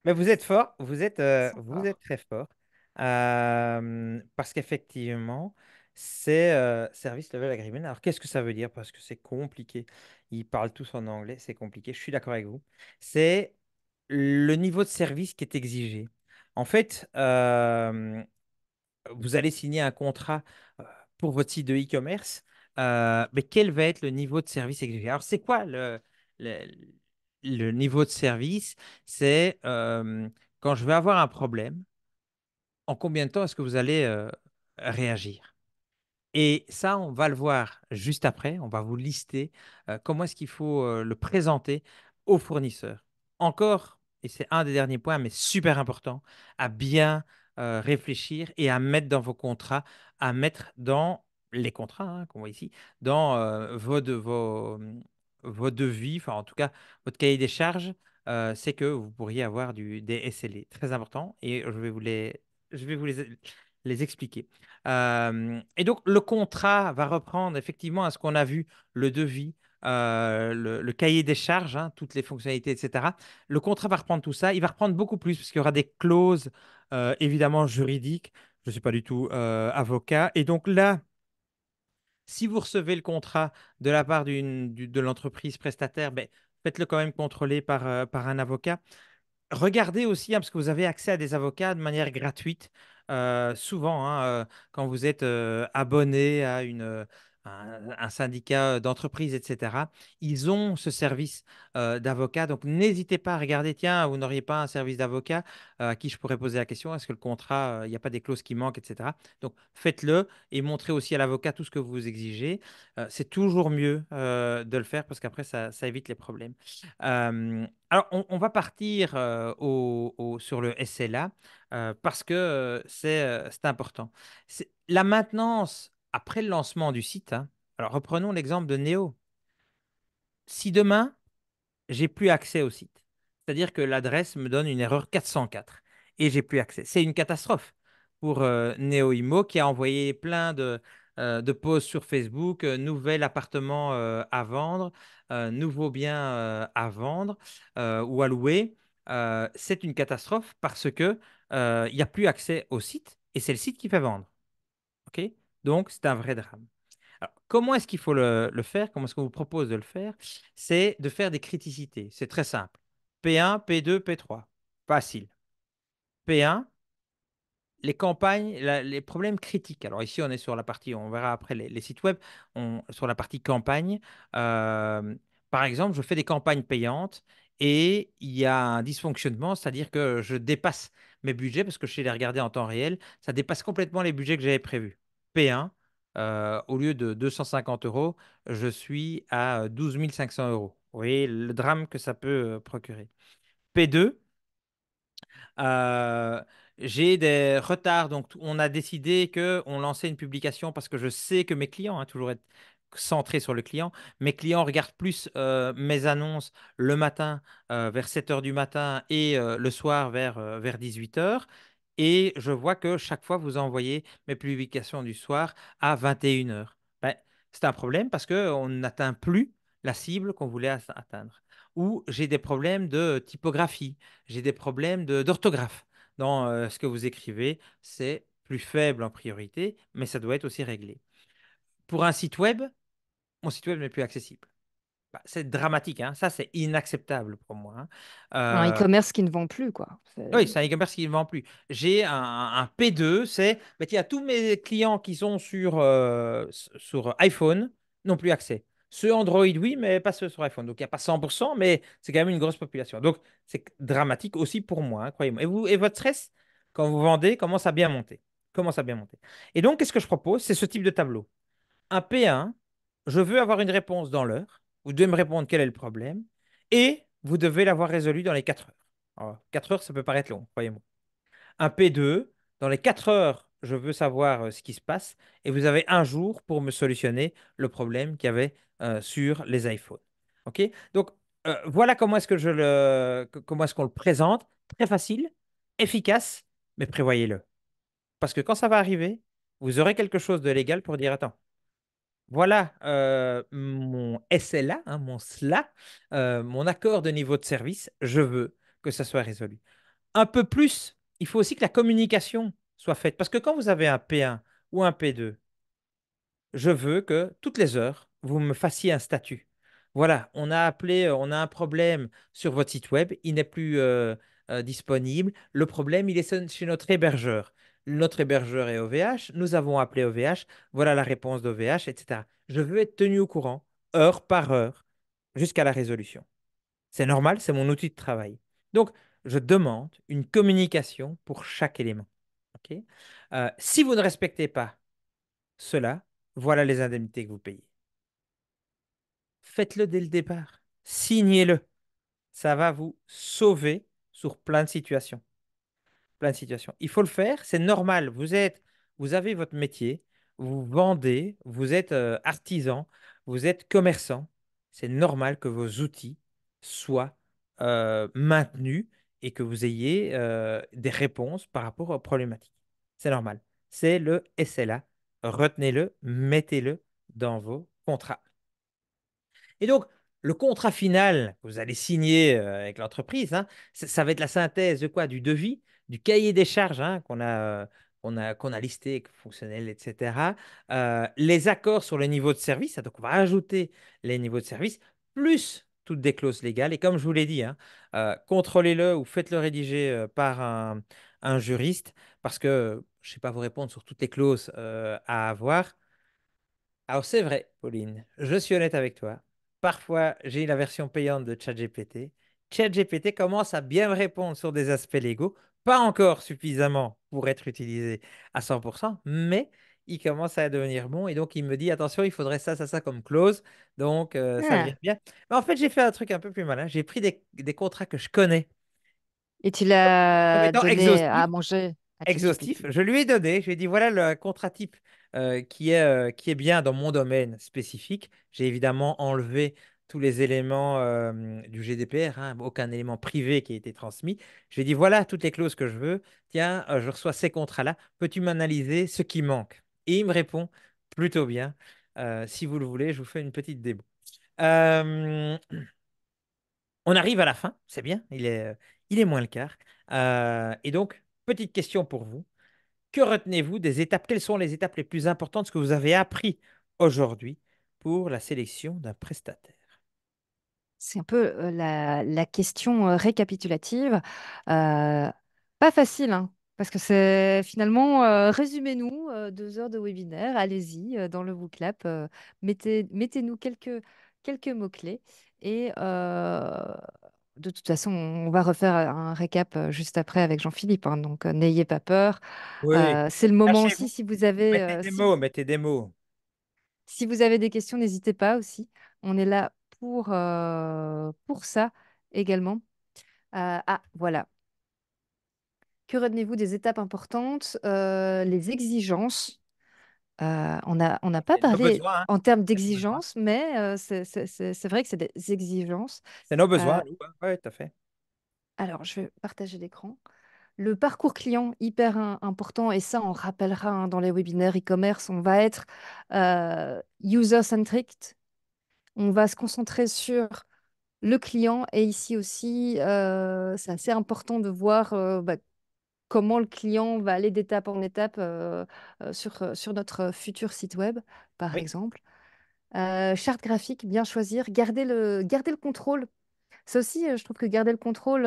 Mais vous êtes fort, c'est vous êtes fort. très fort. Parce qu'effectivement, c'est Service Level Agreement. Alors, qu'est-ce que ça veut dire? Parce que c'est compliqué. Ils parlent tous en anglais, c'est compliqué. Je suis d'accord avec vous. C'est le niveau de service qui est exigé. En fait, vous allez signer un contrat euh, pour votre site de e-commerce, mais quel va être le niveau de service exigé? Alors, c'est quoi le, le niveau de service? C'est quand je vais avoir un problème, en combien de temps est-ce que vous allez réagir? Et ça, on va le voir juste après. On va vous lister comment est-ce qu'il faut le présenter aux fournisseurs. Encore, et c'est un des derniers points, mais super important, à bien réfléchir et à mettre dans vos contrats, à mettre dans les contrats qu'on voit ici, dans vos devis, enfin en tout cas votre cahier des charges, c'est que vous pourriez avoir des SLA. Très important. Et je vais vous les expliquer. Et donc, le contrat va reprendre effectivement à ce qu'on a vu, le devis, le cahier des charges, hein, toutes les fonctionnalités, etc. Le contrat va reprendre tout ça. Il va reprendre beaucoup plus parce qu'il y aura des clauses évidemment juridiques. Je ne suis pas du tout avocat. Et donc là, si vous recevez le contrat de la part de l'entreprise prestataire, ben, faites-le quand même contrôler par un avocat. Regardez aussi, hein, parce que vous avez accès à des avocats de manière gratuite. Souvent, hein, quand vous êtes abonné à un syndicat d'entreprise, etc., ils ont ce service d'avocat. Donc, n'hésitez pas à regarder, tiens, vous n'auriez pas un service d'avocat à qui je pourrais poser la question, est-ce que le contrat, il n'y a pas des clauses qui manquent, etc. Donc, faites-le et montrez aussi à l'avocat tout ce que vous exigez. C'est toujours mieux de le faire parce qu'après, ça évite les problèmes. Alors, on va partir sur le SLA parce que c'est important. La maintenance après le lancement du site, hein. Alors, reprenons l'exemple de Néo. Si demain, j'ai plus accès au site. C'est-à-dire que l'adresse me donne une erreur 404 et j'ai plus accès. C'est une catastrophe pour NeoImo qui a envoyé plein de posts sur Facebook, nouvel appartement à vendre, nouveau bien à vendre ou à louer. C'est une catastrophe parce que il n'y a plus accès au site et c'est le site qui fait vendre. OK? Donc, c'est un vrai drame. Alors, comment est-ce qu'il faut le faire? Comment est-ce qu'on vous propose de le faire? C'est de faire des criticités. C'est très simple. P1, P2, P3. Facile. P1, les campagnes, les problèmes critiques. Alors ici, on est sur la partie, on verra après les sites web, sur la partie campagne. Euh, Par exemple, je fais des campagnes payantes et il y a un dysfonctionnement, c'est-à-dire que je dépasse mes budgets parce que je sais les regarder en temps réel. Ça dépasse complètement les budgets que j'avais prévus. P1, au lieu de 250 euros, je suis à 12 500 euros. Vous voyez le drame que ça peut procurer. P2, euh, j'ai des retards, donc on a décidé qu'on lançait une publication parce que je sais que mes clients, hein, toujours être centré sur le client, mes clients regardent plus mes annonces le matin vers 7 heures du matin et le soir vers 18 heures. Et je vois que chaque fois, vous envoyez mes publications du soir à 21 heures. Ben, c'est un problème parce qu'on n'atteint plus la cible qu'on voulait atteindre. Ou j'ai des problèmes de typographie, j'ai des problèmes d'orthographe dans ce que vous écrivez. C'est plus faible en priorité, mais ça doit être aussi réglé. Pour un site web, mon site web n'est plus accessible. Bah, c'est dramatique, hein. Ça, c'est inacceptable pour moi, hein. Un Euh, e-commerce qui ne vend plus, quoi. oui, c'est un e-commerce qui ne vend plus. J'ai un P2, c'est, bah, tiens, tous mes clients qui sont sur iPhone n'ont plus accès. Ceux Android, oui, mais pas ceux sur iPhone. Donc, il n'y a pas 100%, mais c'est quand même une grosse population. Donc, c'est dramatique aussi pour moi, hein, croyez-moi. Et vous, et votre stress, quand vous vendez, commence à bien monter. commence à bien monter. Et donc, qu'est-ce que je propose? C'est ce type de tableau. Un P1, je veux avoir une réponse dans l'heure. Vous devez me répondre quel est le problème. Et vous devez l'avoir résolu dans les 4 heures. Alors, 4 heures, ça peut paraître long, croyez-moi. Un P2, dans les 4 heures, je veux savoir ce qui se passe. Et vous avez un jour pour me solutionner le problème qu'il y avait sur les iPhones. OK? Donc, voilà comment est-ce que comment est-ce qu'on le présente. Très facile, efficace, mais prévoyez-le. Parce que quand ça va arriver, vous aurez quelque chose de légal pour dire, attends, voilà mon SLA, hein, mon SLA, mon accord de niveau de service, je veux que ça soit résolu. Un peu plus, il faut aussi que la communication soit faite. Parce que quand vous avez un P1 ou un P2, je veux que toutes les heures, vous me fassiez un statut. Voilà, on a appelé, on a un problème sur votre site web, il n'est plus disponible. Le problème, il est chez notre hébergeur. Notre hébergeur est OVH, nous avons appelé OVH, voilà la réponse d'OVH, etc. Je veux être tenu au courant, heure par heure, jusqu'à la résolution. C'est normal, c'est mon outil de travail. Donc, je demande une communication pour chaque élément. OK. Si vous ne respectez pas cela, voilà les indemnités que vous payez. Faites-le dès le départ. Signez-le. Ça va vous sauver sur plein de situations. Plein de situations. Il faut le faire, c'est normal. Vous avez votre métier, vous vendez, vous êtes artisan, vous êtes commerçant. C'est normal que vos outils soient maintenus et que vous ayez des réponses par rapport aux problématiques. C'est normal. C'est le SLA. Retenez-le, mettez-le dans vos contrats. Et donc, le contrat final que vous allez signer avec l'entreprise, hein, ça va être la synthèse de quoi? Du devis, du cahier des charges hein, qu'on a listé, fonctionnel, etc. Les accords sur le niveau de service, hein, donc on va ajouter les niveaux de service, plus toutes des clauses légales. Et comme je vous l'ai dit, hein, contrôlez-le ou faites-le rédiger par un juriste, parce que je ne sais pas vous répondre sur toutes les clauses à avoir. Alors c'est vrai, Pauline, je suis honnête avec toi. Parfois, j'ai la version payante de ChatGPT. ChatGPT commence à bien me répondre sur des aspects légaux, pas encore suffisamment pour être utilisé à 100%, mais il commence à devenir bon et donc il me dit attention, il faudrait ça, ça, ça comme clause. Donc ça vient Ah. bien. Mais en fait, j'ai fait un truc un peu plus malin. J'ai pris des contrats que je connais Et tu comme l'as étant donné à exhaustifs manger à exhaustif. ChatGPT. Je lui ai donné, je lui ai dit voilà le contrat type qui est bien dans mon domaine spécifique. J'ai évidemment enlevé tous les éléments du GDPR, hein, aucun élément privé qui a été transmis. Je lui ai dit voilà toutes les clauses que je veux. Tiens, je reçois ces contrats-là. Peux-tu m'analyser ce qui manque? Et il me répond plutôt bien. Si vous le voulez, je vous fais une petite démo. Euh, on arrive à la fin, c'est bien, il est moins le quart. Et donc, petite question pour vous. Que retenez-vous des étapes? Quelles sont les étapes les plus importantes que vous avez appris aujourd'hui pour la sélection d'un prestataire? C'est un peu la question récapitulative. Euh, Pas facile, hein, parce que c'est finalement, résumez-nous 2 heures de webinaire, allez-y dans le WooClap, mettez-nous quelques mots-clés et de toute façon, on va refaire un récap juste après avec Jean-Philippe, hein, donc n'ayez pas peur. Oui, C'est le moment aussi, lâchez-vous. si vous avez, Mettez des mots, mettez des mots. si vous avez des questions, n'hésitez pas aussi. On est là pour ça également. Voilà. Que retenez-vous des étapes importantes? Les exigences. On n'a pas C'est nos parlé besoins, hein. en termes C'est nos besoins. d'exigences, mais c'est vrai que c'est des exigences. C'est nos Euh, besoins, nous. Oui, tout à fait. alors, je vais partager l'écran. Le parcours client, hyper important, et ça, on rappellera hein, dans les webinaires e-commerce, on va être user-centric. On va se concentrer sur le client et ici aussi, c'est assez important de voir comment le client va aller d'étape en étape sur notre futur site web, par Oui, exemple. Charte graphique, bien choisir, garder le contrôle Ça aussi, je trouve que garder le contrôle,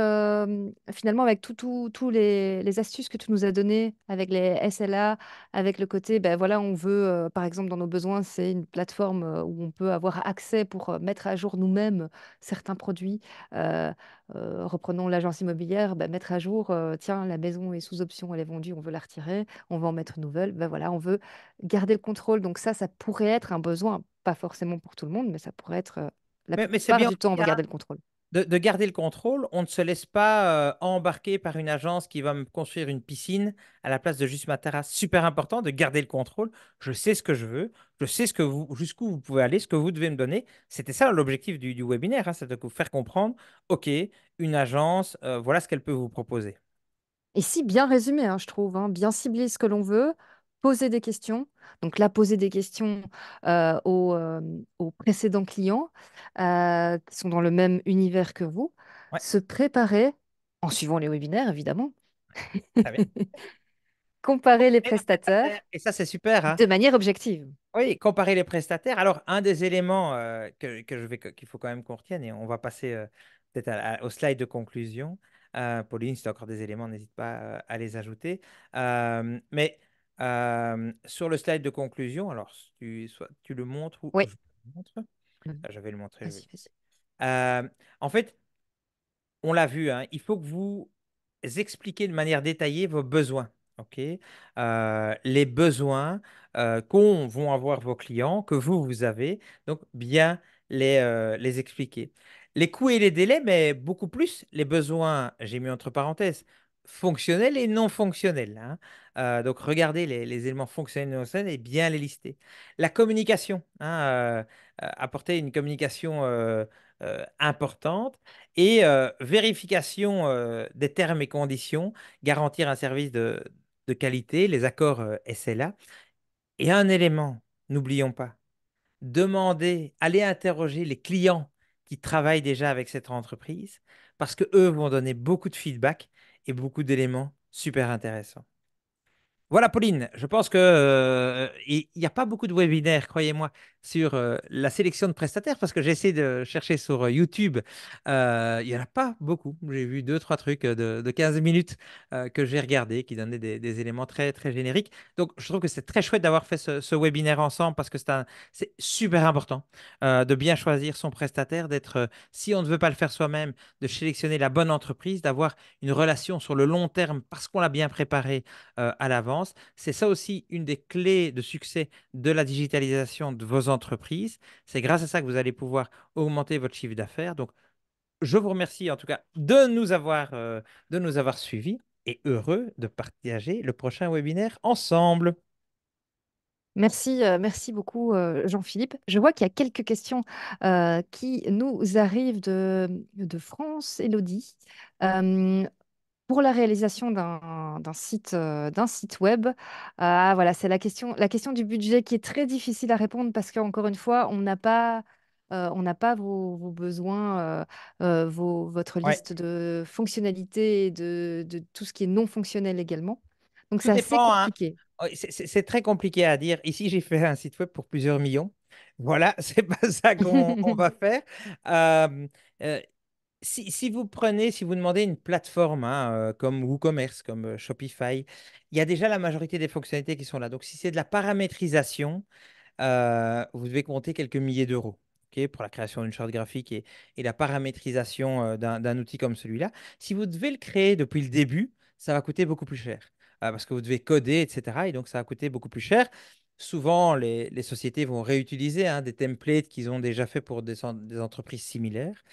finalement, avec tous les astuces que tu nous as données, avec les SLA, avec le côté, ben voilà, on veut, par exemple, dans nos besoins, c'est une plateforme où on peut avoir accès pour mettre à jour nous-mêmes certains produits. Euh, Reprenons l'agence immobilière, ben, mettre à jour, tiens, la maison est sous option, elle est vendue, on veut la retirer, on va en mettre une nouvelle. Ben voilà, on veut garder le contrôle. Donc ça pourrait être un besoin, pas forcément pour tout le monde, mais ça pourrait être la Mais c'est plupart bien du temps, on veut garder le contrôle. de garder le contrôle. On ne se laisse pas embarquer par une agence qui va me construire une piscine à la place de juste ma terrasse. Super important de garder le contrôle. Je sais ce que je veux, je sais jusqu'où vous pouvez aller, ce que vous devez me donner. C'était ça l'objectif du webinaire, hein, c'est de vous faire comprendre, OK, une agence, voilà ce qu'elle peut vous proposer. Et si bien résumé, hein, je trouve, hein, bien cibler ce que l'on veut, poser des questions. Donc là, poser des questions aux précédents clients qui sont dans le même univers que vous, Ouais, se préparer, en suivant les webinaires, évidemment, très bien. comparer les Et les prestataires prestataires, et ça, c'est super, hein. de manière objective. Oui, comparer les prestataires. Alors, un des éléments qu'il faut quand même qu'on retienne, et on va passer peut-être au slide de conclusion. Pauline, si tu as encore des éléments, n'hésite pas à les ajouter. Mais sur le slide de conclusion, alors, tu le montres ou Oui. je le montre? Mhm. Je vais le montrer. Vas-y, vas-y. En fait, on l'a vu, hein, il faut que vous expliquez de manière détaillée vos besoins. OK? Les besoins qu'ont vont avoir vos clients, que vous avez, donc bien les expliquer. Les coûts et les délais, mais beaucoup plus les besoins, j'ai mis entre parenthèses, fonctionnels et non fonctionnels, hein. Donc regardez les éléments fonctionnels et non fonctionnels et bien les lister. La communication, hein, apporter une communication importante et vérification des termes et conditions, garantir un service de qualité, les accords SLA. Et un élément, n'oublions pas, demander, aller interroger les clients qui travaillent déjà avec cette entreprise, parce que eux vont donner beaucoup de feedback et beaucoup d'éléments super intéressants. Voilà, Pauline, je pense que, il n'y a pas beaucoup de webinaires, croyez-moi, sur la sélection de prestataires parce que j'essaie de chercher sur YouTube. Il n'y en a pas beaucoup. J'ai vu deux, trois trucs de 15 minutes que j'ai regardés qui donnaient des éléments très, très génériques. Donc, je trouve que c'est très chouette d'avoir fait ce webinaire ensemble parce que c'est super important de bien choisir son prestataire, si on ne veut pas le faire soi-même, de sélectionner la bonne entreprise, d'avoir une relation sur le long terme parce qu'on l'a bien préparé à l'avance. C'est ça aussi une des clés de succès de la digitalisation de vos entreprises. C'est grâce à ça que vous allez pouvoir augmenter votre chiffre d'affaires. Donc, je vous remercie en tout cas de nous avoir suivis et heureux de partager le prochain webinaire ensemble. Merci, merci beaucoup, Jean-Philippe. Je vois qu'il y a quelques questions qui nous arrivent de France, Elodie. Euh, Pour la réalisation d'un site web, voilà, c'est la question du budget qui est très difficile à répondre parce qu'encore une fois, on n'a pas vos besoins, votre Ouais. liste de fonctionnalités et de tout ce qui est non fonctionnel également. Donc, Tout c'est assez dépend, hein. compliqué. Oui, c'est très compliqué à dire. Ici, j'ai fait un site web pour plusieurs millions. Voilà, c'est pas ça qu'on on va faire. Euh, euh, si vous prenez, si vous demandez une plateforme hein, comme WooCommerce, comme Shopify, il y a déjà la majorité des fonctionnalités qui sont là. Donc, si c'est de la paramétrisation, vous devez compter quelques milliers d'euros. Ok, pour la création d'une charte graphique et la paramétrisation d'un outil comme celui-là. Si vous devez le créer depuis le début, ça va coûter beaucoup plus cher parce que vous devez coder, etc. Et donc, ça va coûter beaucoup plus cher. Souvent, les sociétés vont réutiliser hein, des templates qu'ils ont déjà fait pour des entreprises similaires.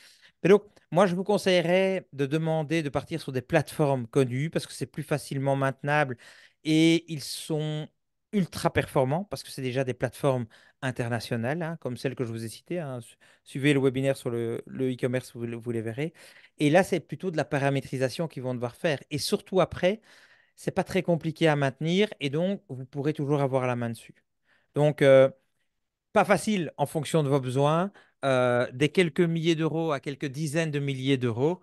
Et donc, moi, je vous conseillerais de demander de partir sur des plateformes connues parce que c'est plus facilement maintenable et ils sont ultra performants parce que c'est déjà des plateformes internationales, hein, comme celles que je vous ai citées, hein. Suivez le webinaire sur le e-commerce, vous les verrez. Et là, c'est plutôt de la paramétrisation qu'ils vont devoir faire. Et surtout après, c'est pas très compliqué à maintenir et donc vous pourrez toujours avoir la main dessus. Donc, pas facile en fonction de vos besoins, des quelques milliers d'euros à quelques dizaines de milliers d'euros.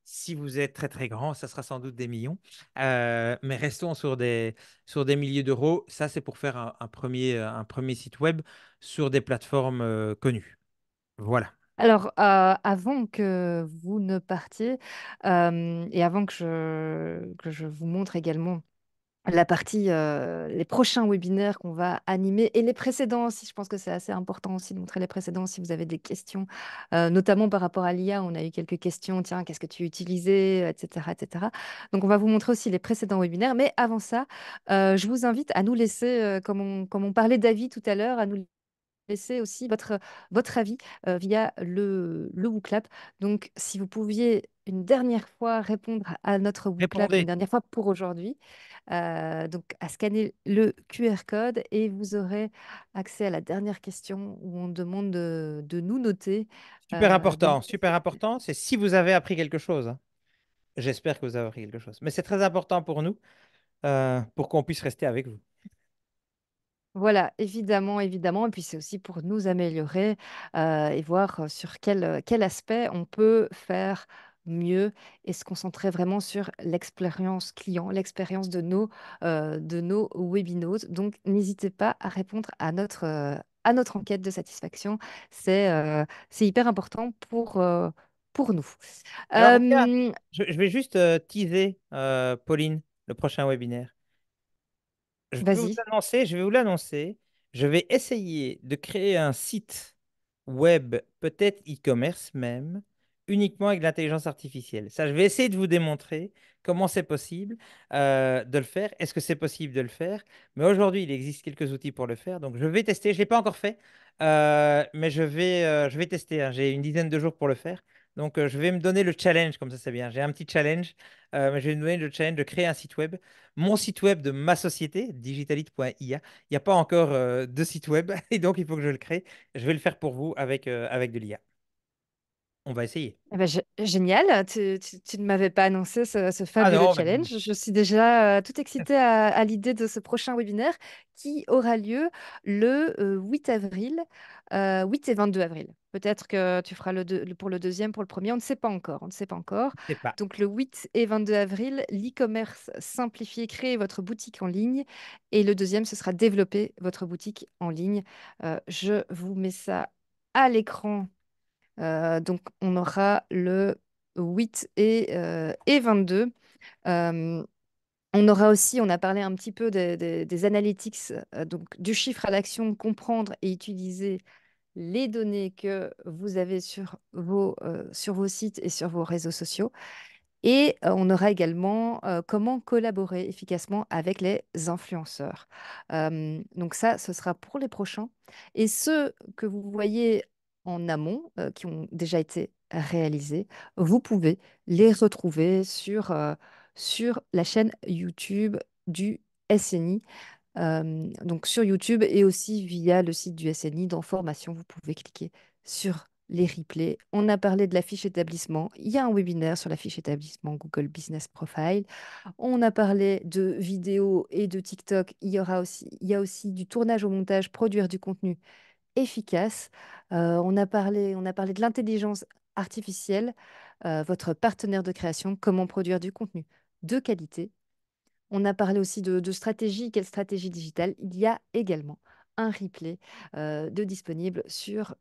Si vous êtes très très grand, ça sera sans doute des millions. Mais restons sur des milliers d'euros. Ça, c'est pour faire un premier site web sur des plateformes connues. Voilà. Alors, avant que vous ne partiez, et avant que je vous montre également la partie, les prochains webinaires qu'on va animer et les précédents aussi. Je pense que c'est assez important aussi de montrer les précédents si vous avez des questions, notamment par rapport à l'IA. On a eu quelques questions, tiens, qu'est-ce que tu utilisais, etc., etc. Donc, on va vous montrer aussi les précédents webinaires. Mais avant ça, je vous invite à nous laisser, comme on parlait d'avis tout à l'heure, à nous laisser aussi votre avis via le WooClap. Donc, si vous pouviez une dernière fois répondre à notre WooClap, une Répondez. dernière fois pour aujourd'hui, donc à scanner le QR code et vous aurez accès à la dernière question où on demande de nous noter, de nous Super laisser. important, c'est si vous avez appris quelque chose, hein. J'espère que vous avez appris quelque chose. Mais c'est très important pour nous, pour qu'on puisse rester avec vous. Voilà, évidemment, évidemment. Et puis c'est aussi pour nous améliorer et voir sur quel aspect on peut faire mieux et se concentrer vraiment sur l'expérience client, l'expérience de nos webinars. Donc n'hésitez pas à répondre à notre enquête de satisfaction. C'est hyper important pour nous. Alors, regarde, Euh, je vais juste teaser, Pauline, le prochain webinaire. Vas-y. Je vais vous l'annoncer. Je vais essayer de créer un site web, peut-être e-commerce même, uniquement avec l'intelligence artificielle. Ça, je vais essayer de vous démontrer comment c'est possible de le faire. Est-ce que c'est possible de le faire? Mais aujourd'hui, il existe quelques outils pour le faire. Donc, je vais tester. Je ne l'ai pas encore fait, mais je vais tester, hein. J'ai une dizaine de jours pour le faire. Donc, je vais me donner le challenge, comme ça, c'est bien. J'ai un petit challenge, mais je vais me donner le challenge de créer un site web, mon site web de ma société, digitalite.ia. Il n'y a pas encore de site web et donc il faut que je le crée. Je vais le faire pour vous avec de l'IA. On va essayer. Eh ben, génial, tu ne m'avais pas annoncé ce Ah fabuleux non, challenge. Je suis déjà toute excitée à l'idée de ce prochain webinaire qui aura lieu le 8 avril, 8 et 22 avril. Peut-être que tu feras pour le deuxième, pour le premier, on ne sait pas encore. On ne sait pas encore. je sais pas. Donc le 8 et 22 avril, l'e-commerce simplifié, créer votre boutique en ligne. Et le deuxième, ce sera développer votre boutique en ligne. Je vous mets ça à l'écran donc, on aura le 8 et 22. Euh, on aura aussi, on a parlé un petit peu des analytics, donc du chiffre à l'action, comprendre et utiliser les données que vous avez sur vos sites et sur vos réseaux sociaux. Et on aura également comment collaborer efficacement avec les influenceurs. Donc ça, ce sera pour les prochains. Et ceux que vous voyez en amont, qui ont déjà été réalisés, vous pouvez les retrouver sur la chaîne YouTube du SNI. Donc sur YouTube et aussi via le site du SNI dans formation, vous pouvez cliquer sur les replays. On a parlé de la fiche établissement. Il y a un webinaire sur la fiche établissement Google Business Profile. On a parlé de vidéos et de TikTok. Il y a aussi du tournage au montage, produire du contenu efficace. On a parlé de l'intelligence artificielle, votre partenaire de création, comment produire du contenu de qualité. On a parlé aussi de stratégie. Quelle stratégie digitale? Il y a également un replay de disponible sur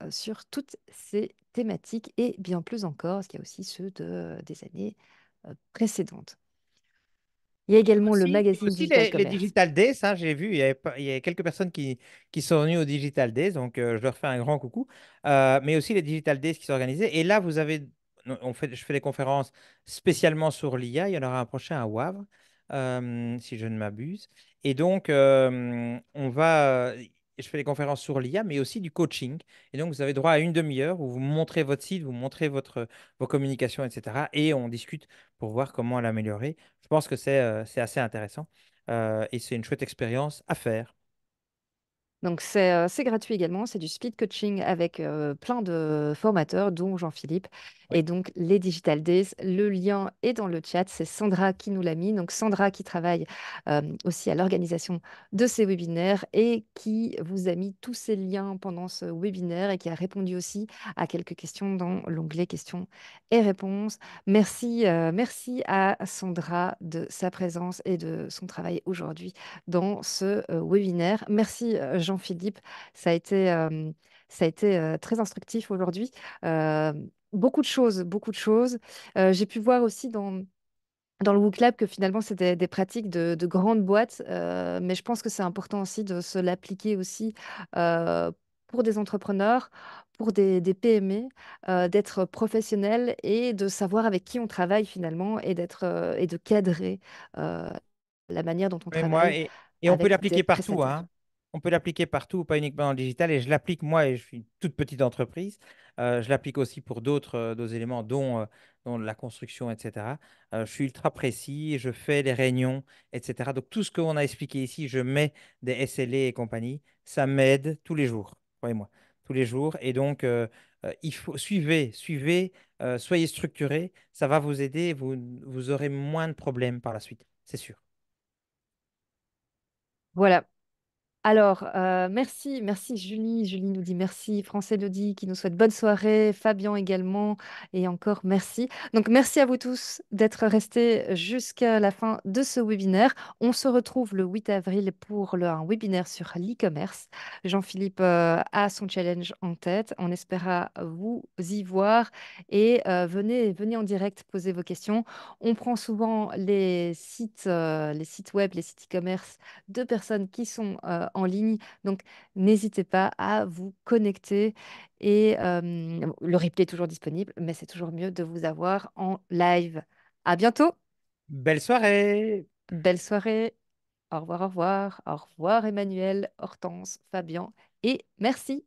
toutes ces thématiques et bien plus encore, parce qu'il y a aussi ceux des années précédentes. Il y a également le Il y a magazine aussi Digital les Commerce. Digital Days, hein, j'ai vu, il y a quelques personnes qui sont venues aux Digital Days, donc je leur fais un grand coucou. Mais aussi les Digital Days qui sont organisés. Et là, je fais des conférences spécialement sur l'IA. Il y en aura un prochain à Wavre, si je ne m'abuse. Et donc, je fais des conférences sur l'IA, mais aussi du coaching. Et donc, vous avez droit à une demi-heure où vous montrez votre site, vous montrez vos communications, etc. Et on discute pour voir comment l'améliorer. Je pense que c'est assez intéressant et c'est une chouette expérience à faire. Donc, c'est gratuit également. C'est du speed coaching avec plein de formateurs, dont Jean-Philippe. Oui. Et donc, les Digital Days, le lien est dans le chat. C'est Sandra qui nous l'a mis. Donc, Sandra qui travaille aussi à l'organisation de ces webinaires et qui vous a mis tous ces liens pendant ce webinaire et qui a répondu aussi à quelques questions dans l'onglet questions et réponses. Merci à Sandra de sa présence et de son travail aujourd'hui dans ce webinaire. Merci Jean-Philippe, ça a été, Ça a été très instructif aujourd'hui. Euh, Beaucoup de choses, beaucoup de choses. J'ai pu voir aussi dans le WooClub que finalement, c'était des pratiques de grandes boîtes, mais je pense que c'est important aussi de se l'appliquer aussi euh, pour des entrepreneurs, pour des PME, d'être professionnel et de savoir avec qui on travaille finalement et et de cadrer euh, la manière dont on Mais moi, travaille et on peut avec des l'appliquer partout, prestataires. hein. On peut l'appliquer partout, pas uniquement dans le digital. Et je l'applique moi, et je suis une toute petite entreprise. Je l'applique aussi pour d'autres éléments, dont la construction, etc. Je suis ultra précis, je fais les réunions, etc. Donc tout ce qu'on a expliqué ici, je mets des SLA et compagnie. Ça m'aide tous les jours, croyez-moi, tous les jours. Et donc, il faut suivez, soyez structurés. Ça va vous aider. Vous aurez moins de problèmes par la suite, c'est sûr. Voilà. Alors, merci Julie. Julie nous dit merci. France Elodie qui nous souhaite bonne soirée. Fabian également. Et encore merci. Donc, merci à vous tous d'être restés jusqu'à la fin de ce webinaire. On se retrouve le 8 avril pour un webinaire sur l'e-commerce. Jean-Philippe a son challenge en tête. On espéra vous y voir. Et venez en direct poser vos questions. On prend souvent les sites web, les sites e-commerce de personnes qui sont en ligne. Donc, n'hésitez pas à vous connecter. Et le replay est toujours disponible, mais c'est toujours mieux de vous avoir en live. À bientôt. Belle soirée! Belle soirée. Au revoir, au revoir. Au revoir, Emmanuel, Hortense, Fabien. Et merci.